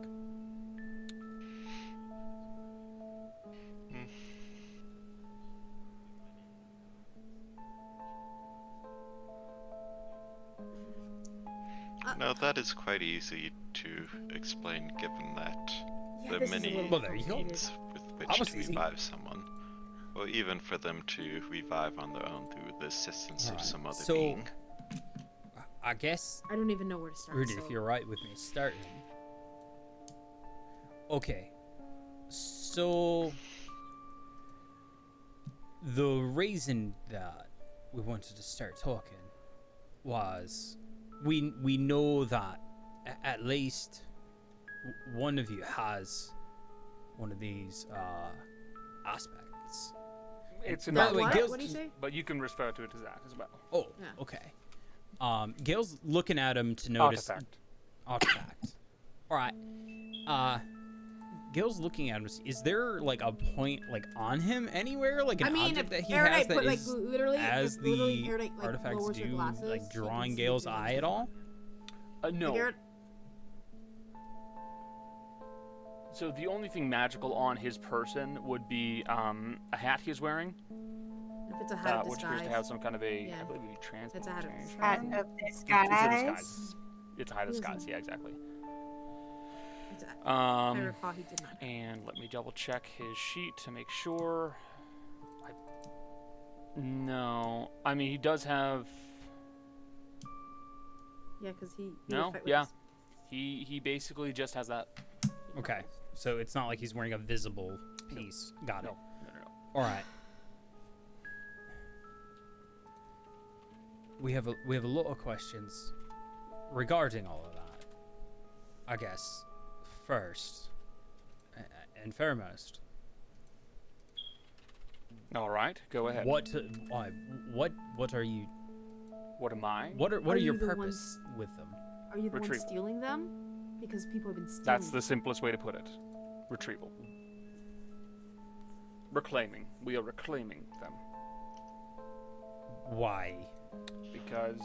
No, that is quite easy to explain given that Yeah, the this is a many little Well, there you go. means with That which was to easy. revive someone. Or even for them to revive on their own through the assistance of Alright, some other so- being. I guess, I don't even know where to start. Rudy, so. if you're right with me starting. Okay. So, the reason that we wanted to start talking was we know that at least one of you has one of these aspects. It's By enough. the way, What? Gil's- What do you say? But you can refer to it as that as well. Oh, Yeah. okay. Gail's looking at him to notice artifact. All right. Gail's looking at him. Is there like a point like on him anywhere, like an I mean, object if that he Erudite has that put, is literally, as if literally the Erudite, like, artifacts lowers her do, glasses, like she can drawing see Gail's through eye them. at all? No. Like, So the only thing magical on his person would be a hat he's wearing, if it's a hat of which appears to have disguise. some kind of a, Yeah. I believe, a transmutation. It's a hat of Hat disguise. of It's a disguise. disguise. It's a hat of disguise. Yeah, exactly. It's a- if I Um, recall, he did not. and let me double check his sheet to make sure. No, I mean he does have. Yeah, because he No, would fight with yeah. his- He basically just has that. Okay, so it's not like he's wearing a visible piece. Got it. No. All right. We have a lot of questions regarding all of that. I guess first and foremost, All right, go ahead. what are you? What am I? What are Are your you the purpose with them? Are you the one Retrieval. stealing them? Because people have been stealing. That's the simplest way to put it. Retrieval. Reclaiming. We are reclaiming them Why? because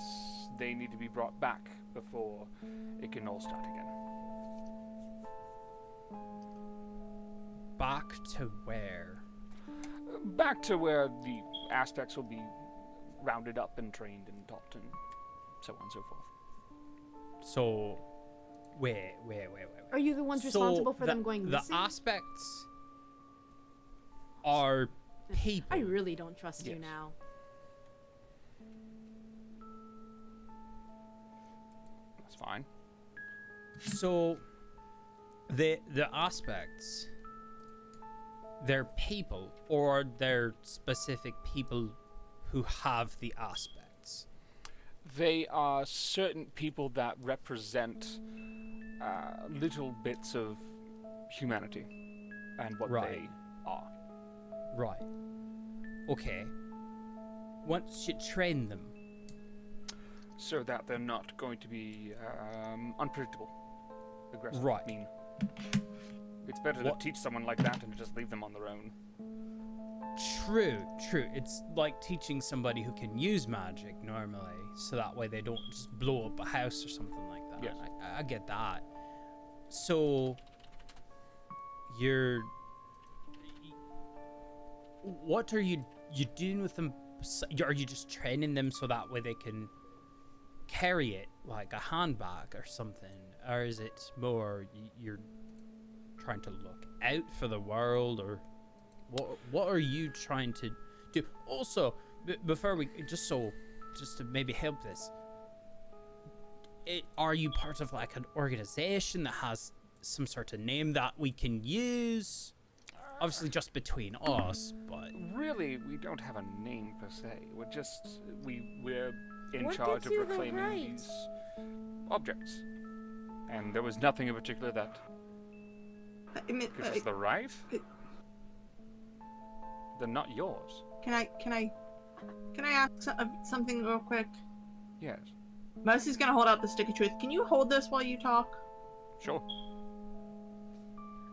they need to be brought back before it can all start again. Back to where? Back to where the aspects will be rounded up and trained and taught and so on and so forth. So, wait. Are you the ones So responsible for the, them going the missing? aspects are people. I really don't trust you Yes. now. That's fine. So, the aspects, they're people, or they're specific people who have the aspects. They are certain people that represent little bits of humanity and what Right. they are. Right. Okay. Once you train them, So that they're not going to be unpredictable, aggressive, Right. mean. It's better What- to teach someone like that than to just leave them on their own. true. It's like teaching somebody who can use magic normally, so that way they don't just blow up a house or something like that. Yes. I get that. So, what are you doing with them? Are you just training them so that way they can carry it like a handbag or something, or is it more you're trying to look out for the world, or What are you trying to do? Also, before we just to maybe help this, are you part of like an organization that has some sort of name that we can use? Obviously, just between us, but Really, we don't have a name per se. We're in What charge gives of you the reclaiming right? these objects. And there was nothing in particular that I mean, gives us the right. uh, They're not yours. can I ask something real quick? Yes. Mercy's gonna hold out the stick of truth. Can you hold this while you talk? Sure.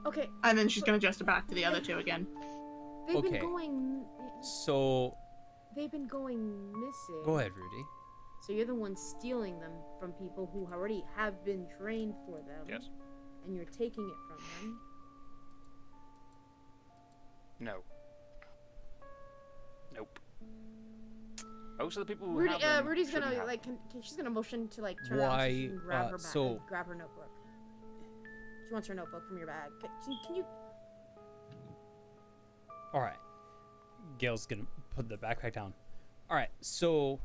Okay, And then she's gonna adjust it back to the other two again. they've Okay. been going. so They've been going missing. go ahead, Rudy. So you're the one stealing them from people who already have been trained for them. Yes. And you're taking it from them. No. Nope. Most of the people who Rudy, have them Rudy's shouldn't gonna have like. them. She's gonna motion to like turn around so she can grab her bag, so- grab her notebook. She wants her notebook from your bag. Can you? All right. Gail's gonna put the backpack down. All right. So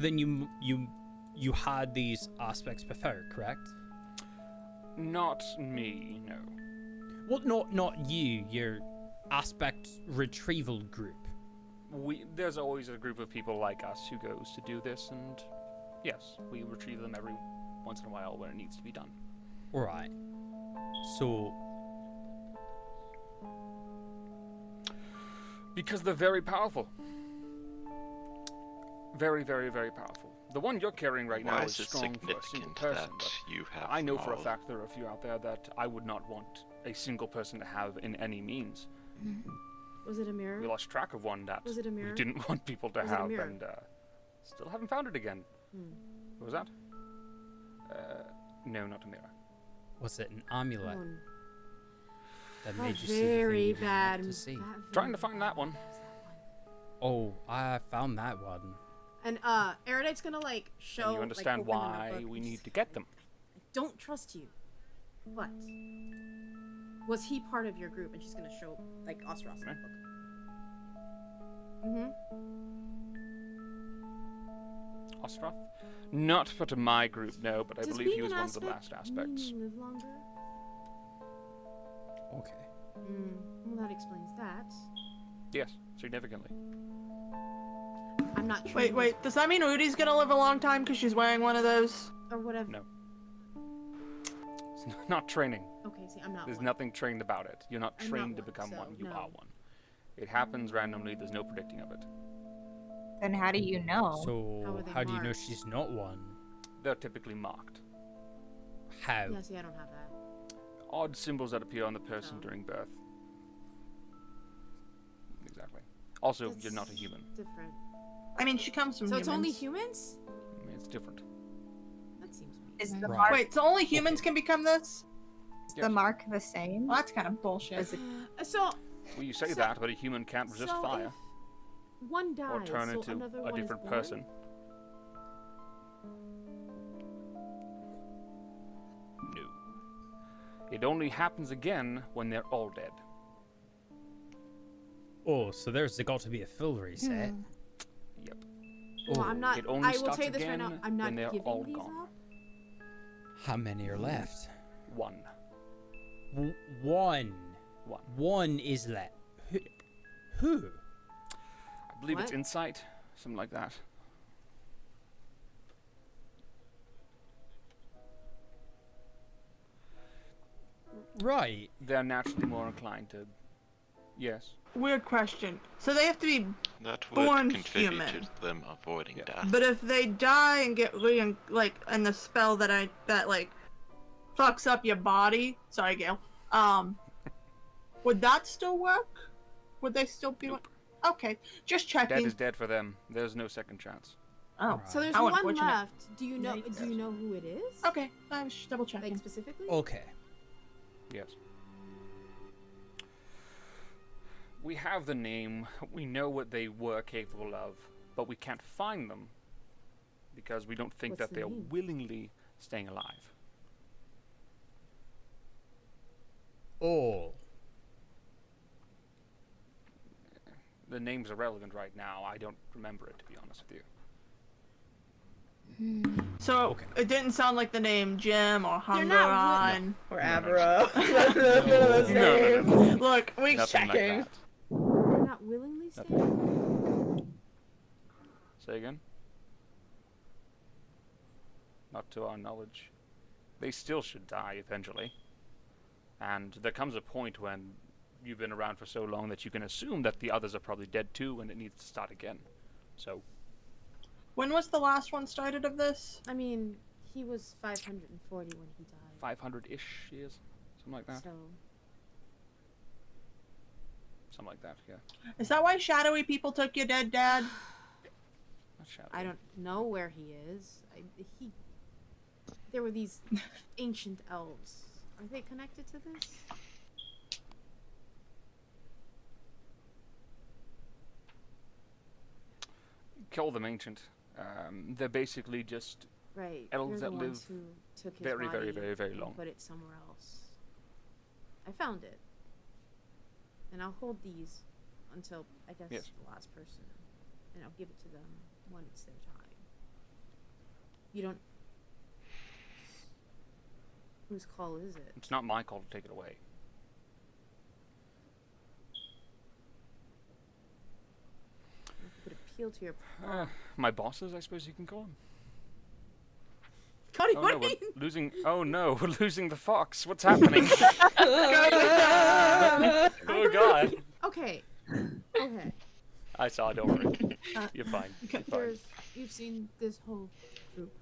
then you had these aspects before, correct? Not me, no. Well, not you. Your aspect retrieval group. There's always a group of people like us who goes to do this, and yes, we retrieve them every once in a while when it needs to be done. All right. So Because they're very powerful. Very, very, very powerful. The one you're carrying right now Why is is it strong for a single significant person, that but you have I know for a all? fact there are a few out there that I would not want a single person to have in any means. Was it a mirror? We lost track of one that Was it a we mirror? didn't want people to Was it a have, mirror? and still haven't found it again. What was that? No, not a mirror. was it an amulet Oh, that a made you see the thing very you didn't bad. want to see? Trying to find that one. Oh, I found that one. And Erudite's gonna like show. And you understand like, open the why notebook we and need she's to like, get them. I don't trust you. But was he part of your group? And she's gonna show like Osros Okay. notebook. Mm-hmm. Ostroth? Not part of my group, no, but I Does believe he being was an one of the aspect last aspects. mean live longer? Okay. Well, that explains that. Yes, significantly. I'm not trained Wait. Does that mean Rudy's gonna live a long time because she's wearing one of those? or whatever. No. It's not training. Okay, see, I'm not. There's one. nothing trained about it. You're not I'm trained not to one, become so one. You no. are one. It happens randomly. There's no predicting of it. Then how do you know? So How are they how do you know marked? she's not one? They're typically marked. How? Yeah, see, I don't have that. Odd symbols that appear on the person Oh. during birth. Exactly. Also, That's you're not a human. Different. I mean, she comes from So humans. it's only humans? I mean, it's different. That seems weird. Is the Right. mark, Wait, so only humans can become this? is Yes. the mark the same? Well, that's kind of bullshit. Is it So Well, you say So- that, but a human can't resist so fire if one dies, or turn so into another a one is different born? person. No. It only happens again when they're all dead. Oh, so there's got to be a full reset. Yep. Well, Oh, I'm not. it only I will starts tell you this right now. again I'm not when they're all giving these gone. up. How many are left? One. One. One. One is left. Who? I believe it's What? insight, something like that. Right. They're naturally more inclined to. Yes. Weird question. So they have to be, That would Born contribute human. to them avoiding Yeah. death. but if they die and get and the spell that fucks up your body. Sorry, Gail. Would that still work? Would they still be? Nope. Okay, just Dead checking. is dead for them. There's no second chance. Oh, So there's How one unfortunate. left. Do you know? Yikes. Do you know who it is? okay. I was just double checking. Like specifically? Okay. Yes. We have the name, we know what they were capable of, but we can't find them because we don't think What's that the they're name? willingly staying alive. all. The name's irrelevant right now. I don't remember it, to be honest with you. So Okay. it didn't sound like the name Jim or They're not Hungaron. Or No, no, Avvarro. No. Look, we Nothing checking. like that. They're not willingly staying. Say again? Not to our knowledge. They still should die eventually. And there comes a point when you've been around for so long that you can assume that the others are probably dead too and it needs to start again. So, When was the last one started of this? I mean, he was 540 when he died. 500-ish years? Something like that. So Something like that, yeah. Is that why shadowy people took your dead dad? Not shadowy. I don't know where he is. There were these ancient elves. Are they connected to this? Call them ancient. They're basically just Right. Elves They're the that ones live who took his very, very, body very, very and long. Put it somewhere else. I found it, and I'll hold these until I guess Yes. the last person, and I'll give it to them when it's their time. You don't. Whose call is it? It's not my call to take it away. You could appeal to your. My bosses, I suppose you can call them. Cody, Oh what no, do we're you? losing. Oh no, we're losing the fox. What's happening? Oh god. Okay. Okay. I saw. Don't worry. You're fine. You're fine. There's. You've seen this whole group.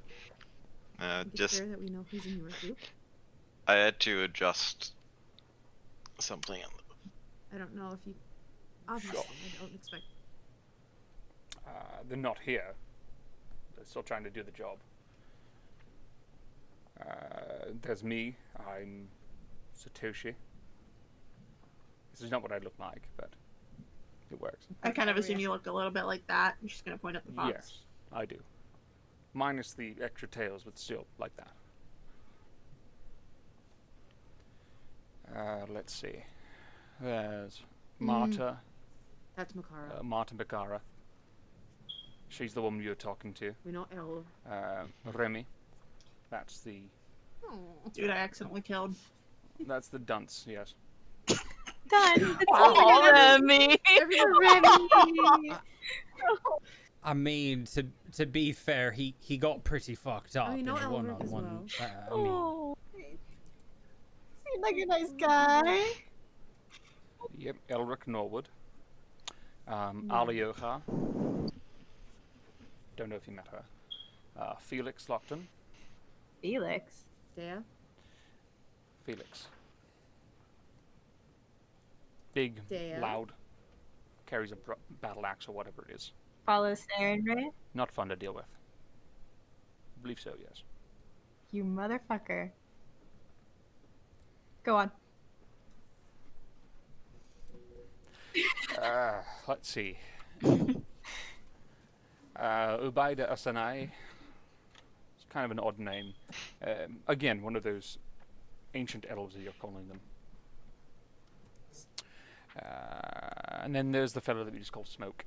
Think it's Just fair that we know who's in your group. I had to adjust something. I don't know if you. Obviously, I don't expect. They're not here. They're still trying to do the job. There's me. I'm Satoshi. This is not what I look like, but it works. I kind of assume you look a little bit like that. I'm just gonna point at the box. Yes, I do. Minus the extra tails, but still like that. Let's see. There's Marta. That's Makara. Marta Bagara. She's the woman you're talking to. We know El. Remy. That's the Dude, I accidentally killed. that's the dunce. Yes. Done. Oh, Remy. I mean, to be fair, he got pretty fucked up you know in a Elric as one-on-one. well. I mean, Seemed like a nice guy. Yep. Elric Norwood. Alioha. Don't know if you met her. Felix Lockton. Felix. Deah. Felix. Big, Deah. loud. Carries a battle axe or whatever it is. Follow Saren Ray. Not fun to deal with. I believe so, yes. You motherfucker. Go on. Let's see. Ubaida Asanai. It's kind of an odd name. Again, one of those ancient elves that you're calling them. And then there's the fellow that we just call Smoke.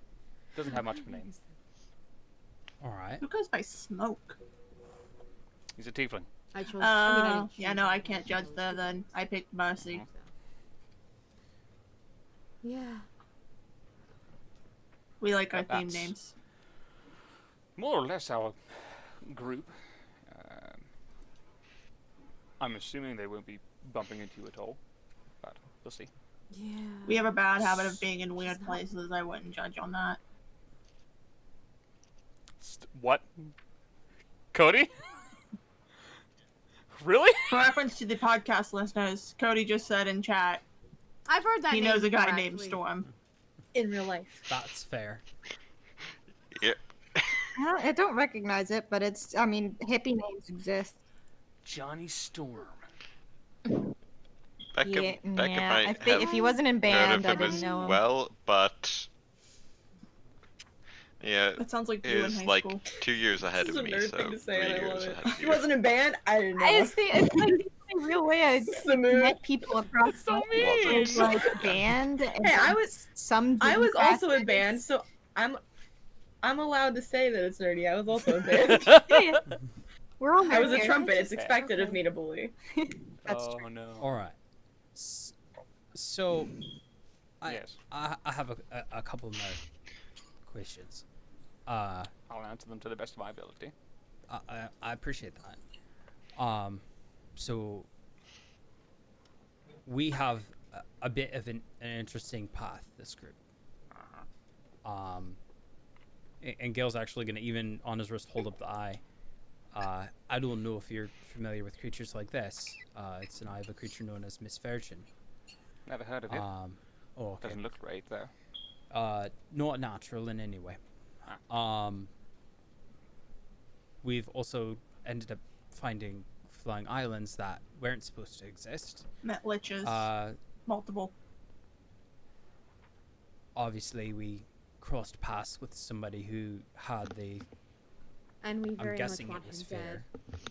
Doesn't have much of a name. all right. Who goes by Smoke? He's a tiefling. I chose. Yeah, no, I can't judge that then. I picked Mercy. Yeah. We like our theme That's- names. More or less our group. I'm assuming they won't be bumping into you at all, but we'll see. Yeah. We have a bad habit of being in weird places. I wouldn't judge on that. What? Cody? Really? For reference to the podcast listeners, Cody just said in chat I've heard that. he name knows a guy before, named actually. Storm. In real life. That's fair. Yep. I don't recognize it, but it's. I mean, hippie names exist. Johnny Storm. Back Yeah, in back yeah. I If he wasn't in heard band, of I him didn't as know him. well, but yeah, That sounds like he you in was high like school. 2 years ahead This of is a me, nerd so thing to say, 3 and I years love it. ahead of He you. wasn't in band. I didn't know. It's like only real way It's I the mood. met people across It's so the world mean. is like a band. And Hey, I then was- some. I was also in classes. band, so I'm allowed to say that it's nerdy. I was also in band. Yeah, we're all. I was a nerds. trumpet. It's Okay. expected of me to bully. That's oh true. no. All right. So, Yes. I have a couple more questions. I'll answer them to the best of my ability. I appreciate that. So we have a bit of an interesting path, this group. And Gail's actually going to, even on his wrist, hold up the eye. I don't know if you're familiar with creatures like this. It's an eye of a creature known as Misfortune. Never heard of it. Oh, okay. Doesn't look great though. Not natural in any way. We've also ended up finding flying islands that weren't supposed to exist. Met liches. Multiple. Obviously, we crossed paths with somebody who had the. And we I'm very guessing much it want was him fair, dead.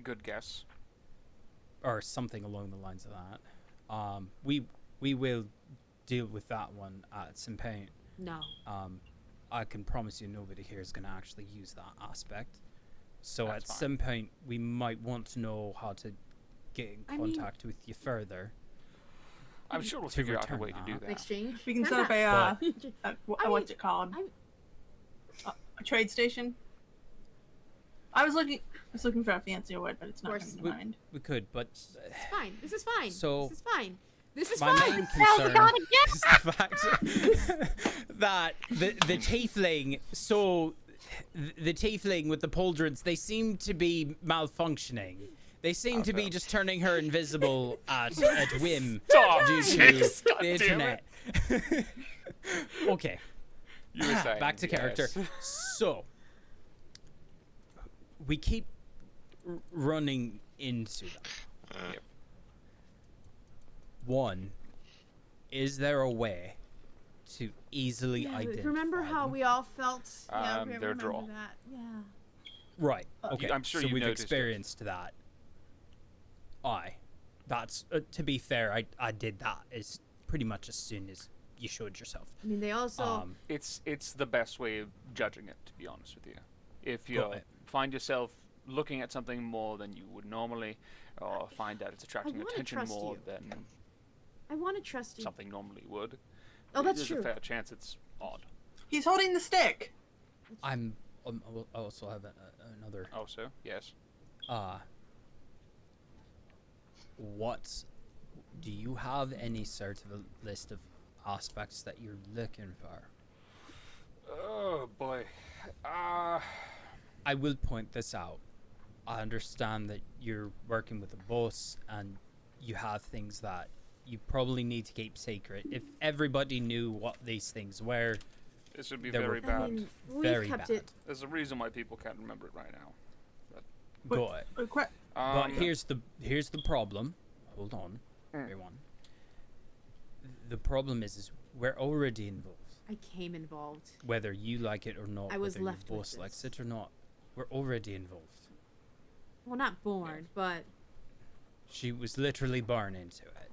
Good guess. or something along the lines of that. We will deal with that one at some point. No. I can promise you nobody here is going to actually use that aspect. So That's at fine. some point, we might want to know how to get in I mean- contact with you further. I'm sure we'll To figure out a return way to do that. that. Exchange. We can I'm set up not- a I what's mean, it called? I'm- A trade station. I was looking for a fancier word, but it's not Course. coming to mind. We could, but It's fine. This is fine. So- this is fine. This is my fine. main hell's it concern gonna is the fact that the tiefling, so the tiefling with the pauldrons, they seem to be malfunctioning. They seem to be Okay. just turning her invisible at whim Stop, due to jeez, God the damn internet. Okay, You were saying, back to character. yes. So we keep running into them. Uh, One, is there a way to easily Yeah, identify remember how them? we all felt? Yeah, They're remember draw. that. Yeah. Right. Okay. I'm sure so you've we've noticed it. experienced that. Aye. That's to be fair. I did that as pretty much as soon as you showed yourself. I mean, they also. It's the best way of judging it, to be honest with you. If you Right. find yourself looking at something more than you would normally, or find that it's attracting wanna attention trust more you. than I want to trust you. something normally would, Oh, that's there's true. a fair chance it's odd. He's holding the stick. I also have another. Also, yes. What do you have any sort of a list of aspects that you're looking for? Oh boy. I will point this out. I understand that you're working with a boss and you have things that you probably need to keep secret. If everybody knew what these things were, This would be There very were- bad. I mean, we've very kept bad. it. There's a reason why people can't remember it right now. Got it. But Um, here's the problem. Hold on, everyone. The problem is we're already involved. I came involved. Whether you like it or not, I was whether left your with boss likes this. it or not, we're already involved. Well, not born, but She was literally born into it,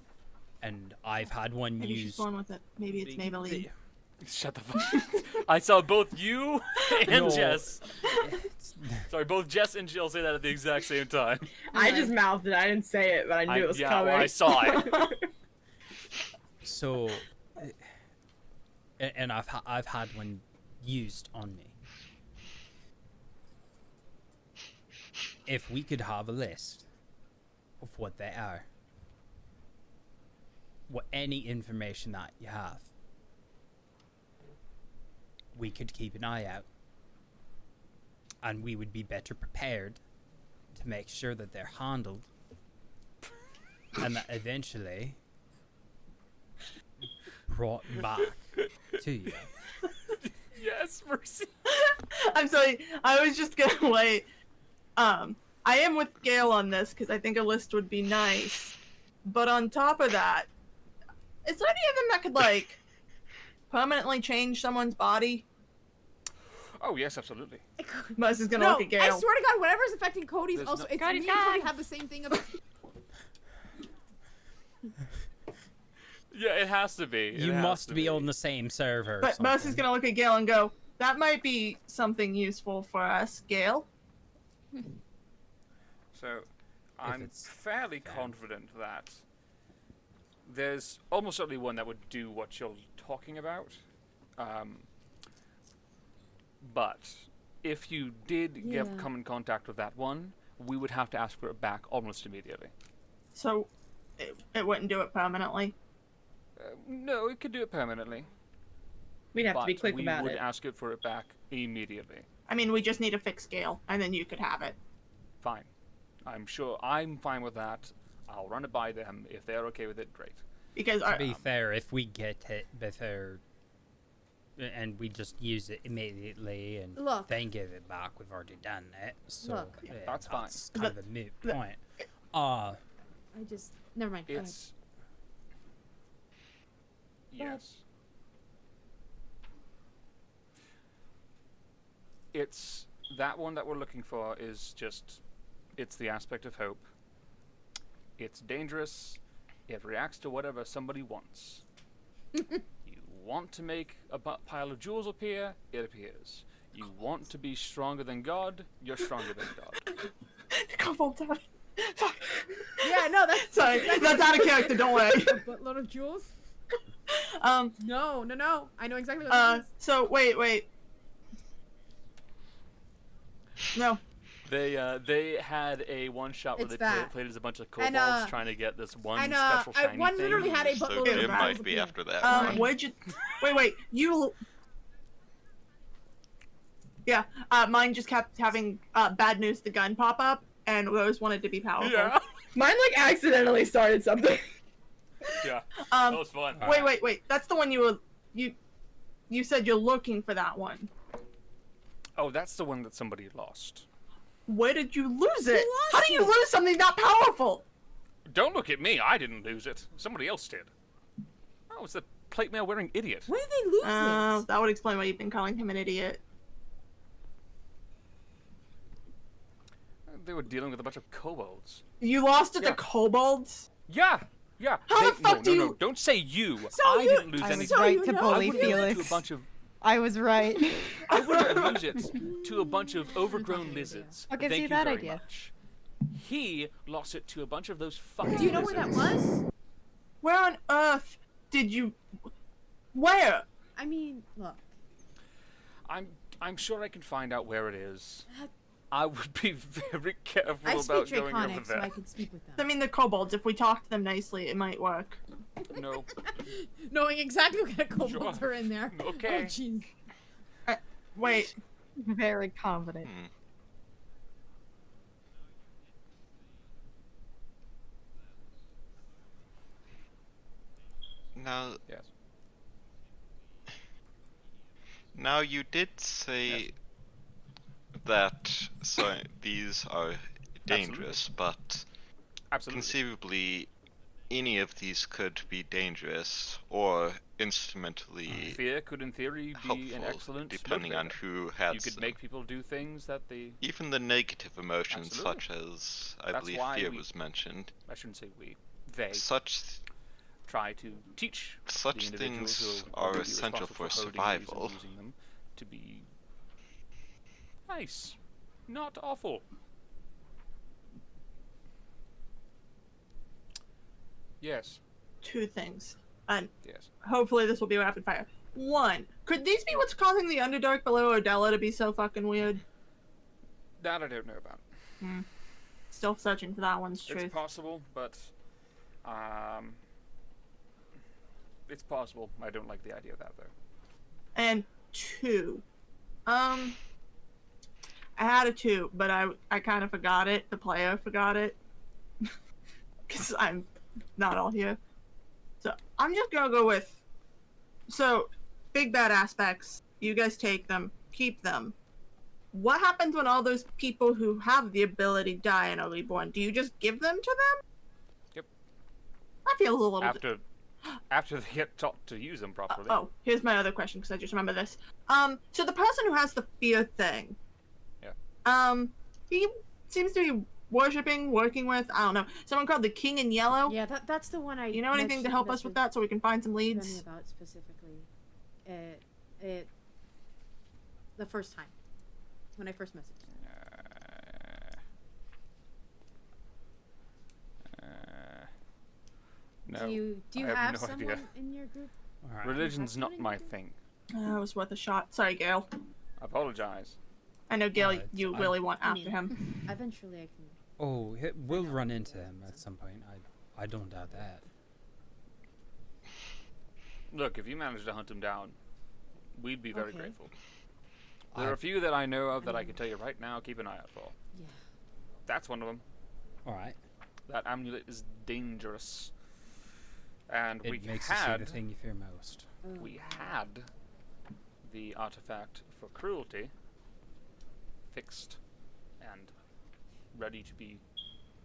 and I've had one Maybe she's used. born with it. Maybe it's Maybelline. Shut the fuck. I saw both you and No. Jess. Sorry, both Jess and Jill say that at the exact same time. I just mouthed it. I didn't say it, but I knew it was yeah, coming. well, I saw it. So, and I've had one used on me. If we could have a list of what they are, what any information that you have, we could keep an eye out, and we would be better prepared to make sure that they're handled, and that eventually brought back to you. Yes, Mercy. I'm sorry. I was just gonna wait. I am with Gail on this because I think a list would be nice. But on top of that, is there any of them that could like permanently change someone's body? Oh yes, absolutely. Mercy's gonna No, look at Gale. I swear to God, whatever's affecting Cody's There's also. no- It's Cody's me and Cody gone. have the same thing about. Yeah, it has to be. You must be on the same server. or But Mercy's something. gonna look at Gale and go, that might be something useful for us, Gale. So, I'm it's fairly confident that there's almost certainly one that would do what you're talking about. But if you did Yeah. come in contact with that one, we would have to ask for it back almost immediately. So it wouldn't do it permanently. No, it could do it permanently. We'd have to be but quick we about would it. ask it for it back immediately. I mean, we just need to fix Gale, and then you could have it. Fine. I'm fine with that. I'll run it by them. If they're okay with it, great. Because To be fair, if we get it before and we just use it immediately and Look. then give it back, we've already done that. So Look. yeah, That's fine. It's kind of a moot but- point. I just never mind. Go ahead. It's Go ahead. yes. It's that one that we're looking for is just it's the aspect of hope. It's dangerous. It reacts to whatever somebody wants. You want to make a pile of jewels appear, it appears. You want to be stronger than God, you're stronger than God. Kobold down. Fuck. Yeah, no, that's Sorry, that's out of character. Don't worry. a buttload of jewels. No. I know exactly what that is. So wait. No. They had a one shot where It's they that. played as a bunch of And, kobolds trying to get this one and special shiny one thing. literally had a So buttload Jim of might jewels be appear. after that one. Where'd you? Wait. You. Yeah. Mine just kept having bad news. The gun pop up, and Rose wanted to be powerful. Yeah. Mine like accidentally started something. Yeah. That Um. was fun. Wait. That's the one you said you're looking for that one. Oh, that's the one that somebody lost. Where did you lose it? lost How do you lose something that powerful? Don't look at me, I didn't lose it. Somebody else did. Oh, it's the plate mail wearing idiot. When did they lose it? That would explain why you've been calling him an idiot. They were dealing with a bunch of kobolds. You lost it Yeah. to kobolds? Yeah. How the fuck do no, you- Don't say you. So I you- didn't lose I was anything. So right you to know- I bully wouldn't lose it to a Felix. bunch of. I was right. I wouldn't lose it to a bunch of overgrown lizards. What gives Thank you that very idea? much. He lost it to a bunch of those fucking. Do you know where that lizards. was? Where on earth did you... Where? I mean, look. I'm sure I can find out where it is. That- I would be very careful I about speak going over Draconic, so there. I can speak with I them. mean, the kobolds. If we talk to them nicely, it might work. No. Knowing exactly what kind of kobolds Sure. are in there. Okay. Oh, jeez. Wait. Very confident. Now, Yes. now you did say that these are dangerous, but Absolutely. conceivably any of these could be dangerous or instrumentally Fear could, in theory, be an helpful, excellent depending on motivator. who has You could them. make people do things that they. Even the negative emotions, Absolutely. such as I That's believe why fear we- was mentioned, I shouldn't say we. They such try to teach such the individuals things who are will be essential responsible for holding these and survival. using them to be nice, not awful. Yes. Two things. And Yes. hopefully this will be rapid fire. One, could these be what's causing the Underdark below Odella to be so fucking weird? That I don't know about. Still searching for that one's truth. It's possible, but it's possible. I don't like the idea of that though. And two, I had a two, but I kind of forgot it. The player forgot it. Because I'm not all here. So I'm just gonna go with, so big bad aspects, you guys take them, keep them. What happens when all those people who have the ability die and are reborn? Do you just give them to them? Yep. That feels a little bit... After after they get taught to use them properly. Here's my other question because I just remember this. So the person who has the fear thing. Yeah. He seems to be working with, I don't know, someone called the King in Yellow. Yeah, that's the one I. You know anything to help us with that so we can find some Tell me leads? about specifically. The first time when I first messaged. No. Do you I have no someone idea. in your group? All right. Religion's someone not in my your group? thing. It was worth a shot. Sorry, Gail. I apologize. I know, Gail, Alright, you I- really want I after mean- him. Eventually, I can. Oh, we'll run into him at some point. I don't doubt that. Look, if you manage to hunt him down, we'd be very Okay. grateful. There are a few that I know of that I can tell you right now, keep an eye out for. Yeah. That's one of them. All right. That amulet is dangerous. And It we makes you see had the thing you fear most. Oh, we had the artifact for cruelty fixed and ready to be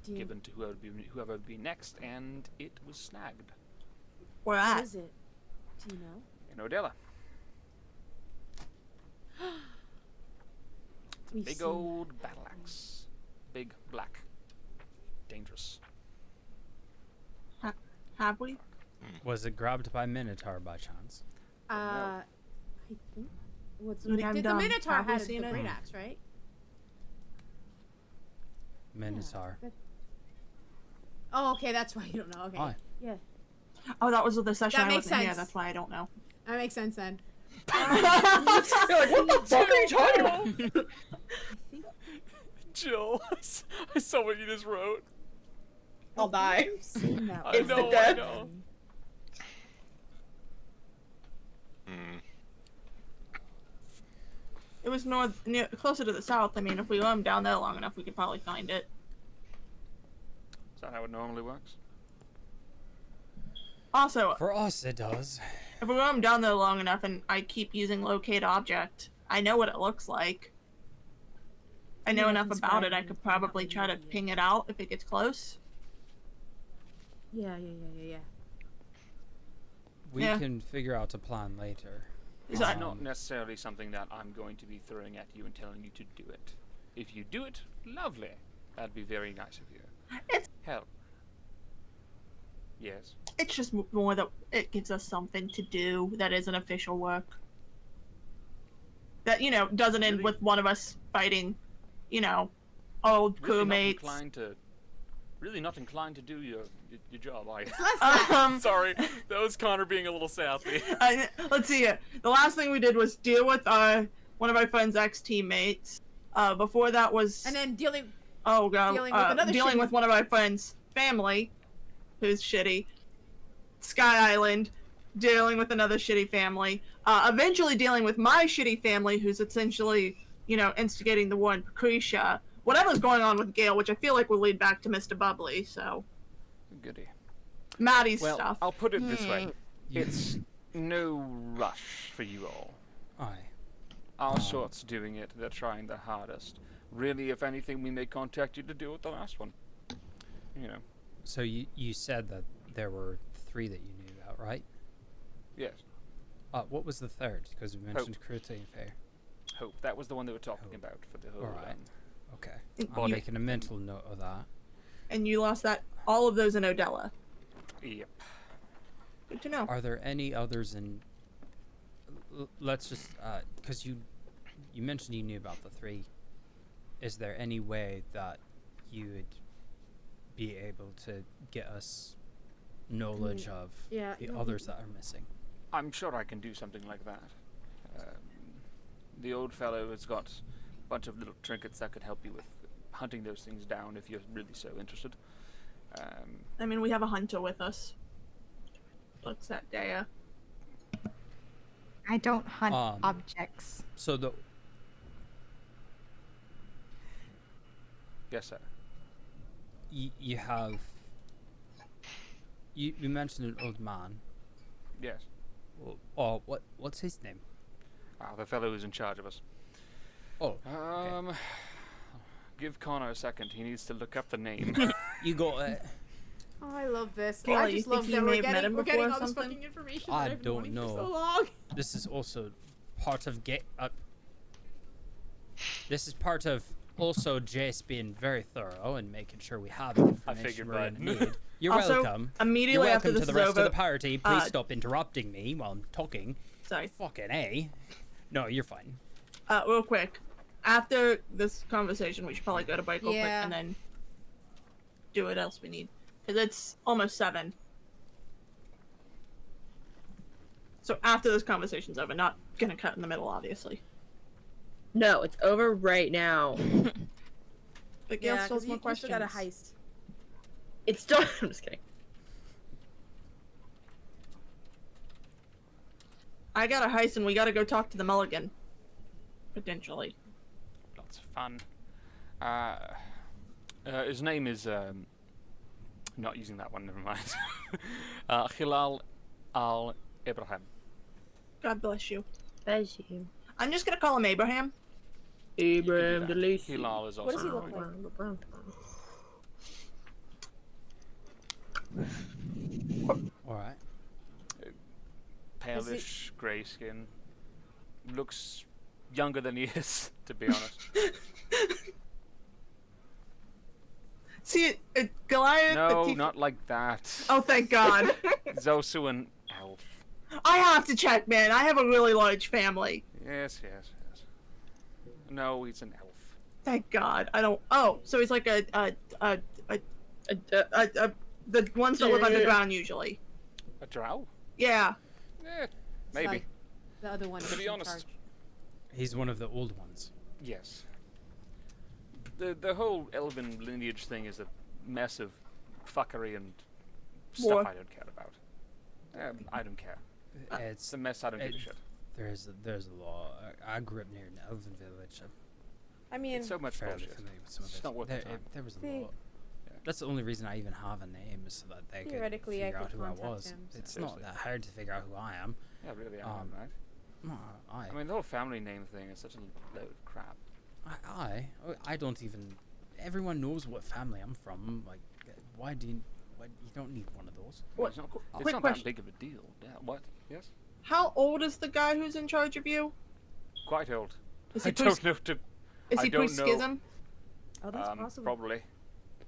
do you, given to whoever would be next, and it was snagged Where What at? is it? Do you know? in Odella. We've Big seen old that battle before. axe. Big, black. Dangerous. Have we? Was it grabbed by Minotaur by chance? I think. What's We the haven't the done- Minotaur have we had seen the it? great axe, right? Minotaur. Yeah, oh, okay, that's why you don't know. Okay. Aye. Yeah, Oh, that was the session That I makes wasn't here. sense. That's why I don't know. that makes sense then. You're like, what the fuck are you talking about? Jill, I saw what you just wrote. I'll die. I've seen that I one. It's the know, I death. know. Hmm. It was closer to the south. I mean, if we roam down there long enough, we could probably find it. Is that how it normally works? Also, For us, it does. if we roam down there long enough and I keep using locate object, I know what it looks like. I know Yeah, enough can about spy it, I and could find out probably when try to you're- ping it out if it gets close. Yeah. We Yeah. can figure out a plan later. Is It's that- not necessarily something that I'm going to be throwing at you and telling you to do it. If you do it, lovely. That'd be very nice of you. It's- Help. Yes. It's just more that it gives us something to do that isn't official work. That, doesn't end Really? with one of us fighting, old Really not inclined to do your job, are you? crewmates. Sorry, that was Connor being a little sassy. Let's see here. The last thing we did was deal with one of my friend's ex-teammates. Before that was And then dealing. dealing dealing with with another one of my friend's family, who's shitty. Sky Island, dealing with another shitty family. Eventually dealing with my shitty family, who's essentially, instigating the war in Patricia. Whatever's going on with Gale, which I feel like will lead back to Mr. Bubbly, so. Goody. Maddie's Well, stuff. I'll put it this way. You- It's no rush for you all. Aye. Our sort's doing it. They're trying their hardest. Really, if anything, we may contact you to do with the last one. So you said that there were 3 that you knew about, right? Yes. What was the third? Because we mentioned cruelty and fair. Hope. That was the one they were talking Hope. about for the whole. Alright. Okay. You- I'm making a mental note of that. And you lost all of those in Odella. Yep. Good to know. Are there any others in? Let's just because you mentioned you knew about the 3. Is there any way that you would be able to get us knowledge of Yeah. the no, others that are missing? I'm sure I can do something like that. The old fellow has got a bunch of little trinkets that could help you with hunting those things down if you're really so interested. I mean, we have a hunter with us. Looks at Deah. I don't hunt Um, objects. So Yes, sir. you have. You mentioned an old man. Yes. Oh, what's his name? The fellow who's in charge of us. Oh, Give Connor a second. He needs to look up the name. you got it. Oh, I love this. Kayla, I you just think love you that may we're have met getting, him we're getting before or all this something? fucking information I that I've been don't wanting know. for so long. This is also part of this is part of also Jace being very thorough and making sure we have the information figured, we're bud. gonna need. You're Also, welcome. immediately You're after welcome this to the is rest over, of the party. Please uh, stop interrupting me while I'm talking. Sorry. Fucking A. No, you're fine. Real quick. After this conversation, we should probably go to break real quick Yeah. and then do what else we need. Because it's almost 7. So after this conversation's over, not gonna cut in the middle, obviously. No, it's over right now. But Gail Yeah, still 'cause has more you questions. still got a heist. It's still. I'm just kidding. I got a heist and we gotta go talk to the Mulligan. Potentially. Lots of fun. His name is not using that one. Never mind. Hilal Al Ibrahim. God bless you. Bless you. I'm just gonna call him Abraham. Abraham the Lacy. Hilal is also. What does he look like? All right. Palish, grey skin. Looks younger than he is, to be honest. See, Goliath. No, not like that. Oh, thank God. He's also an elf. I have to check, man. I have a really large family. Yes. No, he's an elf. Thank God. I don't. Oh, so he's like the ones that live underground usually. A drow? Yeah. Eh, It's maybe. like the other one. To who's be in honest. charge. He's one of the old ones. Yes. The whole elven lineage thing is a mess of fuckery and stuff War. I don't care about. I don't care. It's It's a mess I don't give a shit. there's a law. I grew up near an elven village. I mean, It's so much fairly bullshit. familiar with some of It's it. not worth the time. There was a See- law. That's the only reason I even have a name, is so that they could Theoretically, I figure out could who I contact was. him, so- It's Seriously. not that hard to figure out who I am. Yeah, really, I am, right? No, I mean, the whole family name thing is such a load of crap. I don't even. Everyone knows what family I'm from. Like, why you don't need one of those. What- It's not, quick it's not question. that big of a deal. Yeah, what? Yes? How old is the guy who's in charge of you? Quite old. Is I he don't know to... Is I he don't pre-schism? oh, that's possible. Probably.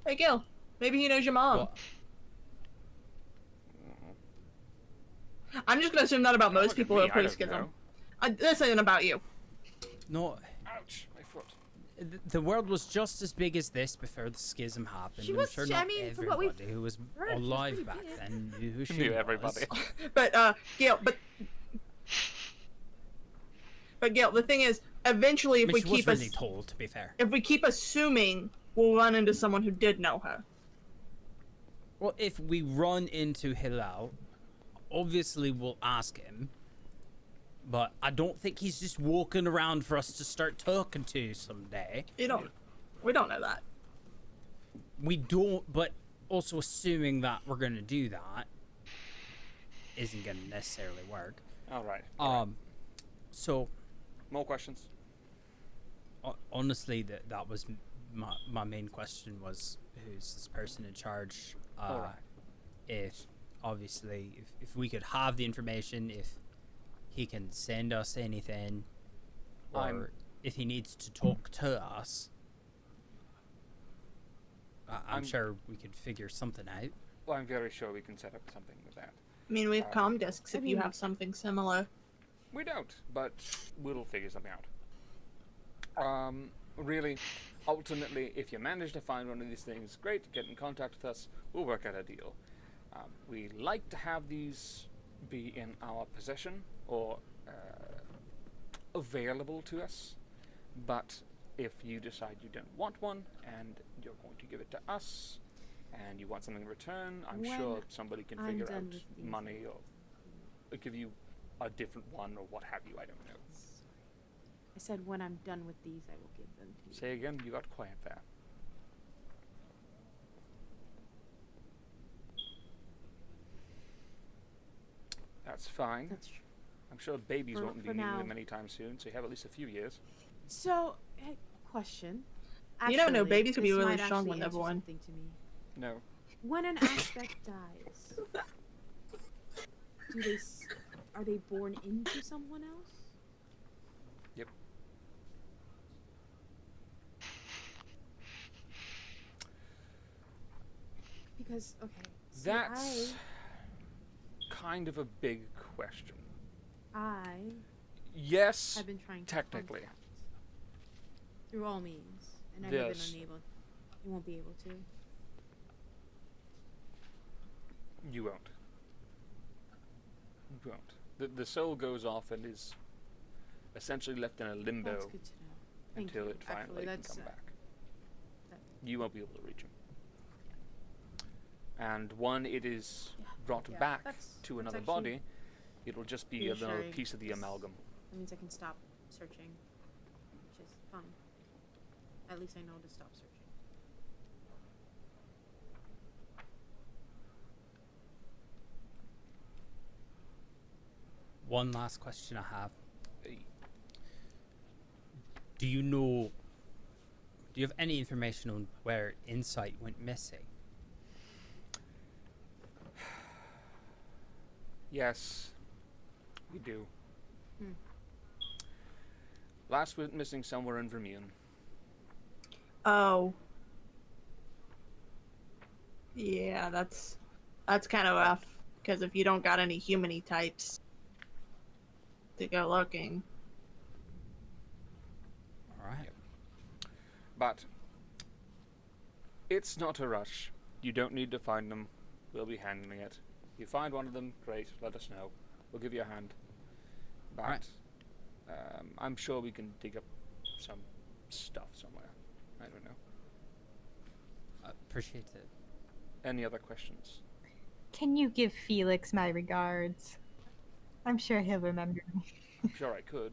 Hey, Gil. Maybe he knows your mom. What? I'm just gonna assume that about most Look at people who me, are I don't pre-schism. know. This isn't about you. No, Ouch, my foot. the world was just as big as this before the schism happened. She I'm was- sure I not mean, from what we've everybody who was heard, she was alive pretty back big. then knew who she Knew was. everybody. But Gil, but Gil, the thing is, eventually, I if mean, we she was keep really told, to be fair. if we keep assuming, we'll run into someone who did know her. Well, if we run into Hilal, obviously we'll ask him. But I don't think he's just walking around for us to start talking to someday. We don't know that. We don't, but also assuming that we're gonna do that isn't gonna necessarily work. All right. So More questions? honestly, that was my main question, was who's this person in charge? Alright. If we could have the information, if he can send us anything, or I'm- if he needs to talk to us, I'm I'm- sure we could figure something out. Well, I'm very sure we can set up something with that. I mean, we have comm discs if you have something similar. We don't, but we'll figure something out. Really, ultimately, if you manage to find one of these things, great, get in contact with us, we'll work out a deal. We like to have these be in our possession or available to us, but if you decide you don't want one and you're going to give it to us and you want something in return, I'm When sure somebody can I'm figure done out with these. money or give you a different one or what have you, I don't know. I said when I'm done with these, I will give them to you. Say again, you got quiet there. That's fine. That's true. I'm sure babies For- won't be for needing now. them anytime soon, so you have at least a few years. So, question. You never know, Actually, babies could be this really might strong actually when they're answer born. something to me. No. when an aspect dies, are they born into someone else? Yep. Because okay, see, That's kind of a big question. I Yes, have been trying to technically. contact through all means, and I have been Yes. unable. You won't be able to. You won't. You won't. The soul goes off and is essentially left in a limbo That's good to know. Thank until you. it finally Actually, can that's, come back. that- You won't be able to reach him. And when it is Yeah, brought yeah, back that's to another actually body, it'll just be another reassuring, piece of the because amalgam. That means I can stop searching, which is fine. At least I know to stop searching. One last question I have. Hey. Do you have any information on where Insight went missing? Yes, we do. Hmm. Last went missing somewhere in Vermune. Oh. Yeah, that's kind of rough. Because if you don't got any humany types to go looking. All right. But it's not a rush. You don't need to find them. We'll be handling it. You find one of them, great. Let us know. We'll give you a hand. But Alright. I'm sure we can dig up some stuff somewhere. I don't know. Appreciate it. Any other questions? Can you give Felix my regards? I'm sure he'll remember me. I'm sure I could.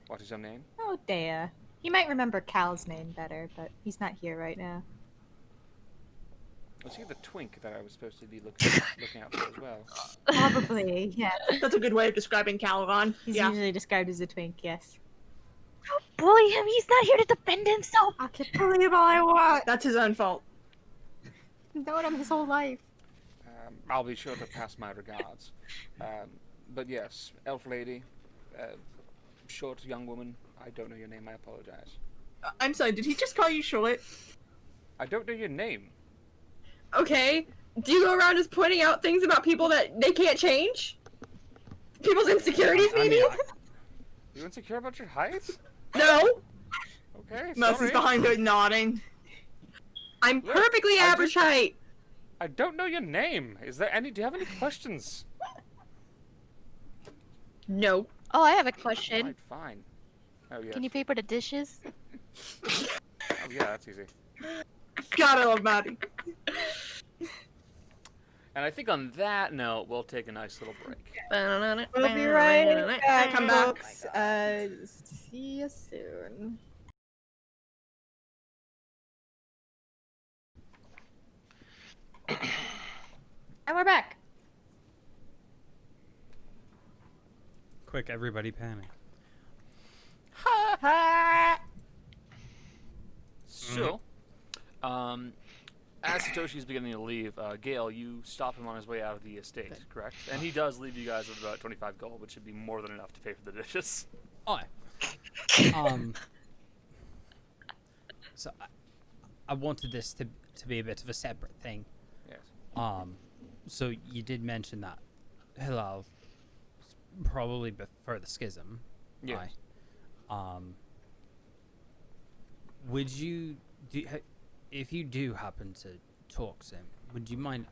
What is your name? Oh, Deah. He might remember Cal's name better, but he's not here right now. Was he the twink that I was supposed to be looking out for as well? Probably, yeah. That's a good way of describing Calaron. He's Yeah. usually described as a twink, yes. Bully him. He's not here to defend himself. I can bully him all I want. That's his own fault. I've known him his whole life. I'll be sure to pass my regards. But yes, elf lady, short young woman. I don't know your name. I apologize. I'm sorry, did he just call you short? I don't know your name. Okay. Do you go around just pointing out things about people that they can't change? People's insecurities, I mean, maybe? you insecure about your height? No. Okay, Most sorry. is behind her nodding. I'm Look, perfectly I average just- height. I don't know your name. Do you have any questions? No. Oh, I have a question. Right, fine. Oh yes. Can you pay for the dishes? Oh yeah, that's easy. God, I love Maddie. And I think on that note, we'll take a nice little break. We'll be right back. Come back. Folks. See you soon. And we're back. Quick, everybody panic. So, as Satoshi's beginning to leave, Gale, you stop him on his way out of the estate, correct? And he does leave you guys with about 25 gold, which should be more than enough to pay for the dishes. Oh. So I wanted this to be a bit of a separate thing. Yes. So you did mention that Hilal probably before the schism. Yes. Would you if you do happen to talk to him, would you mind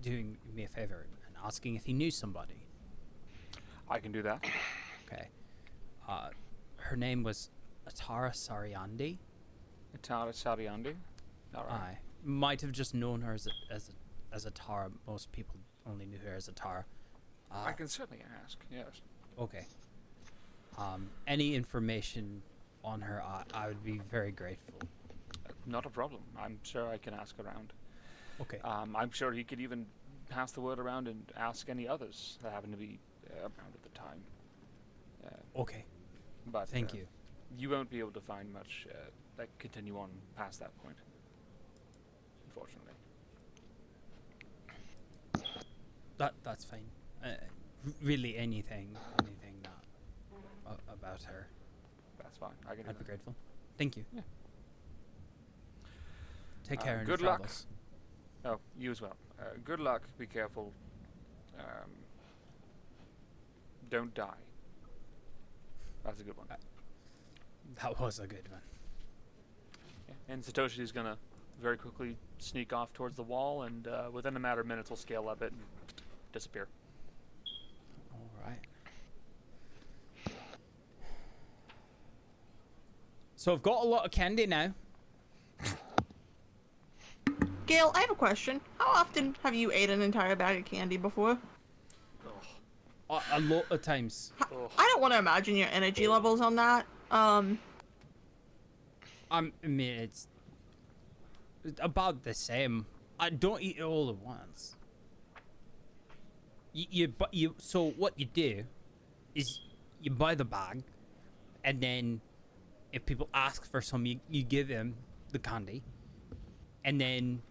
doing me a favor and asking if he knew somebody? I can do that. Okay. Her name was Atara Sariandi. Atara Sariandi. All right. I might have just known her as Atara. Most people only knew her as Atara. I can certainly ask. Yes. Okay. Any information on her, I would be very grateful. Not a problem. I'm sure I can ask around. Okay. I'm sure he could even pass the word around and ask any others that happen to be around at the time. Okay. But Thank you. You won't be able to find much that continue on past that point, unfortunately. That's fine. Really, anything that about her, That's fine. I can do I'd be that. grateful. Thank you. Yeah. Take care. in Good your luck. travels. Oh, you as well. Good luck. Be careful. Don't die. That's a good one. That was a good one. Yeah. And Satoshi is gonna very quickly sneak off towards the wall, and within a matter of minutes, will scale up it and disappear. All right. So I've got a lot of candy now. Gail, I have a question. How often have you ate an entire bag of candy before? A lot of times. I don't want to imagine your energy levels on that. I mean, it's about the same. I don't eat it all at once. So what you do is you buy the bag, and then if people ask for some, you give them the candy, and then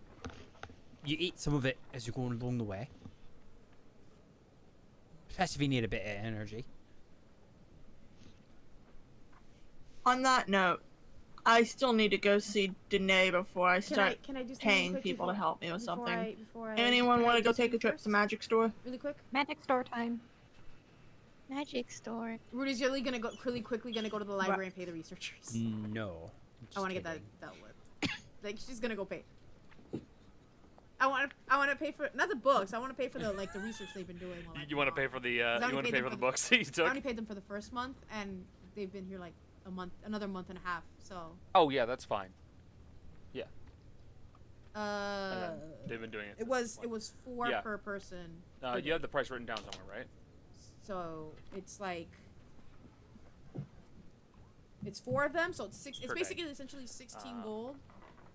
you eat some of it as you're going along the way. Especially if you need a bit of energy. On that note, I still need to go see Deah before I start can I do something paying quick people before- to help me with before something. before Anyone can I want to go do take a something trip first? to Magic Store? Really quick? Magic store time. Magic store. Rudy's really quickly gonna go to the library and pay the researchers. No. I want to get that dealt with. Like she's gonna go pay. I want to pay for not the books. I want to pay for the research they've been doing. While You want to pay for the I you only want to paid pay them for the for books that you I took? only paid them for the first month, and they've been here like another month and a half. So. Oh yeah, that's fine. And Uh. then they've been doing it. It was 4 Yeah. per person. You have the price written down somewhere, right? So it's like it's 4 of them, so it's 6. It's Per day. basically essentially 16 gold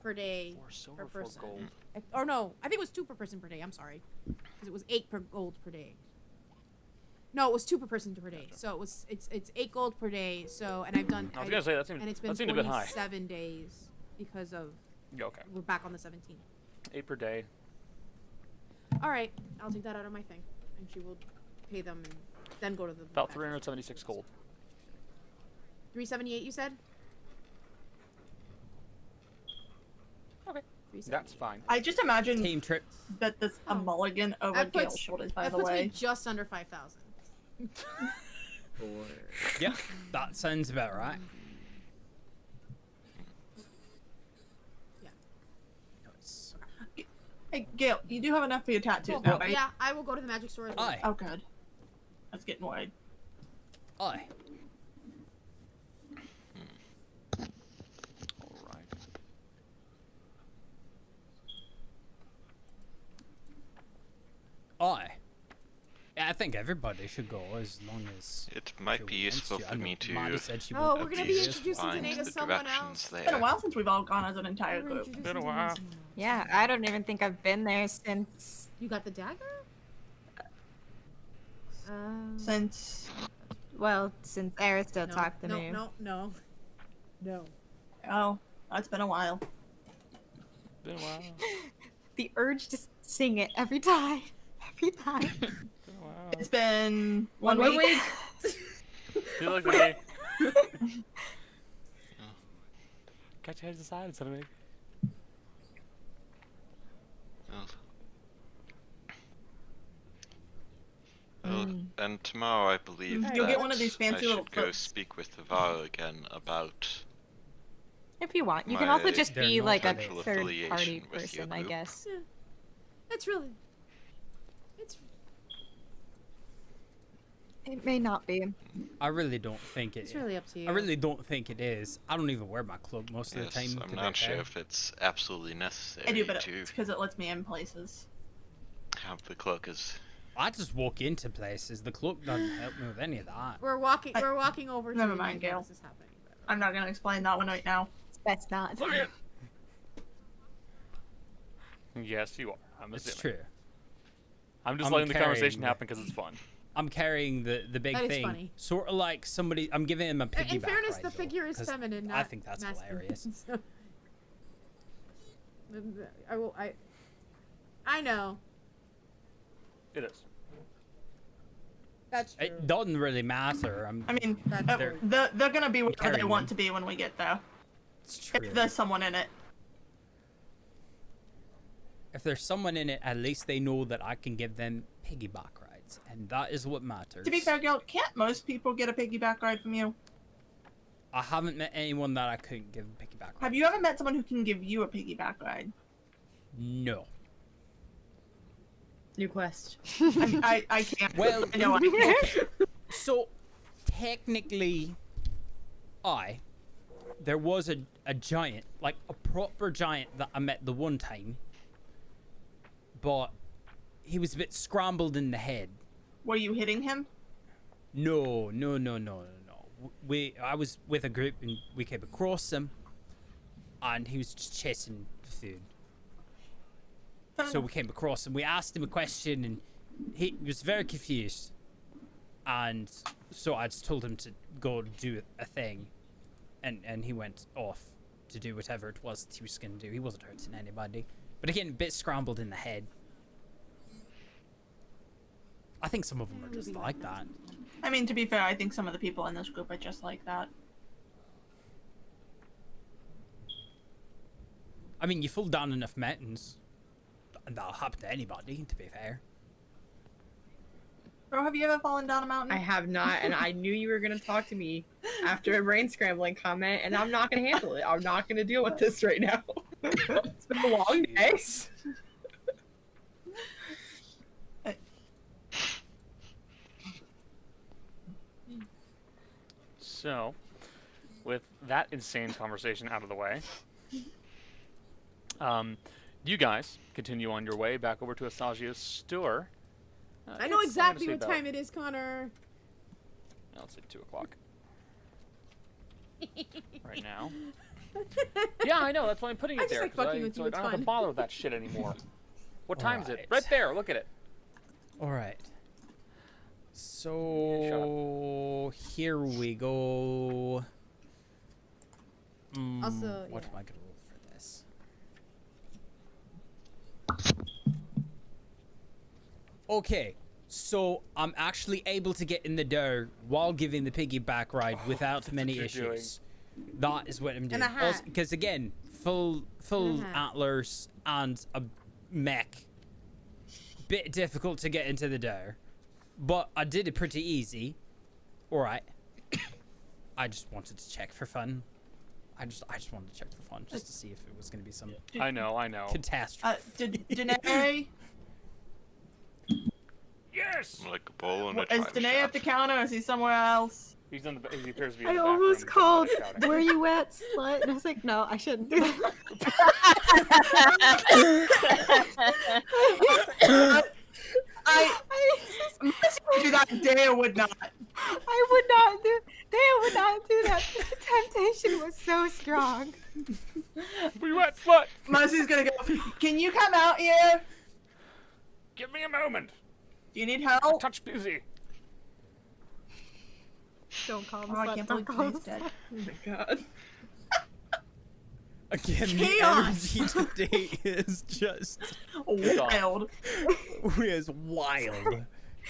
per day 4 silver, per 4 person. gold. Or no, I think it was 2 per person per day. I'm sorry, because it was 8 per gold per day. No, it was 2 per person per day. Gotcha. So it's 8 gold per day. So and I've done. I was gonna say that seemed and it's been that seemed a bit high. 47 days because of Yeah, okay. we're back on the 17th. 8 per day. All right, I'll take that out of my thing, and she will pay them and then go to the. About 376 gold. 378, you said? Okay. 378. That's fine. I just imagine Team trip. that this a Oh. mulligan over That Gail's puts- shoulders, by That the puts way. me just under 5,000. Yeah, that sounds about right. Yeah. Nice. Hey, Gail, you do have enough for your tattoos Cool. now, right? Yeah, I will go to the magic store as well. Aye. Oh, good. I was getting worried. Aye. All right. Aye. Yeah, I think everybody should go as long as. It might be Joey wants useful to. for I me know to Maddie said she Oh, would we're gonna do be this. introducing find Deah to the someone directions else. there. It's been a while since we've all gone as an entire We're group. introducing Been a Deah to while. someone else. Yeah, I don't even think I've been there since. You got the dagger? Since Well, since Arista no, talked to no, me. No. oh, that's been a while. Been a while. The urge to sing it every time. Every time. Been a while. It's been one One week. Feel like the Got your heads aside instead of me. Well, and tomorrow I believe You'll that get one of these fancy I little should go cloaks. speak with Avvarro again about If you want. You can My also just They're be not like a potential third party affiliation with your person, I group. guess. It's really. It's. It may not be. I really don't think it. It's really up to you. I really don't think it is. I don't even wear my cloak most of the Yes, time. I'm to be not sure fair. if it's absolutely necessary I do, but to it's because it lets me in places. have the cloak as I just walk into places. The cloak doesn't help me with any of that. We're walking over. Never to the mind, gate while Gail. This is happening. I'm not gonna explain that one right now. It's best not. Yes, you are. I'm It's assuming. true. I'm just I'm letting the conversation carrying- happen because it's fun. I'm carrying the big That is thing, funny. sort of like somebody. I'm giving him a piggyback. In fairness, ride, the though, figure is 'cause feminine. Not I think that's masculine. hilarious. So- I will. I know. It is. That's true. It doesn't really matter. I mean, That's They're- they're gonna be where they carrying want them. to be when we get there. It's true. If there's someone in it. If there's someone in it, at least they know that I can give them piggyback rides, and that is what matters. To be fair, Gil, can't most people get a piggyback ride from you? I haven't met anyone that I couldn't give a piggyback ride. Have you ever met someone who can give you a piggyback ride? No. New quest. I can't. Well, I know I can't. So, technically, there was a giant, like a proper giant that I met the one time, but he was a bit scrambled in the head. Were you hitting him? No. I was with a group and we came across him, and he was just chasing food. So we came across him. We asked him a question, and he was very confused. And so I just told him to go do a thing, and he went off to do whatever it was that he was going to do. He wasn't hurting anybody, but again, a bit scrambled in the head. I think some of them are just like that. I mean, to be fair, I think some of the people in this group are just like that. I mean, you fall down enough mountains, and that'll happen to anybody, to be fair. Bro, have you ever fallen down a mountain? I have not, and I knew you were gonna talk to me after a brain scrambling comment, and I'm not gonna handle it. I'm not gonna deal with this right now. It's been a long day. So, with that insane conversation out of the way, you guys continue on your way back over to Asagio's store. I know exactly what time it is, Connor. Let's say 2 o'clock. Right now. Yeah, I know. That's why I'm putting it I just there. like 'cause fucking with so you, I it's don't have to fun. bother with that shit anymore. What time is it? Alright. Right there. Look at it. All right. So here we go. Also, what yeah. am I gonna roll for this? Okay, so I'm actually able to get in the door while giving the piggyback ride without many what you're issues. That is what I'm doing. And a hat. Because again, full And a hat. antlers and a mech. Bit difficult to get into the door, but I did it pretty easy. All right. I just wanted to check for fun. I just wanted to check for fun, just to see if it was going to be some I know. catastrophe. Danae? Yes! Like a bowl in a Is china Danae shop. at the counter or is he somewhere else? He appears to be in I the back almost room, called, shouting. "Where you at, slut?" And I was like, no, I shouldn't do that. I do that. Deah would not. I would not do. They would not do that. The temptation was so strong. Where you at, slut? Mercy's gonna go. Can you come out here? Give me a moment. Do you need help? Touch busy. Don't call him Oh, I slut. can't Don't believe call him Danae's dead. slut. Oh my god. Again, Chaos. the energy today is just Wild. is wild.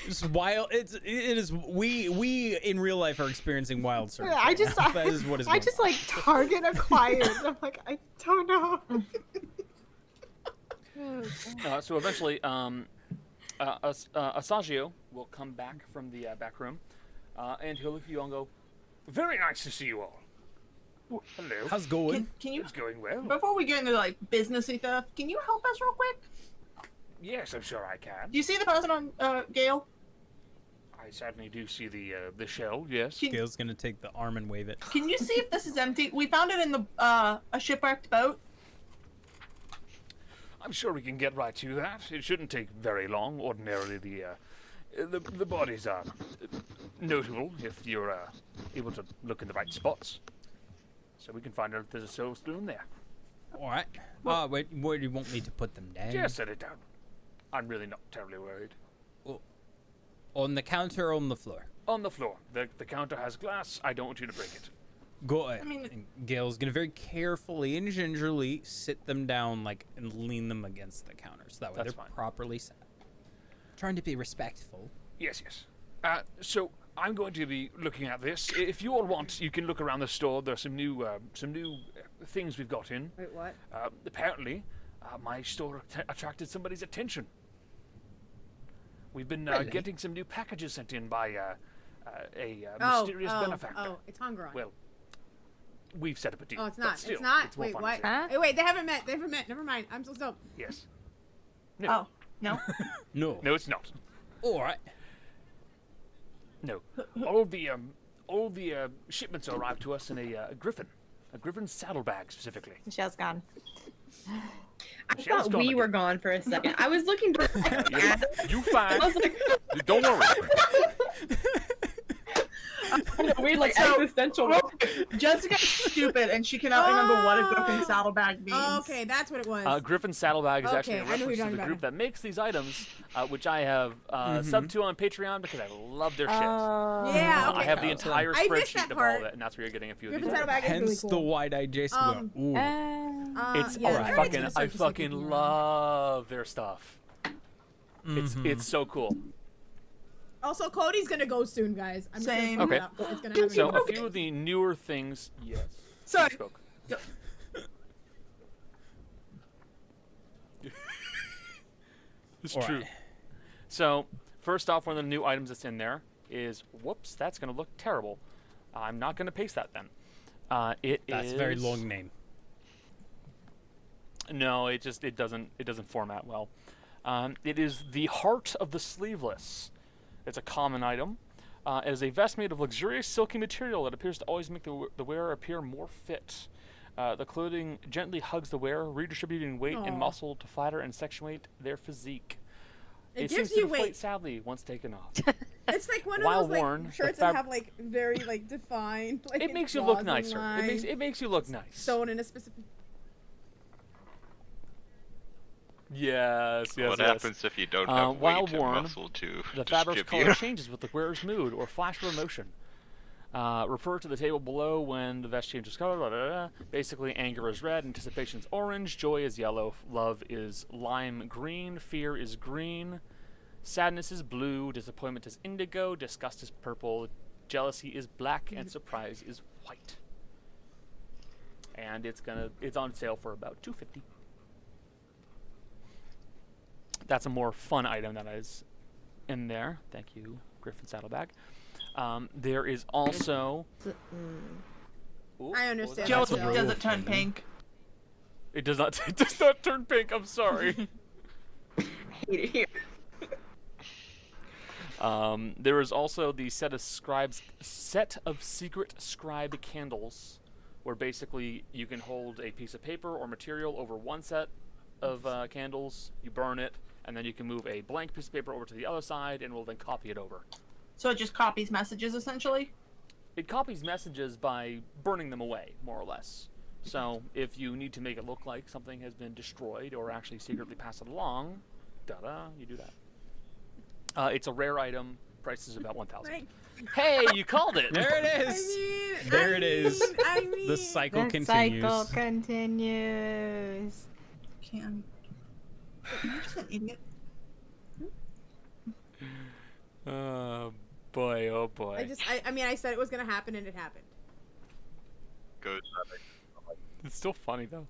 Just wild. It is. We in real life are experiencing wild surgery. I just, that is what is. I going just on. like target acquired. I'm like, I don't know. So eventually, Asagio will come back from the back room, and he'll look at you all and go, "Very nice to see you all. Hello. How's it going? Can you, It's going well. before we get into like businessy stuff, can you help us real quick? Yes, I'm sure I can. Do you see the person on Gale? I certainly do see the shell. Yes. Gail's gonna take the arm and wave it. Can you see if this is empty? We found it in the a shipwrecked boat. I'm sure we can get right to that. It shouldn't take very long. Ordinarily, the bodies are notable if you're able to look in the right spots. So we can find out if there's a soul still in there. All right. Where do you want me to put them down? Just set it down. I'm really not terribly worried. On the counter or on the floor? On the floor. The counter has glass. I don't want you to break it. Go ahead. I mean- And Gail's gonna very carefully and gingerly sit them down, and lean them against the counter, so that way That's they're fine. properly set. Trying to be respectful. Yes, yes. So I'm going to be looking at this. If you all want, you can look around the store. There's some new things we've got in. Wait, what? Apparently, my store attracted somebody's attention. We've been getting some new packages sent in by a mysterious benefactor. Oh, it's Hungron. Well, we've set up a deal. Oh, it's but not. still, It's not. more Wait, fun what? to say. Huh? Hey, wait, they haven't met. Never mind. I'm so stoked. Yes. Oh, no. No. No, it's not. All right. No. All the shipments arrive to us in a griffin saddlebag specifically. Michelle's gone. I Michelle's thought gone we again. were gone for a second. I was looking for. You fine. I was like, Don't worry. weird, like So- existential. Jessica's stupid, and she cannot remember what a griffin saddlebag means. Oh, okay, that's what it was. Griffin Saddlebag is actually a Okay, I know who reference you're to the talking group about. that makes these items, which I have subbed to on Patreon because I love their shit. Yeah, okay. I have the entire I missed spreadsheet that of all part. of it, and that's where you're getting a few of Griffin these. Saddlebag is really Hence cool. the wide-eyed Jason. Ooh. It's yeah, I they're fucking into the I circus fucking like love their stuff. It's so cool. Also, Cody's gonna go soon, guys. I'm Same. Just gonna Okay. put it out. It's gonna happen. So a few of the newer things, yes. Sorry. You spoke. Go. It's All true. right. So first off, one of the new items that's in there is whoops, that's gonna look terrible. I'm not gonna paste that then. That's a very long name. No, it doesn't format well. It is the Heart of the Sleeveless. It's a common item. It is a vest made of luxurious silky material that appears to always make the wearer appear more fit. The clothing gently hugs the wearer, redistributing weight and Aw. muscle to flatter and accentuate their physique. It seems gives to you deflate weight. sadly once taken off. It's like one While of those like worn, the shirts that have like very like defined. Like It makes you look flaws and nicer. lines It makes you look nice. sewn in a specific. Yes. What happens if you don't have while weight and worn, muscle to The fabric's distribute? color changes with the wearer's mood or flash of emotion. Refer to the table below when the vest changes color. Blah, blah, blah. Basically, anger is red, anticipation is orange, joy is yellow, love is lime green, fear is green, sadness is blue, disappointment is indigo, disgust is purple, jealousy is black, and surprise is white. And it's on sale for about $2.50. That's a more fun item that is in there. Thank you, Griffin Saddlebag. There is also. Ooh, I what was understand. that? Joe, That's does real. it turn pink? It does not. It does not turn pink. I'm sorry. There is also the set of secret scribe candles, where basically you can hold a piece of paper or material over one set of candles. You burn it, and then you can move a blank piece of paper over to the other side, and we'll then copy it over. So it just copies messages, essentially? It copies messages by burning them away, more or less. So if you need to make it look like something has been destroyed or actually secretly pass it along, you do that. It's a rare item. Price is about 1,000. Like, Hey, you called it. There it I is. mean, There it is. I mean, The cycle The continues. cycle continues. Can. You're just an idiot. Boy, oh boy. I mean, I said it was gonna happen, and it happened. Goes It's still funny though.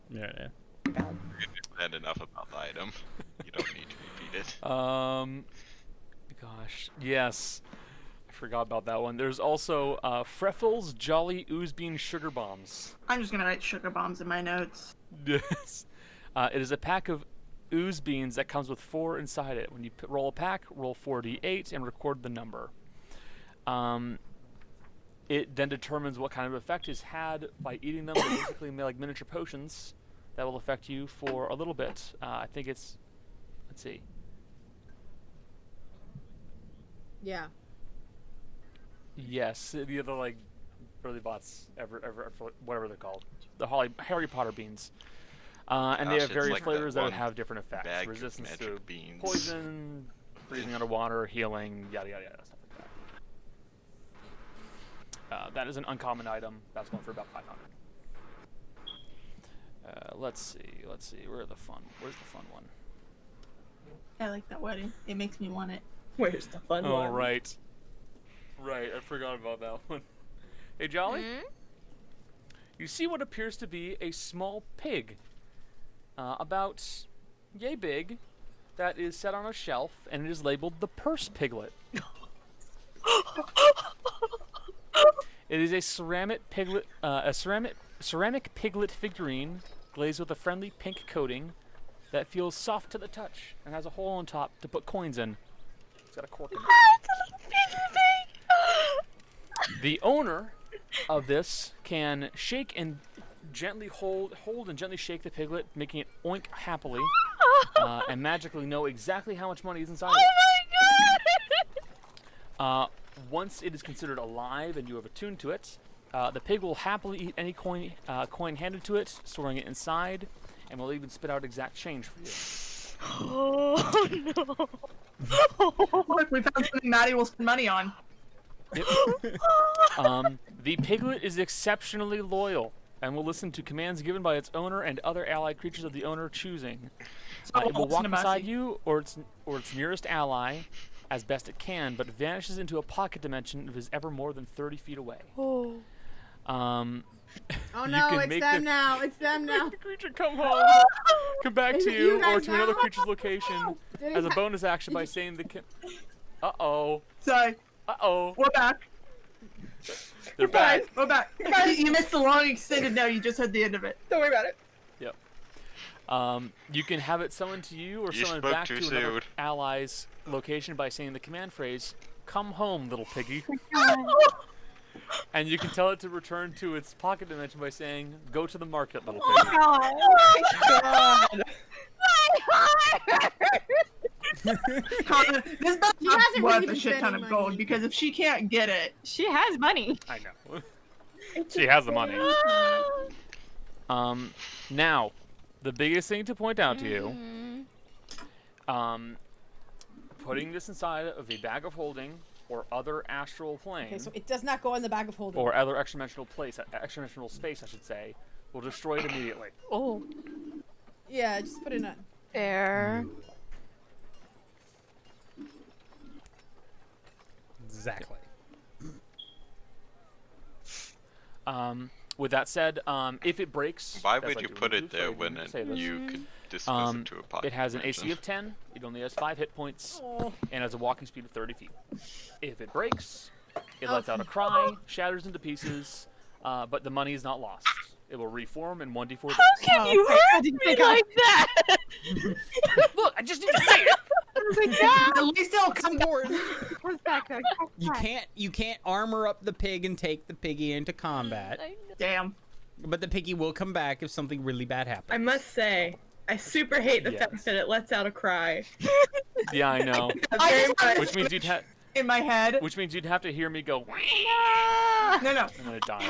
Yeah. and enough about the item. You don't need to repeat it. Gosh, yes. I forgot about that one. There's also Freffels Jolly Oozbean Sugar Bombs. I'm just gonna write sugar bombs in my notes. Yes. It is a pack of ooze beans that comes with 4 inside it. When you roll a pack, roll 4d8 and record the number. It then determines what kind of effect is had by eating them. They're basically like miniature potions that will affect you for a little bit. I think it's, let's see. Yeah. Yes, the other like early bots ever whatever they're called, the Harry Potter beans, and they Gosh, have it's various like that flavors that one have different effects: bag of resistance magic to beans. poison, breathing underwater, healing, yada yada yada, stuff like that. That is an uncommon item. That's going for about 500. let's see. Where's the fun one? I like that wedding. It makes me want it. Where's the fun Oh, one? right. Right, I forgot about that one. Hey, Jolly? You see what appears to be a small pig. About yay big, that is set on a shelf, and it is labeled the purse piglet. It is a ceramic piglet figurine glazed with a friendly pink coating that feels soft to the touch and has a hole on top to put coins in. It's got a cork in it. The owner of this can shake and gently hold and gently shake the piglet, making it oink happily, and magically know exactly how much money is inside it. Once it is considered alive and you have attuned to it, the pig will happily eat any coin handed to it, storing it inside, and will even spit out exact change for you. Oh no. Look, we found something Maddie will spend money on. Yep. The piglet is exceptionally loyal and will listen to commands given by its owner and other allied creatures of the owner choosing. It will walk beside you or its nearest ally as best it can, but vanishes into a pocket dimension if it is ever more than 30 feet away. Oh. Oh you no, can it's make them the now. It's them now. creature come home, come back Is to it you, you guys or to another now? creature's location Did as a it- bonus action by saying the. Uh-oh. Sorry, Uh-oh. we're back. They're back. We're back. You missed the long extended no, you just heard the end of it. Don't worry about it. Yep. You can have it summoned to you or You summoned spoke back too to another soon. ally's location by saying the command phrase, "Come home, little piggy." And you can tell it to return to its pocket dimension by saying, "Go to the market, little piggy." Connor, this better She not hasn't worth really a been shit ton spending of gold money. because if she can't get it, She has money. I know. She has the money. Now, the biggest thing to point out to you, putting this inside of a bag of holding or other astral plane, Okay, so it does not go in the bag of holding. or other extra-dimensional space, I should say, will destroy it immediately. Oh. Yeah, just put it in. Fair. Exactly. With that said, if it breaks, Why that's would like you the put it reboot, there so when didn't say this. you could dispose it to a pocket It has an AC dimension? of 10, it only has 5 hit points, Oh. and has a walking speed of 30 feet. If it breaks, it lets out a cry, shatters into pieces, but the money is not lost. It will reform in 1d4 days. How can you hurt me like that? Look, I just need to say it! at least it'll come back. Where's that guy? You can't armor up the pig and take the piggy into combat, I know. Damn. but the piggy will come back if something really bad happens. I must say, I super hate the fact Yes. that it lets out a cry. Yeah, I know. I Very just have much. Which means you'd in my head. have to hear me go, No, no. and then it dies.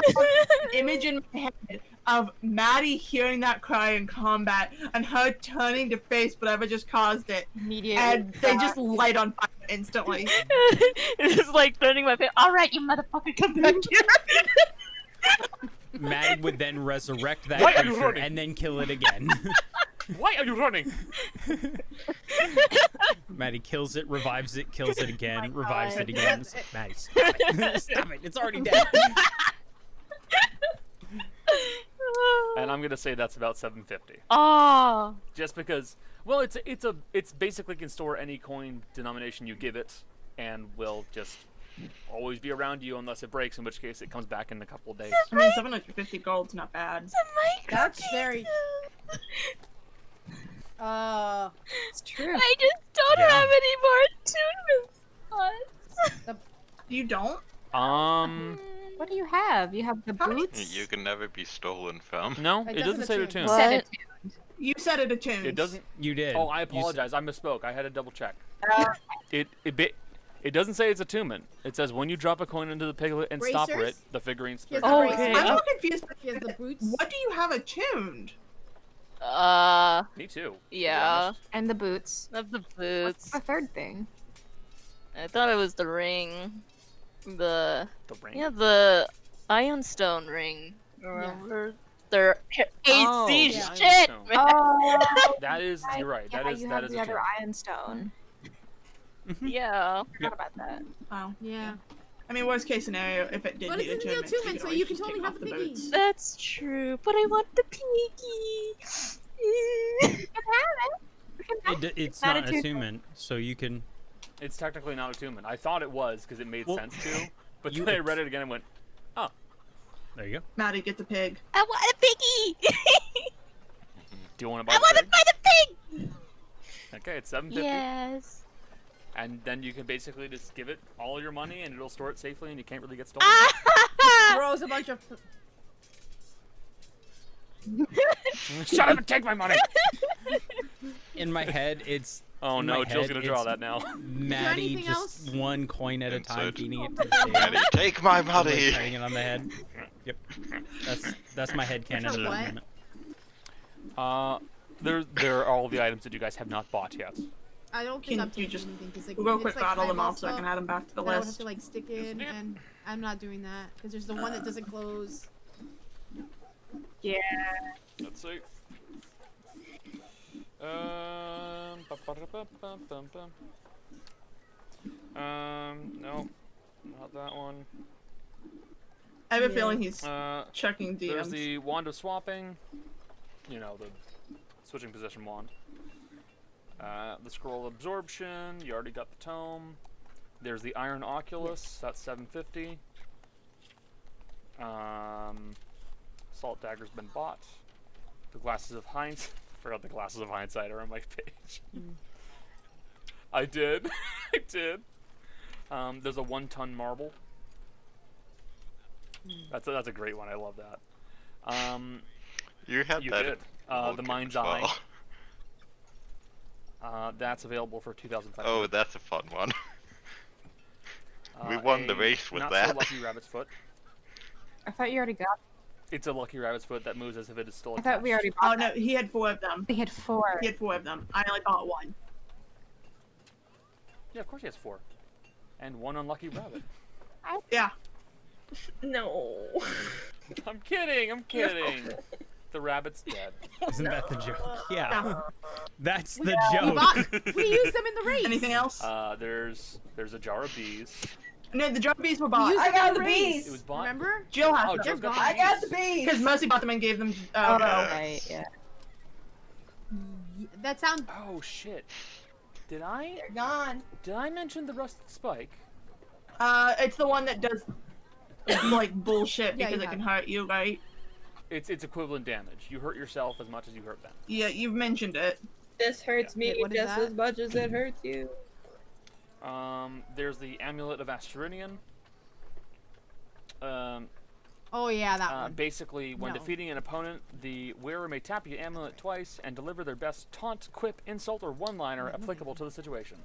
Image in my head of Maddie hearing that cry in combat and her turning to face whatever just caused it, Immediately. and they just light on fire instantly. It's like turning my face. All right, you motherfucker, come back here. Maddie would then resurrect that Why are you creature running? and then kill it again. Why are you running? Maddie kills it, revives it, kills it again, my revives God. it again. It's like, Maddie, stop it. Stop it. It's already dead. And I'm gonna say that's about 750. Oh. Just because, well, it's basically can store any coin denomination you give it, and will just always be around you unless it breaks, in which case it comes back in a couple of days. I mean, 750 gold's not bad. That's very. It's true. I just don't Yeah. have any more attunement spots. You don't? What do you have? You have the boots? You can never be stolen from. No, It it doesn't doesn't say attune. attune. You said What? it. You said it attunes. It doesn't. You did. Oh, I You s- apologize. I misspoke. I had to double check. It doesn't say it's attunement. It says when you drop a coin into the piglet and stopper it, Bracers? the figurine He has spins. the Oh, braces. okay. I'm more confused. He has the boots. What do you have attuned? Me too. to be Yeah. honest. And the boots. Of the What's boots. the third thing? I thought it was the ring. The The ring. yeah, the Iron Stone ring. Remember? their Oh, AC yeah, I shit, understand. man. Oh, That is, you're right. yeah, That is you that have is the a other term. Iron Stone. Yeah. Forgot about that. Wow. Yeah. I mean, worst case scenario, if it did But need it's in the attunement, attunement, so you can always just totally take have off the the piggy. boots. That's true, but I want the piggy. It's Not not an attunement. attunement, so you can. It's technically not attunement. I thought it was because it made Well, sense to, but you- then I read it again and went, oh. There you go. Maddie gets a pig. I want a piggy. Do you want to buy I the want to pig? buy the pig. Okay, it's $7.50. Yes. And then you can basically just give it all your money and it'll store it safely and you can't really get stolen. Throws a bunch of. Shut up and take my money! In my head, it's. Oh in no, my Jill's head, gonna draw it's that now. Maddie anything just else? one coin at a time, Insert. feeding it to the Maddie, table. take my and, like, money! patting it on the head. Yep. That's my head canon For at that what? moment. There are all the items that you guys have not bought yet. I don't Can think I'm you taking just anything because like We'll go it's quick like battle them eyeball off so I can stuff add them back to the that I would have list. to like stick in, and I'm not doing that because there's the one that doesn't close. Yeah. Let's see. No, not that one. I have a Yeah. feeling he's Uh, checking there's DMs. the wand of swapping. You know, the switching position wand. The scroll of absorption. You already got the tome. There's the iron oculus. That's $7.50. Salt dagger's been bought. The glasses of hindsight. Forgot the glasses of hindsight are on my page. I did. I did. There's a 1-ton marble. That's a great one. I love that. You had You that. did. at The Vulcan mind's as well. eye. That's available for 2,500. Oh, that's a fun one. We won the a race with not that. So lucky rabbit's foot. I thought you already got. It's a lucky rabbit's foot that moves as if it is still I attached. thought we already Oh bought no, that. he had 4 of them. We had 4. He had 4 of them. I only bought 1. Yeah, of course he has 4. And 1 unlucky rabbit. Yeah. No. I'm kidding. I'm kidding. The rabbit's dead. Isn't that the joke? Yeah. That's the We joke. bought. We used them in the race. Anything else? There's a jar of bees. No, the jar bees were We bought. used I them in got the the race. bees. It was bought. Remember? Jill has Oh, them. Jill's got the I bees. got the bees. Because Mercy bought them and gave them. Oh, right, yeah. That sounds. Oh shit. Did They're I gone. mention the rusted spike? It's the one that does like bullshit Yeah, because you it can have. hurt you, right? It's equivalent damage. You hurt yourself as much as you hurt them. Yeah, you've mentioned it. This hurts me Wait, what is just that? as much as it hurts you. There's the amulet of Asterinian. Oh yeah, that one. Basically, when No. defeating an opponent, the wearer may tap the amulet twice and deliver their best taunt, quip, insult, or one-liner applicable to the situation.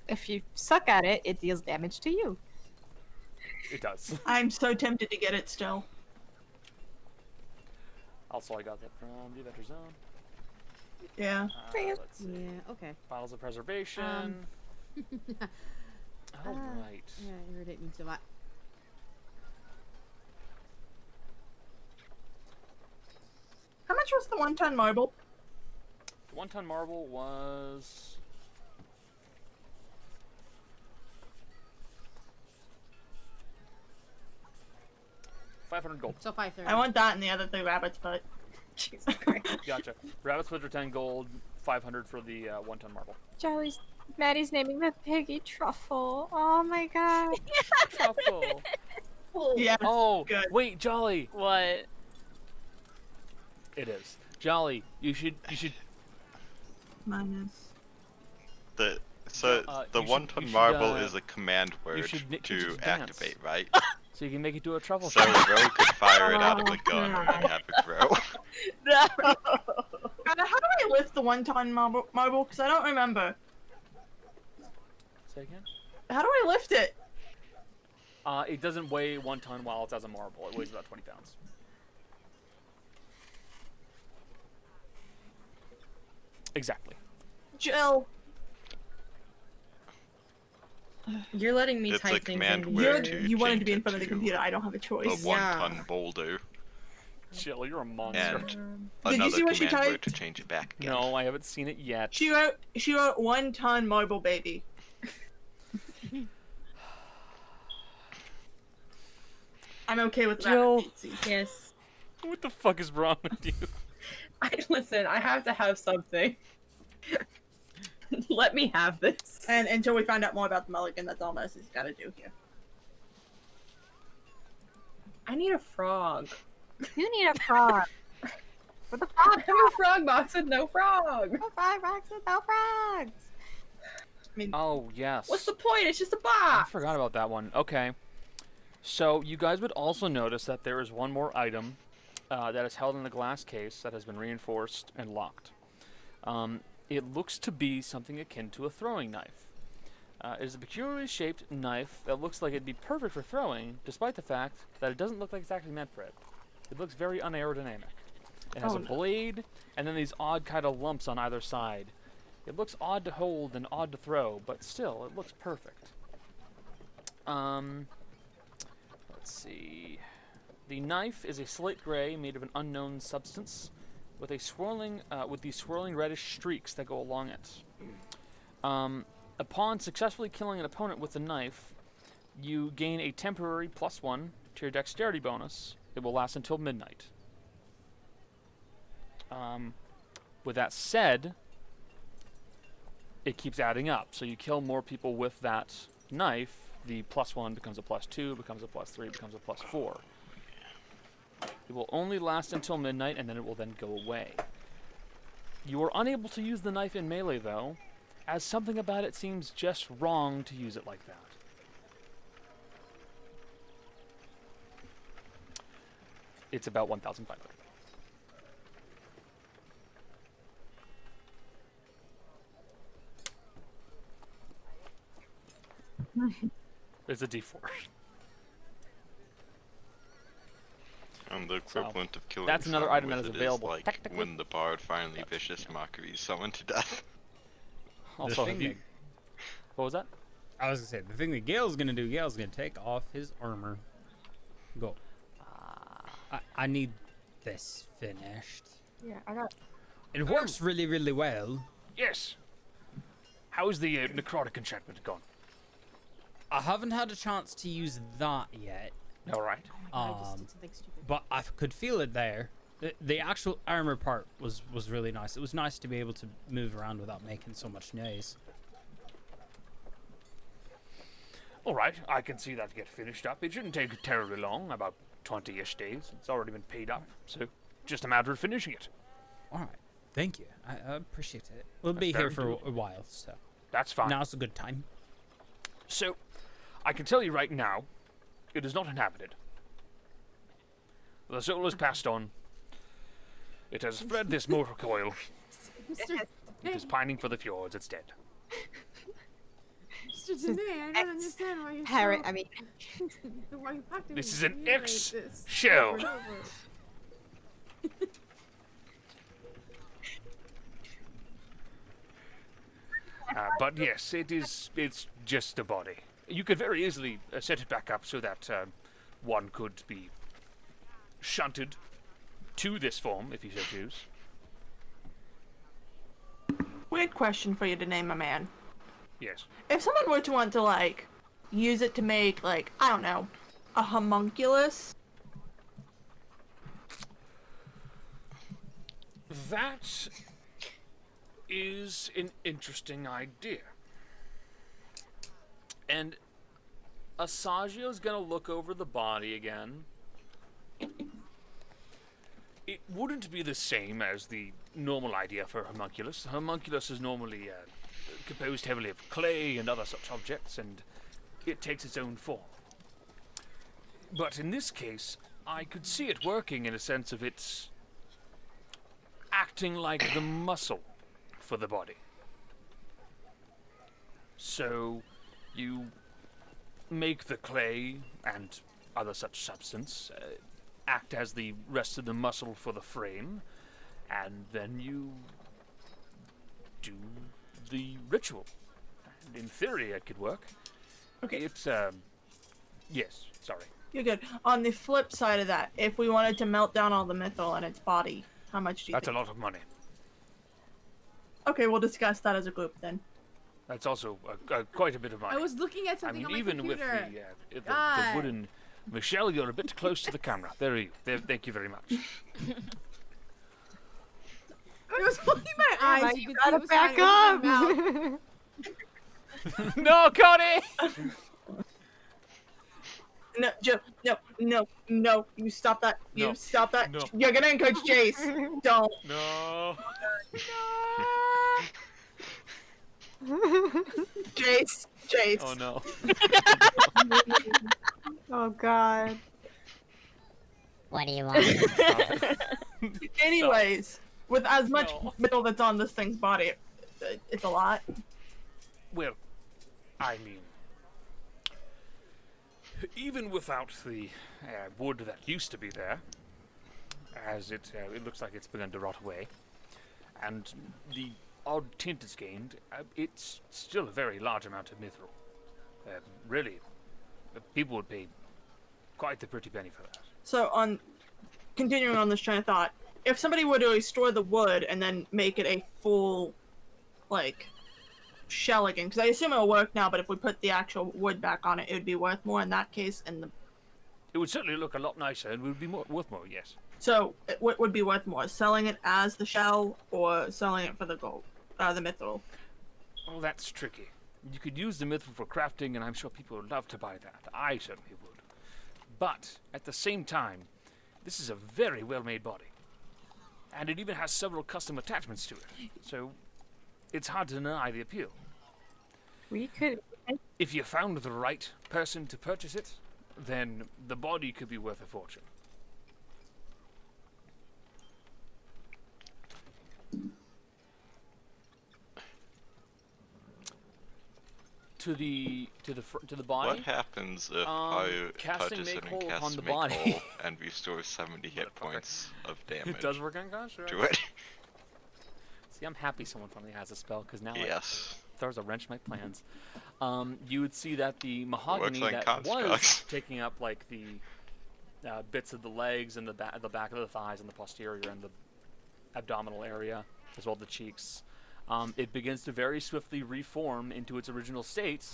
If you suck at it, it deals damage to you. It does. I'm so tempted to get it still. Also, I got that from the Adventure Zone. Yeah. Let's see. Yeah. Okay. Bottles of Preservation. All right. Yeah, irritate me so much. How much was the 1-ton marble? The 1-ton marble was... $500 gold. So 530. I want that and the other 3 rabbits, but Jesus Christ. Gotcha. Rabbit's foot are 10 gold, 500 for the 1-ton marble. Charlie's. Maddie's naming the piggy Truffle. Oh my god. Truffle. yeah. Oh, Good. wait, Jolly. What? It is. Jolly, you should Minus. The you the should- 1-ton you should, marble is a command you word should teach it to to dance. activate, right? so you can make it do a truffle So shot. Ro could fire it out of a gun and then have it grow. No. How do I lift the 1-ton marble? Because I don't remember. Say again? How do I lift it? It doesn't weigh 1 ton while it's as a marble. It weighs about 20 pounds. Exactly. Jill. You're letting me It's a type things command in word You're, to here. you wanted to change be in it front of the to computer. I don't have a A choice. Yeah. 1-ton boulder. Chill, you're a monster. And Did you another see what she command word typed? to change it back again. No, I haven't seen it yet. She wrote 1 ton mobile baby. I'm okay with that. Jill. Yes. What the fuck is wrong with you? Listen, I have to have something. Let me have this. And until we find out more about the mulligan, that's all Mercy's got to do here. I need a frog. You need a frog. For the I frog have a frog box with no frog. No frog rocks with no frogs. I mean, Oh, yes. What's the point? It's just a I box. forgot about that one. Okay. So, you guys would also notice that there is one more item that is held in a glass case that has been reinforced and locked. It looks to be something akin to a throwing knife. It is a peculiarly shaped knife that looks like it'd be perfect for throwing, despite the fact that it doesn't look like it's actually meant for it. It looks very unaerodynamic. It has a blade, and then these odd kind of lumps on either side. It looks odd to hold and odd to throw, but still, it looks perfect. Let's see. The knife is a slate gray made of an unknown substance, with a swirling, with these swirling reddish streaks that go along it. Upon successfully killing an opponent with the knife, you gain a temporary +1 to your dexterity bonus. It will last until midnight. With that said, it keeps adding up. So you kill more people with that knife, the +1 becomes a +2, becomes a +3, becomes a +4. It will only last until midnight, and then it will then go away. You are unable to use the knife in melee, though, as something about it seems just wrong to use it like that. It's about 1,500. It's a D4. And the equivalent of killing that's another someone item that with is it available like technically. when the bard finally vicious mockeries someone to death. Also, thing have you... that- What was that? I was gonna say the thing that Gale's gonna do. Gale's gonna take off his armor. Go. I need this finished. Yeah, I got. It works really, really well. Yes. How's the necrotic enchantment gone? I haven't had a chance to use that yet. All right. I just did something stupid. But I could feel it there. The actual armor part was really nice. It was nice to be able to move around without making so much noise. All right, I can see that get finished up. It shouldn't take terribly long, about 20-ish days. It's already been paid up, so just a matter of finishing it. All right. Thank you. I appreciate it. We'll be very here for doable. a while, so That's fine. now's a good time. So, I can tell you right now, it is not inhabited. The soul has passed on. It has fled this mortal coil. Mr. It is pining for the fjords. It's dead. Mr. Danae, I don't understand why you're Harry, so... I mean, why you have to This is an reiterate X this shell. over and over. But yes, it's just a body. You could very easily set it back up so that one could be shunted to this form, if you so choose. Weird question for you to name a man. Yes. If someone were to want to, like, use it to make, like, I don't know, a homunculus, That is an interesting idea. And Asagio's gonna look over the body again. It wouldn't be the same as the normal idea for a homunculus. A homunculus is normally composed heavily of clay and other such objects, and it takes its own form. But in this case, I could see it working in a sense of its acting like the muscle for the body. So, you make the clay and other such substance act as the rest of the muscle for the frame, and then you do the ritual. And in theory, it could work. okay, It's, yes, sorry. You're good. On the flip side of that, if we wanted to melt down all the mithril in its body, how much do you That's think? a lot of money. Okay, we'll discuss that as a group then. That's also quite a bit of money. I was looking at I something mean, on my even computer. with the God. wooden... Michelle, you're a bit close to the camera. There you. There, thank you very much. I was holding my eyes. Emma, you you could see gotta it was back trying to up. open my mouth. No, Cody! No, Joe, no, you stop that. You No, stop that. no. You're gonna encourage Jace. Don't. No. Jace. Oh no. Oh god. What do you want? Anyways, with as much No. metal that's on this thing's body, it's a lot. Well, I mean, even without the wood that used to be there, as it looks like it's begun to rot away, and the odd tint it's gained, it's still a very large amount of mithril. Really, people would pay quite the pretty penny for that. So continuing on this train of thought, if somebody were to store the wood and then make it a full, like, shell again, because I assume it'll work now, but if we put the actual wood back on it, it would be worth more in that case. It would certainly look a lot nicer and would be worth more, yes. So what would be worth more, selling it as the shell or selling it for the gold, the mithril? Well, that's tricky. You could use the mithril for crafting, and I'm sure people would love to buy that. I certainly would. But, at the same time, this is a very well-made body. And it even has several custom attachments to it. So, it's hard to deny the appeal. We could. If you found the right person to purchase it, then the body could be worth a fortune. To the body. What happens if I casting touch make it hold and on cast the Make body. Whole and restore 70 hit points of damage It does work on guys, sure. to it? See, I'm happy someone finally has a spell because now Yes. it throws a wrench in my plans. You would see that the mahogany like that was constructs. taking up like the bits of the legs and the back of the thighs and the posterior and the abdominal area, as well as the cheeks. It begins to very swiftly reform into its original state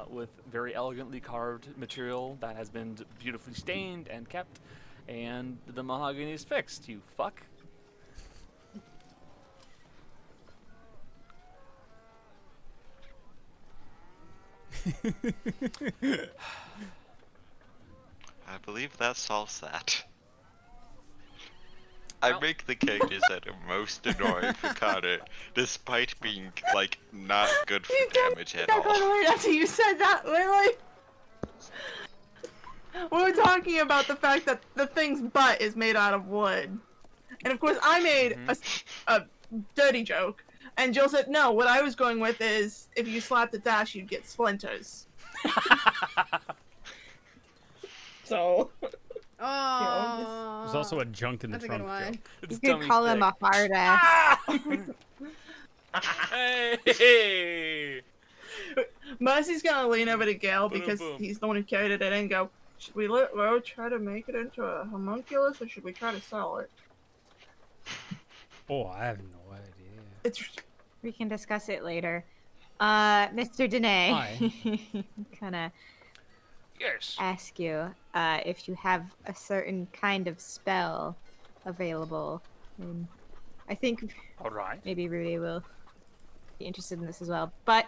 with very elegantly carved material that has been beautifully stained and kept, and the mahogany is fixed, you fuck. I believe that solves that. I Well- make the characters that are most annoying for Connor, despite being, like, not good for damage at Got all. right after you said that, literally. We were talking about the fact that the thing's butt is made out of wood. And of course, I made a dirty joke. And Jill said, no, what I was going with is if you slapped a dash, you'd get splinters. So. Oh. There's also a junk in the That's a good trunk. one. Joe. You It's could dummy call him thick. a hard ass. Hey! Mercy's gonna lean over to Gale because Boom. he's the one who carried it in and go, should we let Ro try to make it into a homunculus or should we try to sell it? Oh, I have no idea. It's We can discuss it later. Mr. Danae, Hi. kind of Yes. ask you if you have a certain kind of spell available. And I think All right. maybe Rudy will be interested in this as well. But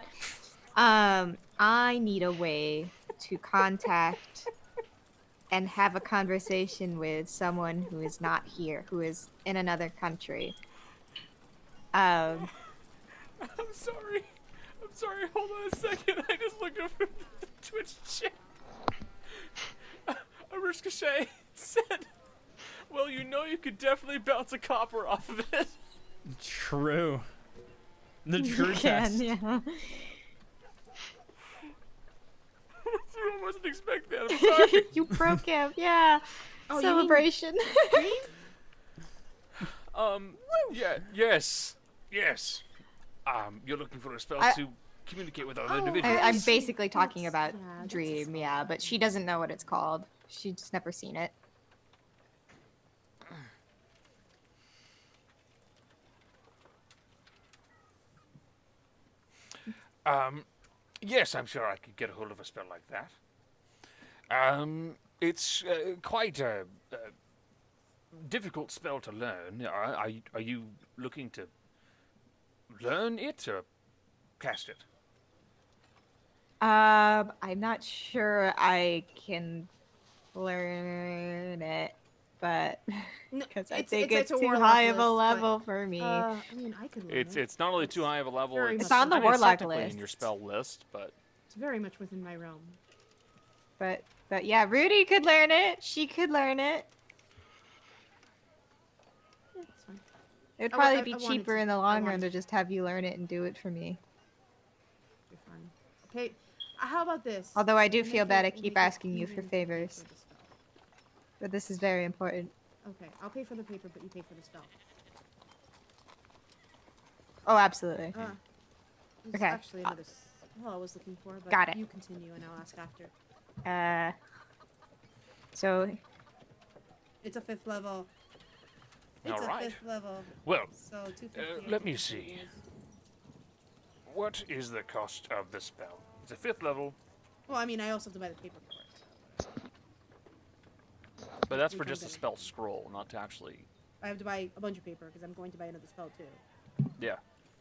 I need a way to contact and have a conversation with someone who is not here, who is in another country. I'm sorry. I'm sorry. Hold on a second. I just looked over the Twitch chat. Arishkashay said, well, you know you could definitely bounce a copper off of it. True. The true You test. can, yeah. I wasn't expecting that. I'm sorry. You broke him, yeah. Oh, you mean Celebration. Yeah, yes. You're looking for a spell I- to communicate with other Oh, individuals. I'm basically talking about Yeah, that's a Dream, spell. yeah, but she doesn't know what it's called. She's just never seen it. Yes, I'm sure I could get a hold of a spell like that. It's quite a difficult spell to learn. Are you looking to learn it or cast it? I'm not sure I can learn it, but No, because I it's- think it's it's a too warlock high of a list, but, level for me. I mean, I could learn it. It's not only too high of a level. very It's much on the I mean, it's warlock technically in your list. spell list, but It's very much within my realm. But yeah, Rudy could learn it. She could learn it. Yeah, it's fine. It would I probably wa- be I wanted cheaper to- in the I long wanted run to. to just have you learn it and do it for me. You're fine. Okay, how about this? Although I do We'll feel make bad I it- we'll keep make it asking you for even if you pay favors. for the spell. But this is very important. Okay, I'll pay for the paper, but you pay for the spell. Oh, absolutely. There's Okay, actually another spell I was looking for, but got it. you continue and I'll ask after. So It's a 5th level. It's Alright. a 5th level. well, So 250. let me see. What is the cost of the spell? It's a 5th level, Well, I mean, I also have to buy the paper for it. but that's You for can just a get it. spell scroll, not to actually. I have to buy a bunch of paper because I'm going to buy another spell too. Yeah.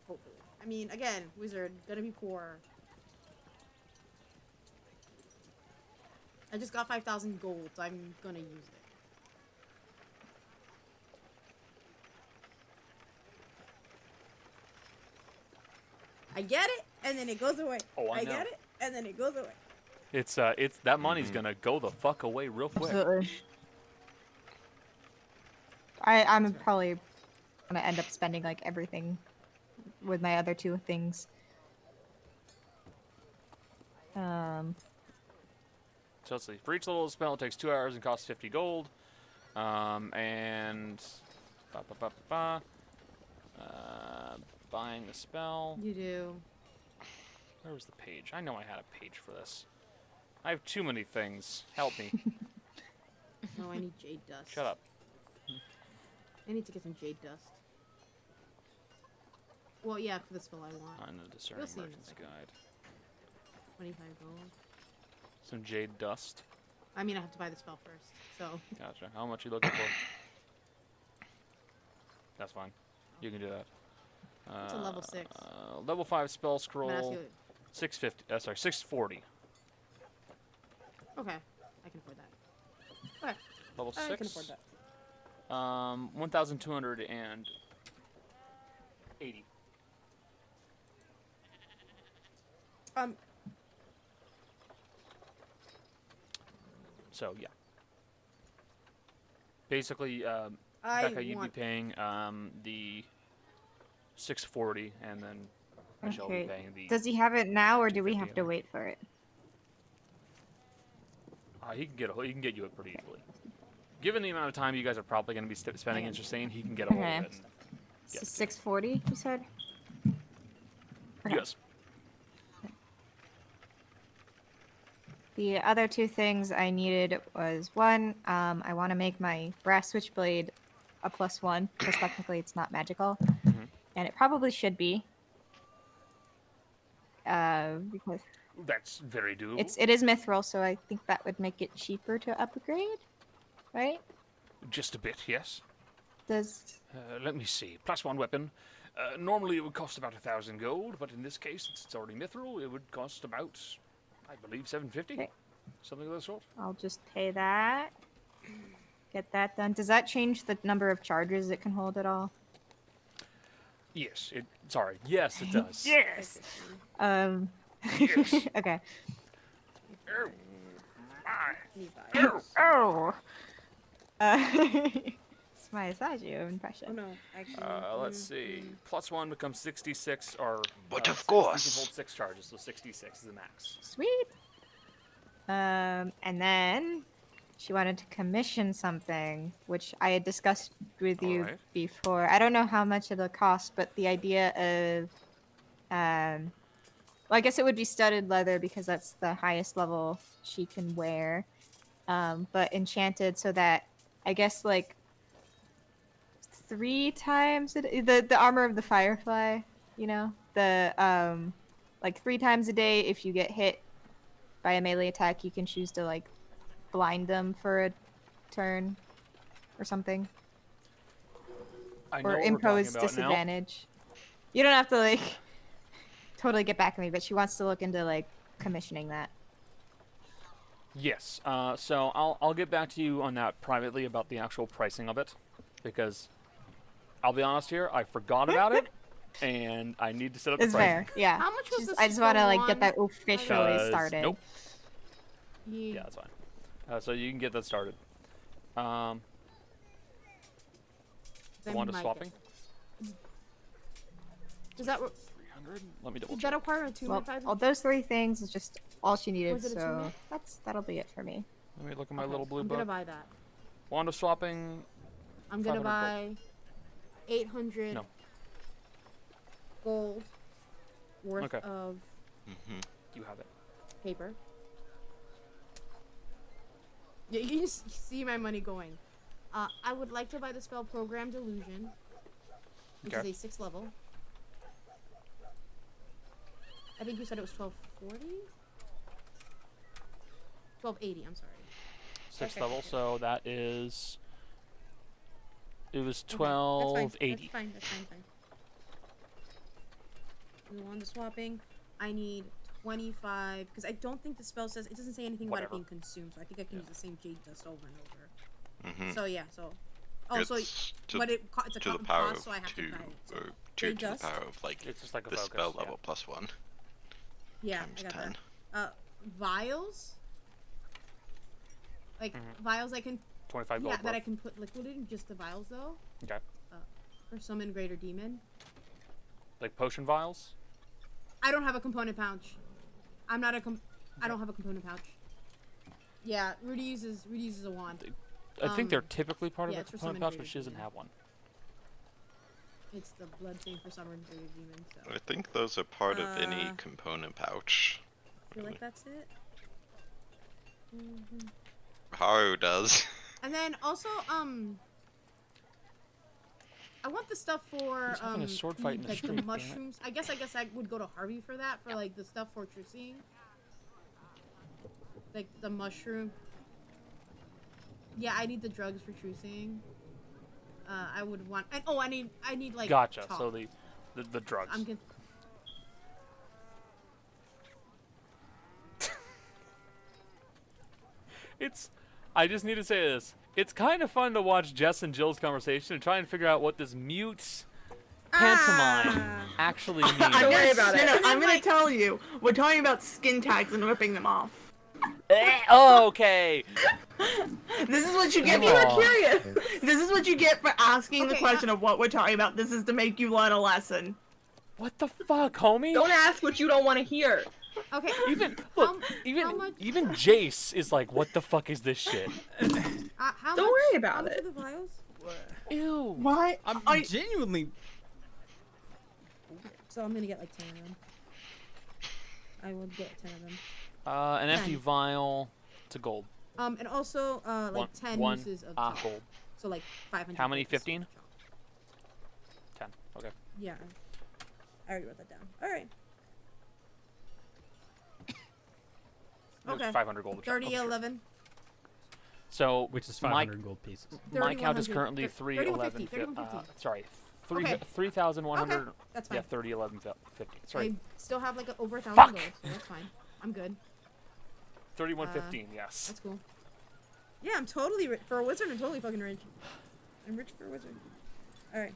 Hopefully. I mean, again, wizard, gonna be poor. I just got 5,000 gold, so I'm gonna use it. I get it, and then it goes away. Oh, I know. get it, and then it goes away. It's that money's gonna go the fuck away real quick. absolutely. I'm probably gonna end up spending like everything with my other two things. So let's see. For each level of the spell, it takes 2 hours and costs 50 gold. And buying the spell. You do. Where was the page? I know I had a page for this. I have too many things. Help me. Oh, I need jade dust. Shut up. I need to get some jade dust. Well, yeah, for the spell I want. On the Discerning see in a Merchant's second. Guide. 25 gold. Some jade dust. I mean, I have to buy the spell first, so. Gotcha. How much are you looking for? That's fine. You can do that. It's a level 6. Level 5 spell I'm gonna ask scroll. you- 650. Sorry, 640. Okay, I can afford that. Okay, Level 6. I can afford that. 1,280. So yeah. Basically, Becca, you'd be paying the 640, and then I shall be Okay. paying the. Does he have it now, or do we 250 have to wait for it? He can get you it pretty easily. Given the amount of time you guys are probably going to be spending in Srecane, he can get a hold Okay. of it. And get it. 640, you said? Okay. Yes. The other two things I needed was one, I want to make my brass switchblade a +1 because technically it's not magical, and it probably should be. Because That's very doable. it is mithril, so I think that would make it cheaper to upgrade, right? Just a bit, yes. Does Let me see. +1 weapon. Normally it would cost about 1,000 gold, but in this case, since it's already mithril, it would cost about, I believe, 750. Okay. Something of that sort. I'll just pay that. Get that done. Does that change the number of charges it can hold at all? Yes. Sorry. Yes, it does. Yes. Yes. Okay. Oh, my. Need buy. Oh. It's my Asagio impression. Oh no, actually. Let's see. +1 becomes 66, or. But of You course. can hold 6 charges, so 66 is the max. Sweet. And then she wanted to commission something, which I had discussed with you Alright. before. I don't know how much it'll cost, but the idea of, well, I guess it would be studded leather because that's the highest level she can wear. but enchanted so that I guess like 3 times the armor of the firefly, you know, the like 3 times a day if you get hit by a melee attack, you can choose to like blind them for a turn or something, I know or what we're impose talking about disadvantage. You don't have to like totally get back to me, but she wants to look into like commissioning that. Yes. So I'll get back to you on that privately about the actual pricing of it, because I'll be honest here, I forgot about it, and I need to set up the It's pricing. fair, yeah. How much was this? I just want to for like get that one? officially Because- started. Nope. Yeah. Yeah, that's fine. So you can get that started. Then Wanda might swapping. get- Does that? 300. Let me double Does check. that require a 2 Well, minute all those 3 things is just all she needed, Was it a so two-minute? that'll be it for me. Let me look at my little blue I'm book. gonna buy that. Wanda swapping. I'm gonna 500 buy 800 No. gold worth Okay. of Mm-hmm. You have it. paper. Yeah, you can just see my money going. I would like to buy the spell Program Delusion, which Okay. is a 6th level. I think you said it was 1240? 1280, I'm sorry. 6th Okay. level, so that is. It was Okay, that's fine. 1280. That's fine, that's fine. We want the swapping. I need 25, because I don't think the spell says, it doesn't say anything about it Whatever. being consumed, so I think I can use the same jade dust over and over. Mm-hmm. So yeah, so. Oh, so It's to, but it's a to the cost, power so I of have 2, to buy it. So. or 2 Jade to the dust? power of like It's just like a the focus. spell yeah. level plus 1 Yeah, times I got 10. that. Vials? Like, Mhm. vials I can, 25 gold. yeah, that I worth. can put liquid in, just the vials though. Okay. For summon Greater Demon. Like potion vials. I don't have a component pouch. I'm not a I don't have a component pouch. Yeah, Rudy uses a wand. I think they're Um, typically part yeah, of it's the for component summon pouch, but Greater she doesn't Demon. have one. It's the blood thing for summon Greater Demon, so I think those are part of any Uh, component pouch. I feel like that's it. Mhm. Haru does. And then also, I want the stuff for Who's having a sword fight in the like street, the damn it. mushrooms. I guess I would go to Harvey for that, for like the stuff for trucing. Like the mushroom. Yeah, I need the drugs for trucing. I would want, and oh, I need like. Gotcha. chalk. So the drugs. I'm gonna. It's. I just need to say this. It's kind of fun to watch Jess and Jill's conversation and try and figure out what this mute pantomime actually means. Don't worry about it. No, And then, I'm gonna like- tell you. We're talking about skin tags and ripping them off. Oh, okay. This is what you get. You were Curious. This is what you get for asking the Okay, question of what we're talking about. This is to make you learn a lesson. What the fuck, homie? Don't ask what you don't want to hear. Okay. Even look, how much- even Jace is like, what the fuck is this shit? How Don't much, worry about how much it. are the vials? Ew. Why? I'm genuinely. So I'm gonna get like 10 of them. I will get 10 of them. An empty 10. vial to gold. And also like 10 one uses of ah, chalk. gold. So like 500. How many, gold pieces of 15? chalk. 10. Okay. Yeah. I already wrote that down. All right. There's Okay. 500 gold. 30, Oh, sure. 11. So Which is my 500 gold pieces. my count is 3100, currently 3150, 311. 3150. Sorry, Okay. 3,100. Okay, that's Yeah, fine. 30,1150. Sorry, I still have like over 1,000 Fuck. gold, so that's fine. I'm good. 3115. Yes. That's cool. Yeah, I'm totally rich. For a wizard, I'm totally fucking rich. I'm rich for a wizard. Alright.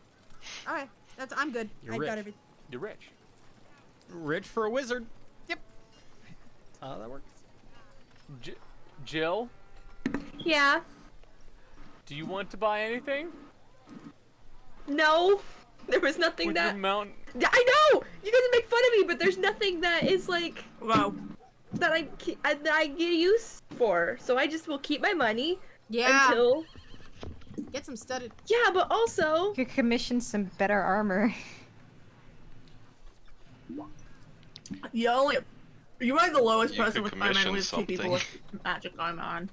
Alright. I'm good. You're I've rich. got everything. You're rich. Rich for a wizard. Yep. That works. Jill, Yeah. do you want to buy anything? No. There was nothing With that. your mount? I know. You guys make fun of me, but there's nothing that is like Well, that I get use for. So I just will keep my money Yeah. until. Get some studded. Yeah, but also. You could commission some better armor. you are the lowest You person could with my men commission with 2 people something. with magic armor on.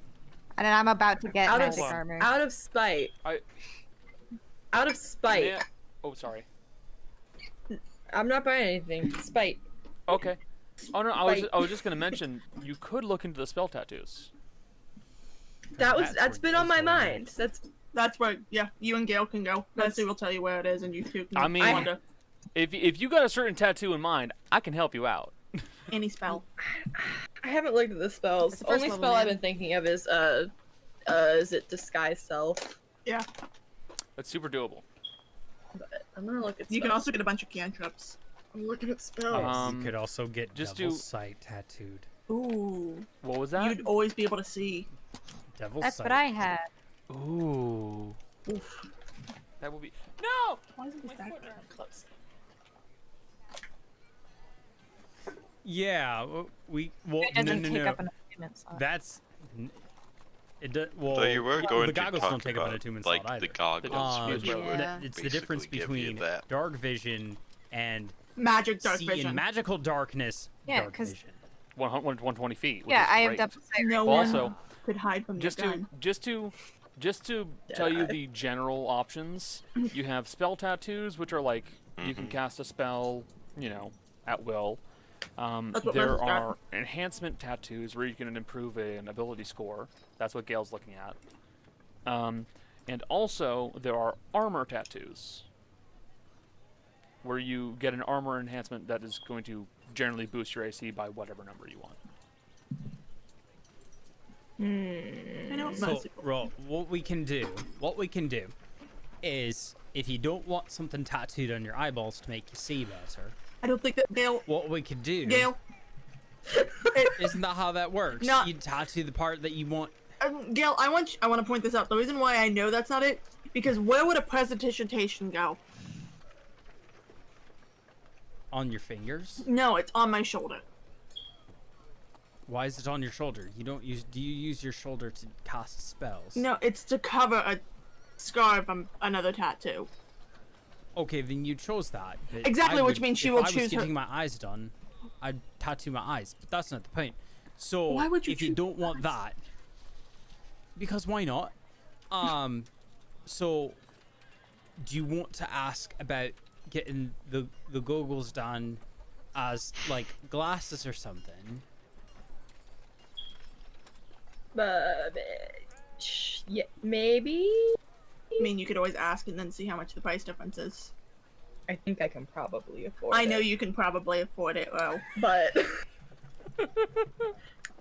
And I'm about to get Out of magic armor. out of spite. Out of spite. Yeah. Oh, sorry. I'm not buying anything. Spite. Okay. Oh no, I was just gonna mention you could look into the spell tattoos. That's been on my mind. That's where, yeah, you and Gail can go. Leslie will tell you where it is, and you two can I mean, wander. if you got a certain tattoo in mind, I can help you out. Any spell. I haven't looked at the spells. It's The the first only level, spell I've man. been thinking of is it disguise self? Yeah. That's super doable. But I'm gonna look at. You can spells. also get a bunch of cantrips. I'm looking at spells. You could also get just Devil's do- Sight tattooed. Ooh. What was that? You'd always be able to see. Devil's That's Sight. what I had. Ooh. Oof. That would be no. Why isn't this background close? Yeah, we well It no doesn't no take no. up an attunement slot. That's it. Well, Though you were going the to goggles talk don't take up an about, attunement like, slot either. the goggles, which Yeah. would It's the difference basically give you between that. dark vision and Magic dark see vision. in magical darkness. Yeah, dark 'cause- vision. 120 feet. Which Yeah, is I have great. double sight. No Well, one also, could hide from just the to gun. just to tell you the general options, you have spell tattoos, which are like you can cast a spell, you know, at will. That's what There mine's got. are enhancement tattoos where you can improve an ability score. That's what Gail's looking at. And also there are armor tattoos, where you get an armor enhancement that is going to generally boost your AC by whatever number you want. I know So, most people. Ro, what we can do is if you don't want something tattooed on your eyeballs to make you see better, I don't think that Gail. what we could do Gail. isn't that how that works? No. You tattoo the part that you want. Gail, I want to point this out. The reason why I know that's not it, because where would a presentation go? On your fingers? No, it's on my shoulder. Why is it on your shoulder? You don't use. Do you use your shoulder to cast spells? No, it's to cover a scar from another tattoo. Okay, then you chose that. But Exactly, I which would- means she if will I was choose her- getting my eyes done, I'd tattoo my eyes, but that's not the point. So Why would you if you choose don't want that, because why not? So do you want to ask about getting the goggles done as like glasses or something? Yeah, maybe. I mean, you could always ask and then see how much the price difference is. I think I can probably afford I it. know you can probably afford it, Ro. But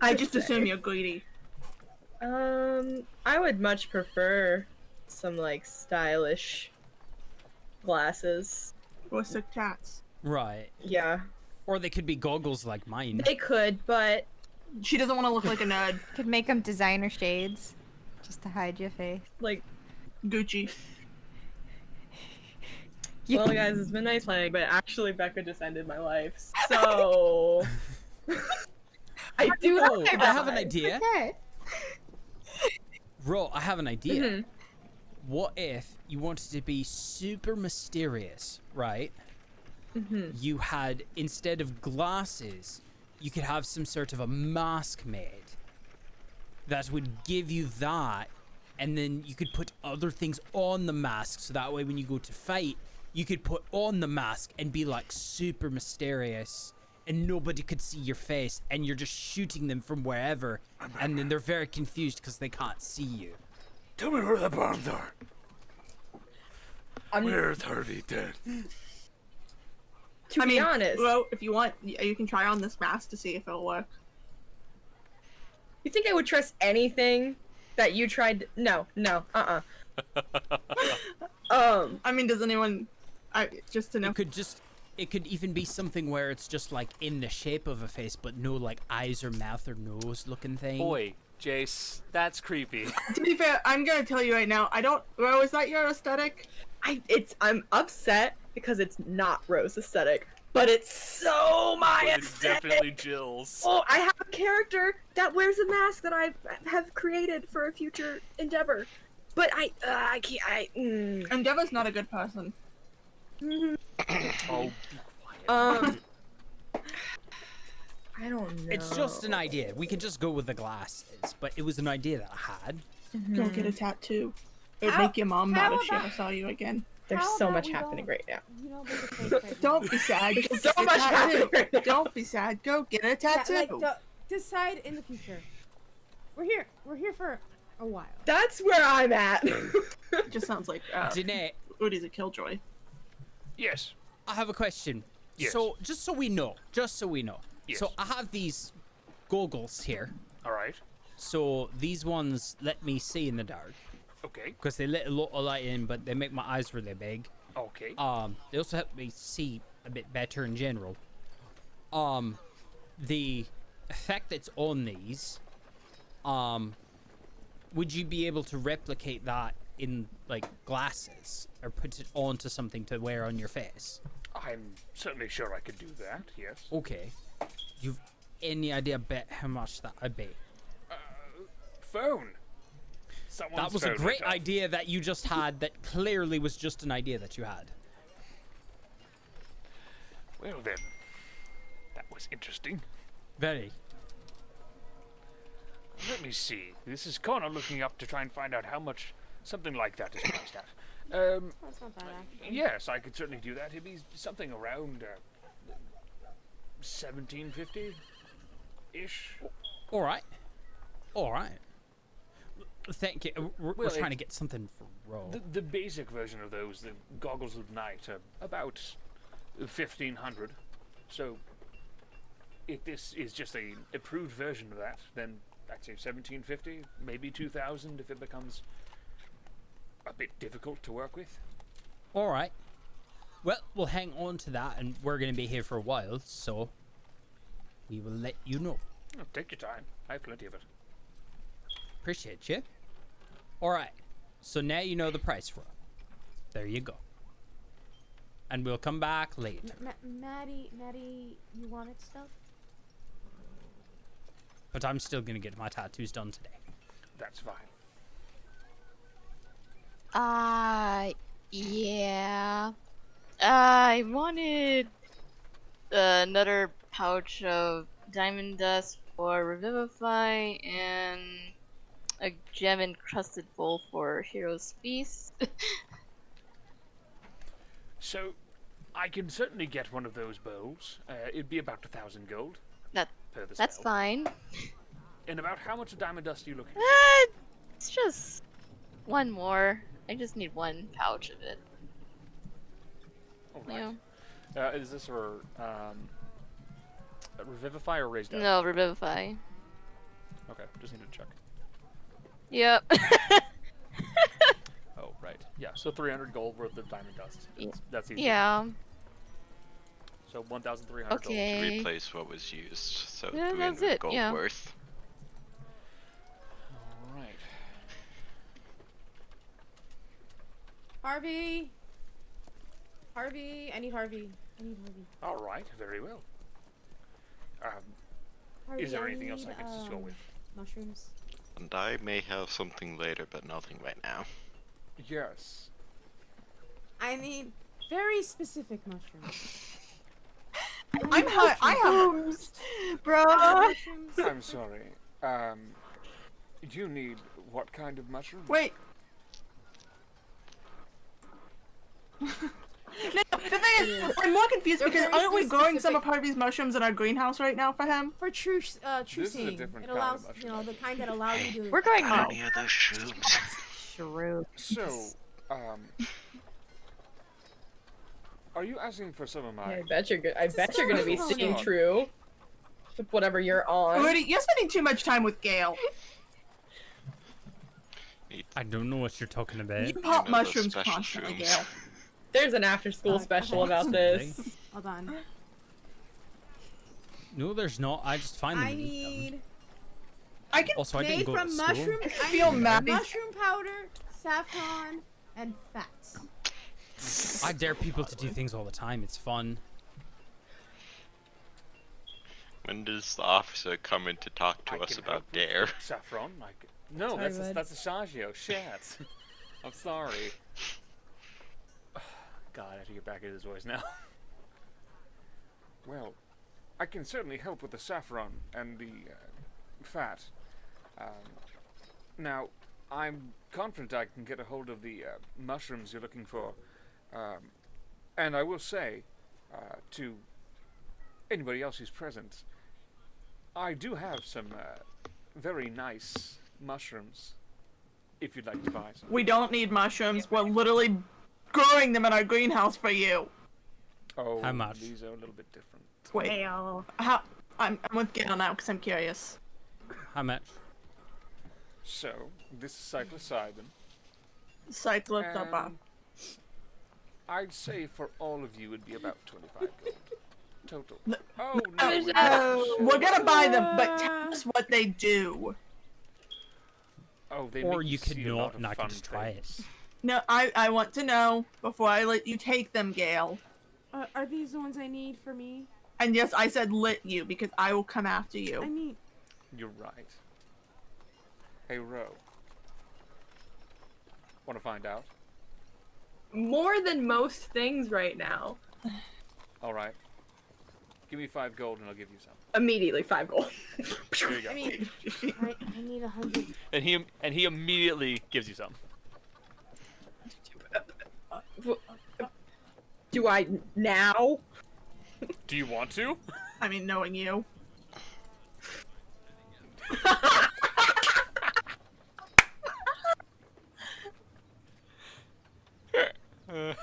I just assume you're greedy. I would much prefer some like stylish glasses. Or sick tats. Right. Yeah, Or they could be goggles like mine. they could, but She doesn't want to look like a nerd. Could make them designer shades, just to hide your face. like, Gucci. You well, guys, it's been nice playing, but actually, Becca just ended my life, so I do. Oh, have I have an idea. Okay. Ro, I have an idea. Mhm. What if you wanted to be super mysterious, right? Mhm. You had, instead of glasses, you could have some sort of a mask made that would give you that, and then you could put other things on the mask, so that way when you go to fight, you could put on the mask and be like super mysterious, and nobody could see your face, and you're just shooting them from wherever, and then they're very confused because they can't see you. Tell me where the bombs are. I'm, Where's Harvey dead? to be honest, Ro, if you want, you can try on this mask to see if it'll work. you think I would trust anything that you tried? No, no, I mean, does anyone... just to know. It could even be something where it's just like in the shape of a face, but no like eyes or mouth or nose looking thing. Boy, Jace, that's creepy. To be fair, I'm gonna tell you right now, I don't... Ro, is that your aesthetic? I'm upset because it's not Rose aesthetic, but it's so my But it's aesthetic. definitely Jill's. Oh, I have a character that wears a mask that I have created for a future endeavor, but I can't. Endeavor's not a good person. Oh, I I don't know. It's just an idea. We could just go with the glasses, but it was an idea that I had. Go get a tattoo. It would How- make your mom mad how if she about- ever saw you again. There's How so about much we happening don't- right now. You know, there's a place right Don't now. be sad. Go There's so get a much tattoo. happening right now. Don't be sad. Go get a tattoo. Like, decide in the future. We're here. We're here for a while. That's where I'm at. It just sounds like Danae, Udi's a killjoy. Yes. I have a question. Yes. So, just so we know. Yes. So, I have these goggles here. All right. So, these ones let me see in the dark. Okay. Because they let a lot of light in, but they make my eyes really big. Okay. They also help me see a bit better in general. The effect that's on these, would you be able to replicate that in, like, glasses? Or put it onto something to wear on your face? I'm certainly sure I could do that, yes. Okay. You've any idea about how much that would be? Phone. Someone's That was a phone great went off. idea that you just had that clearly was just an idea that you had. Well then, that was interesting. Very. Let me see. This is Connor looking up to try and find out how much something like that is priced at. That's not bad, actually. Yes, I could certainly do that. It'd be something around 1750-ish. All right. All right. Thank you. We're Well, trying to it- get something for Ro. The basic version of those, the goggles of night, are about 1500. So, if this is just a approved version of that, then I'd say 1750, maybe 2000 if it becomes a bit difficult to work with. All right. Well, we'll hang on to that, and we're going to be here for a while, so we will let you know. Oh, take your time. I have plenty of it. Appreciate you. All right. So now you know the price, Ro. There you go. And we'll come back later. Maddie, you wanted stuff? But I'm still going to get my tattoos done today. That's fine. Yeah. I wanted another pouch of diamond dust for Revivify and a gem encrusted bowl for Hero's Feast. So, I can certainly get one of those bowls. It'd be about 1,000 gold. That- per the That's spell. fine. And about how much diamond dust are you looking for? It's just one more. I just need one pouch of it. All Yeah. right. Is this for Revivify or raised up? No, Revivify. Okay, just need to check. Yep. Oh, right. Yeah, so 300 gold worth of diamond dust. Yeah. That's easy. Yeah. So 1,300 gold. Okay. Replace what was used, so Yeah, that's 300 it, gold yeah. worth. All right. Harvey, I need Harvey. All right, very well. Harvey, Is there anything else I need, can assist you with? Mushrooms. And I may have something later, but nothing right now. Yes. I need very specific mushrooms. I'm hot. I have Booms, bro. Mushrooms. I'm sorry. You need what kind of mushroom? Wait. No, the thing is, I'm more confused They're because very aren't we growing some specific. of Harvey's mushrooms in our greenhouse right now for him? For true This is a seeing. different It kind of allows, mushroom, the kind that allow you to. We're going Oh. Any of those shrooms? Shrew. So, are you asking for some of my? I bet you're good. I bet you're gonna be Oh, sticking no. true to whatever you're on. Rudy, you're spending too much time with Gale. I don't know what you're talking about. You pop those mushrooms special constantly, shrooms. Gale. There's an after-school special okay. about this. Hold on. No, there's not. I just find them I and eat them. need I can. Also, I didn't made go from to school. mushroom. I feel need Maddie's- mushroom powder, saffron, and fats. I dare people to do things all the time. It's fun. When does the officer come in to talk to I us can about help with Dare? Saffron. No, Sorry, that's bud. that's Asagio. Shit. I'm sorry. God, I have to get back into his voice now. Well, I can certainly help with the saffron and the fat. Now, I'm confident I can get a hold of the mushrooms you're looking for. And I will say to anybody else who's present, I do have some very nice mushrooms, if you'd like to buy some. We don't need mushrooms. We're literally growing them in our greenhouse for you. Oh, How much? these are a little bit different. Wait, how? I'm with Gail now because I'm curious. How much? So, this is psilocybin. Cyclops. I'd say for all of you it'd be about 25 gold. Total. No, Oh, no. We're gonna buy them, but tell us what they do. Oh, they Or make you could see a lot of not fun just try it. things. No, I want to know before I let you take them, Gail. Are these the ones I need for me? And yes, I said let you because I will come after I you. mean, You're right. Hey, Ro. Want to find out? More than most things right now. Alright. Give me 5 gold and I'll give you some. Immediately 5 gold. Here you go. I mean, I need 100. And he immediately gives you some. Do I now? Do you want to? I mean, knowing you.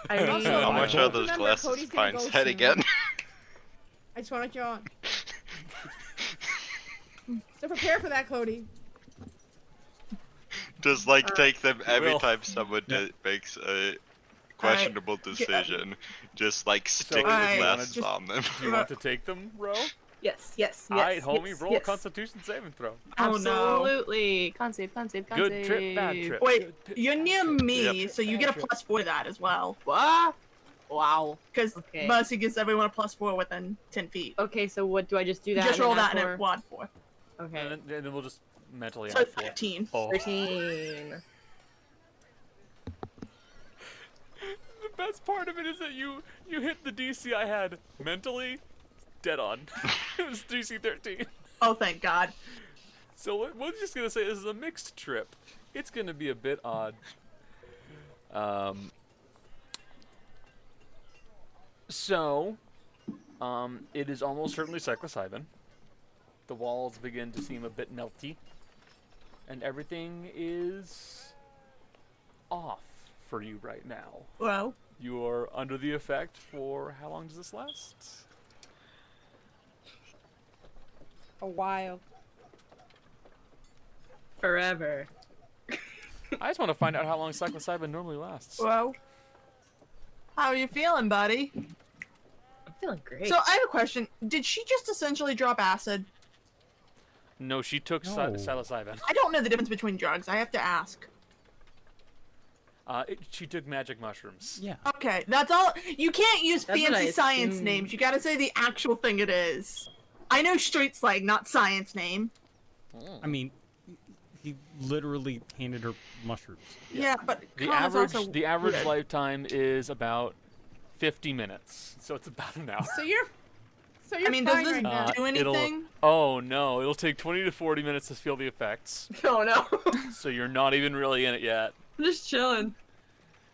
I mean, Also, How much are those remember, glasses Cody's gonna Pine's go head soon. again? I just want to let you on. So prepare for that, Cody. Just like take them every Will. time someone makes a questionable decision. Just like stick Alright, the glasses just- on them. Do you want to take them, Ro? yes. Alright, homie, yes, roll yes. a Constitution saving throw. Oh no. Absolutely. Con save. Good trip, bad trip. Wait, Good trip, you're bad near trip. me, Yep. so you get a +4 to that as well. What? Wow. Because Okay. Mercy gives everyone a +4 within 10 feet. Okay, so what do I just do that? Just and roll then that add and a four? quad 4. Okay. And then we'll just mentally So add 4. 13. Oh. 13. The best part of it is that you hit the DC I had mentally dead on. It was DC 13. Oh, thank God. So we're just gonna say this is a mixed trip. It's gonna be a bit odd. It is almost certainly psilocybin. The walls begin to seem a bit melty, and everything is off for you right now. Well, You are under the effect for how long does this last? A while. Forever. I just want to find out how long psilocybin normally lasts. well. How are you feeling, buddy? I'm feeling great. So I have a question. Did she just essentially drop acid? No, she took No. psilocybin. I don't know the difference between drugs. I have to ask. She took magic mushrooms. Yeah. Okay, that's all. You can't use That's what fancy I science assumed. names. You gotta say the actual thing it is. I know street slang, not science name. I mean, he literally handed her mushrooms. Yeah, but The Con is average also weird. lifetime is about 50 minutes, so it's about an hour. So you're I mean, does fine this right now. do anything? Oh no, it'll take 20 to 40 minutes to feel the effects, oh no. so you're not even really in it yet. I'm just chilling.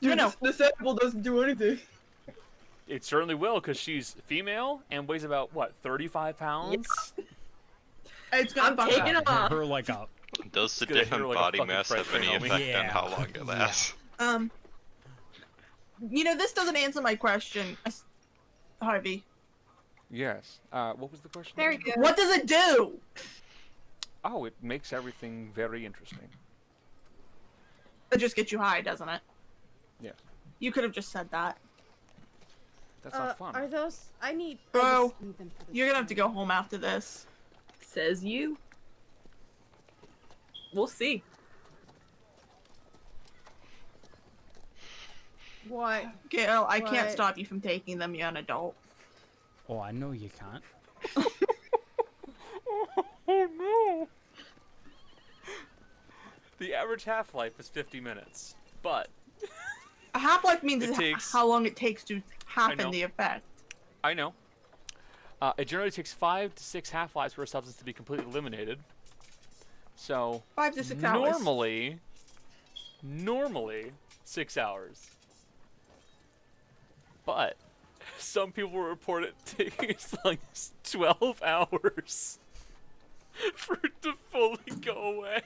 No, Dude, no. this apple doesn't do anything. It certainly will, because she's female and weighs about, what, 35 pounds? It's gonna I'm fuck taking up. off. Her like a Does the gonna hit her different like a body fucking mass have freight any train, homie. effect on Yeah. how long it lasts? You know, this doesn't answer my question, Harvey. Yes. What was the question? Very again? good. What does it do? Oh, it makes everything very interesting. It just gets you high, doesn't it? Yes. You could have just said that. That's not fun. Are those? I need. Bro, I just need them for the You're gonna have to stream. go home after this. Says you. We'll see. What? Gail, I can't What? stop you from taking them. You're an adult. Oh, I know you can't. Oh no! The average half-life is 50 minutes, but A half-life means It it's takes- how long it takes to know. happen the effect. I know. It generally takes 5 to 6 half-lives for a substance to be completely eliminated. So 5 to 6 hours. Normally 6 hours. But some people report it taking as long as 12 hours for it to fully go away.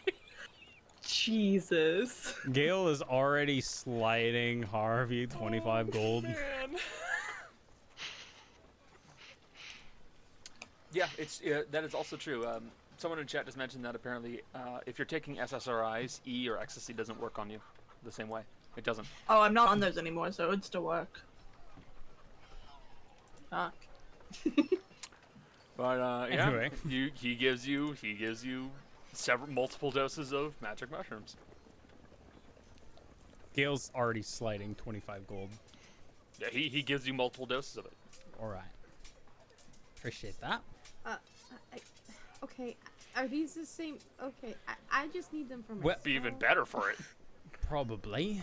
Jesus. Gale is already sliding Harvey 25 gold. Man. Yeah, that is also true. Someone in chat just mentioned that apparently if you're taking SSRIs, E or ecstasy doesn't work on you the same way. It doesn't. Oh, I'm not on those anymore, so it would still work. Fuck. But yeah, Anyway. he gives you multiple doses of magic mushrooms. Gale's already sliding 25 gold. Yeah, he gives you multiple doses of it. All right. Appreciate that. Okay, are these the same? Okay, I just need them for Well- myself. Be even better for it. Probably.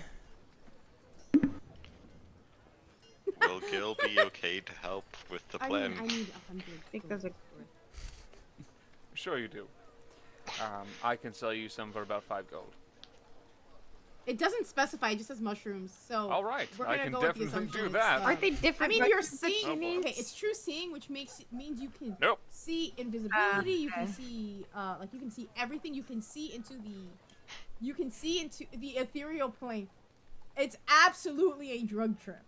Will Gil be okay to help with the plan? I need 100. I think those are. Sure you do. I can sell you some for about 5 gold. It doesn't specify; it just says mushrooms. So. All right, we're I gonna can go with the definitely do assumption that. it's, Aren't they different? I mean, you're mushrooms that seeing. she needs? Okay, it's true seeing, which means you can Nope. see invisibility. You can okay. see, like you can see everything. You can see into the ethereal plane. It's absolutely a drug trip.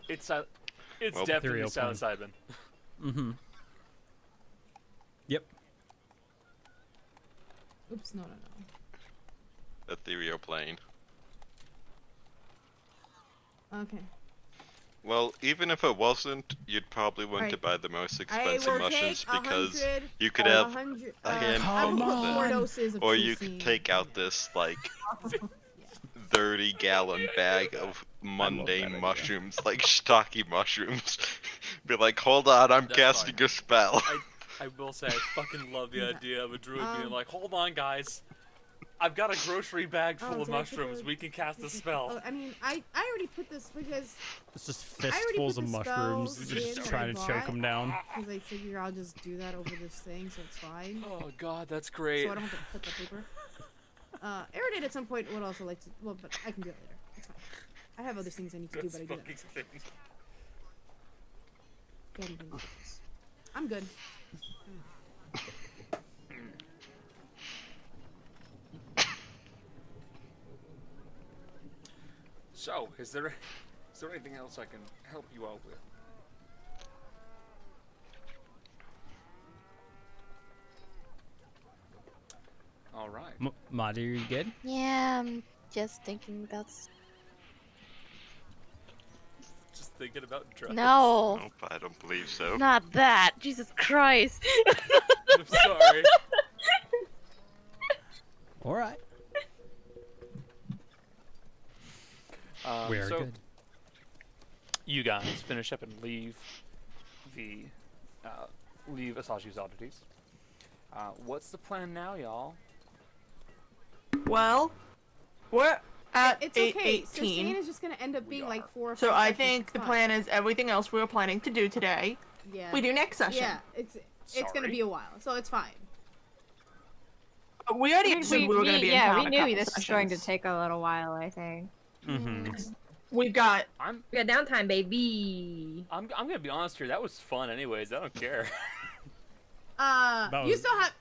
It's Well, definitely ethereal plane. psilocybin. Mm-hmm. Yep. Oops, no. Ethereal plane. Okay. Well, even if it wasn't, you'd probably want to Alright. buy the most I expensive will mushrooms take because 100 you could or have 100, a I handful will of put 4 them, doses of or true you seeing. could take out this like 30-gallon bag of mundane mushrooms, like shiitake mushrooms. Be like, hold on, I'm That's casting fine. a spell. I will say, I fucking love the idea of a druid being Um, like, hold on, guys. I've got a grocery bag full Oh, of did I put mushrooms. the- We can cast a spell. Oh, I mean, I already put this because It's just already fistfuls put of the mushrooms, spells just in trying that to I choke them down. because I figure I'll just do that over this thing, so it's fine. Oh god, that's great. So I don't have to put the paper. Aerodate at some point would also like to. Well, but I can do it later. It's fine. I have other things I need to do, That's but I do that. fucking next. thing. Go ahead and do this. I'm good. So, is there anything else I can help you out with? All right. Madi, are you good? Yeah, I'm just thinking about. Just thinking about drugs. No, Nope, I don't believe so. not that. Jesus Christ. I'm sorry. All right. We're So good. you guys finish up and leave leave Asagio's oddities. What's the plan now, y'all? Well, we're at It's okay. 8:18. Srecane is just gonna end up being like 4 or 5 So I seconds. think It's the fine. plan is everything else we were planning to do today, Yeah. we do next session. Yeah, it's gonna Sorry. be a while, so it's fine. We already assumed we were going to be in town we a knew couple this was going to sessions. take a little while, I think. Mm-hmm. We've got We got downtime, baby. I'm gonna be honest here. That was fun, anyways. I don't care. That You was- still have.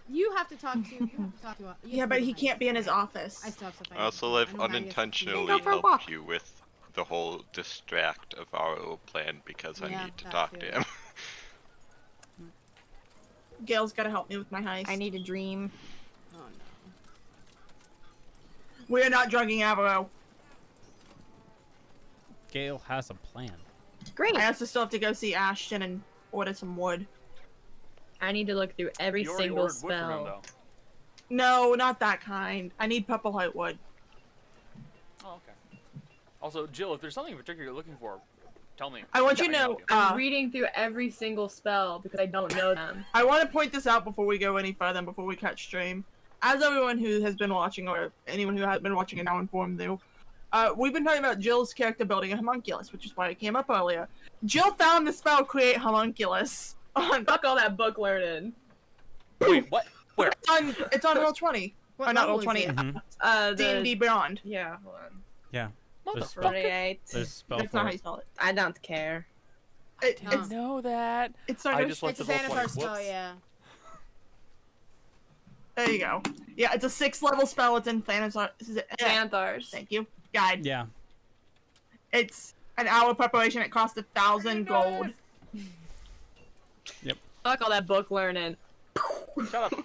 You have to talk to. You have to talk to. yeah, but he can't be in his office. I still have stuff. I need Also, to do. I've I know Harry has stuff to do. unintentionally Go for a walk. helped you with the whole distract Avvarro plan because I Yeah, need to that talk too. to him. Gail's got to help me with my heist. I need a dream. Oh no. We're not drugging Avvarro. Gale has a plan. Great. I also still have to go see Ashton and order some wood. I need to look through every You already single ordered wood from him, spell. though. No, not that kind. I need purple white wood. Oh, okay. Also, Jill, if there's something in particular you're looking for, tell me. I want you Yeah, to I know, can help I'm reading through every single spell because I don't know them. I want to point this out before we go any further and before we cut stream. as everyone who has been watching, or anyone who has been watching and now informed you, we've been talking about Jill's character building a homunculus, which is why it came up earlier. Jill found the spell Create Homunculus on Fuck all that book learning. Wait, what? Where? it's on Roll20. What Or not level is Roll20. it? Mhm. D&D Beyond. Yeah, hold on. Yeah. There's, Motherfucker. 48. there's spell That's for not how it. you spell it. I don't care. It- I it's know that. it's not I gonna- just left It's it a all Xanathar point. spell, Whoops. yeah. There you go. Yeah, it's a 6th level spell. It's in Xanathar. Xanthars. Thank you. Guide. Yeah. It's an hour preparation. It costs 1,000 gold. Fuck all that book learning. Shut up.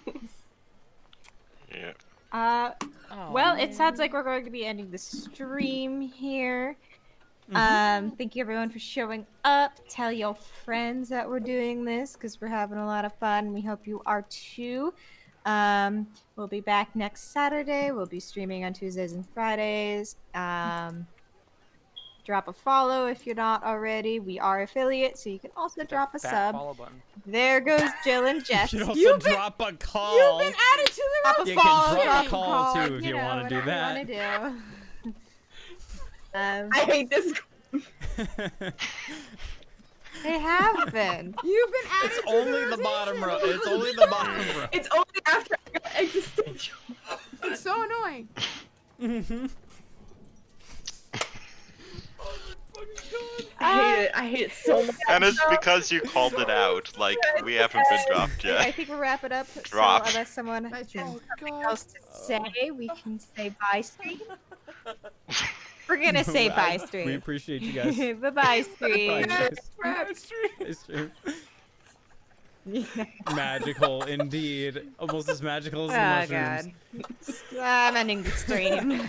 Yeah. Oh, Well, it sounds like we're going to be ending the stream here. Thank you everyone for showing up. Tell your friends that we're doing this because we're having a lot of fun. We hope you are too. We'll be back next Saturday. We'll be streaming on Tuesdays and Fridays. Drop a follow if you're not already. We are affiliates, so you can also drop a Fat sub. follow button. There goes Jill and You Jess. should also drop a call. You've been added to the Drop a You follow, can drop a drop call too if you know, want to do whatever that. you wanna do. I hate this. They have been. You've been added It's to only the the bottom row. rotation. It's only the bottom row. It's only after I got existential. It's so annoying. I hate it so much. And it's because you called it out. Like, we haven't been dropped I yet. think we'll wrap it up. Drop. So unless someone has That's true. something else to say, we can say bye stream. We're gonna say bye We stream. appreciate you guys. Bye bye stream. Bye, guys. Bye, stream. Magical indeed. Almost as magical as the Oh mushrooms. god. I'm ending the stream.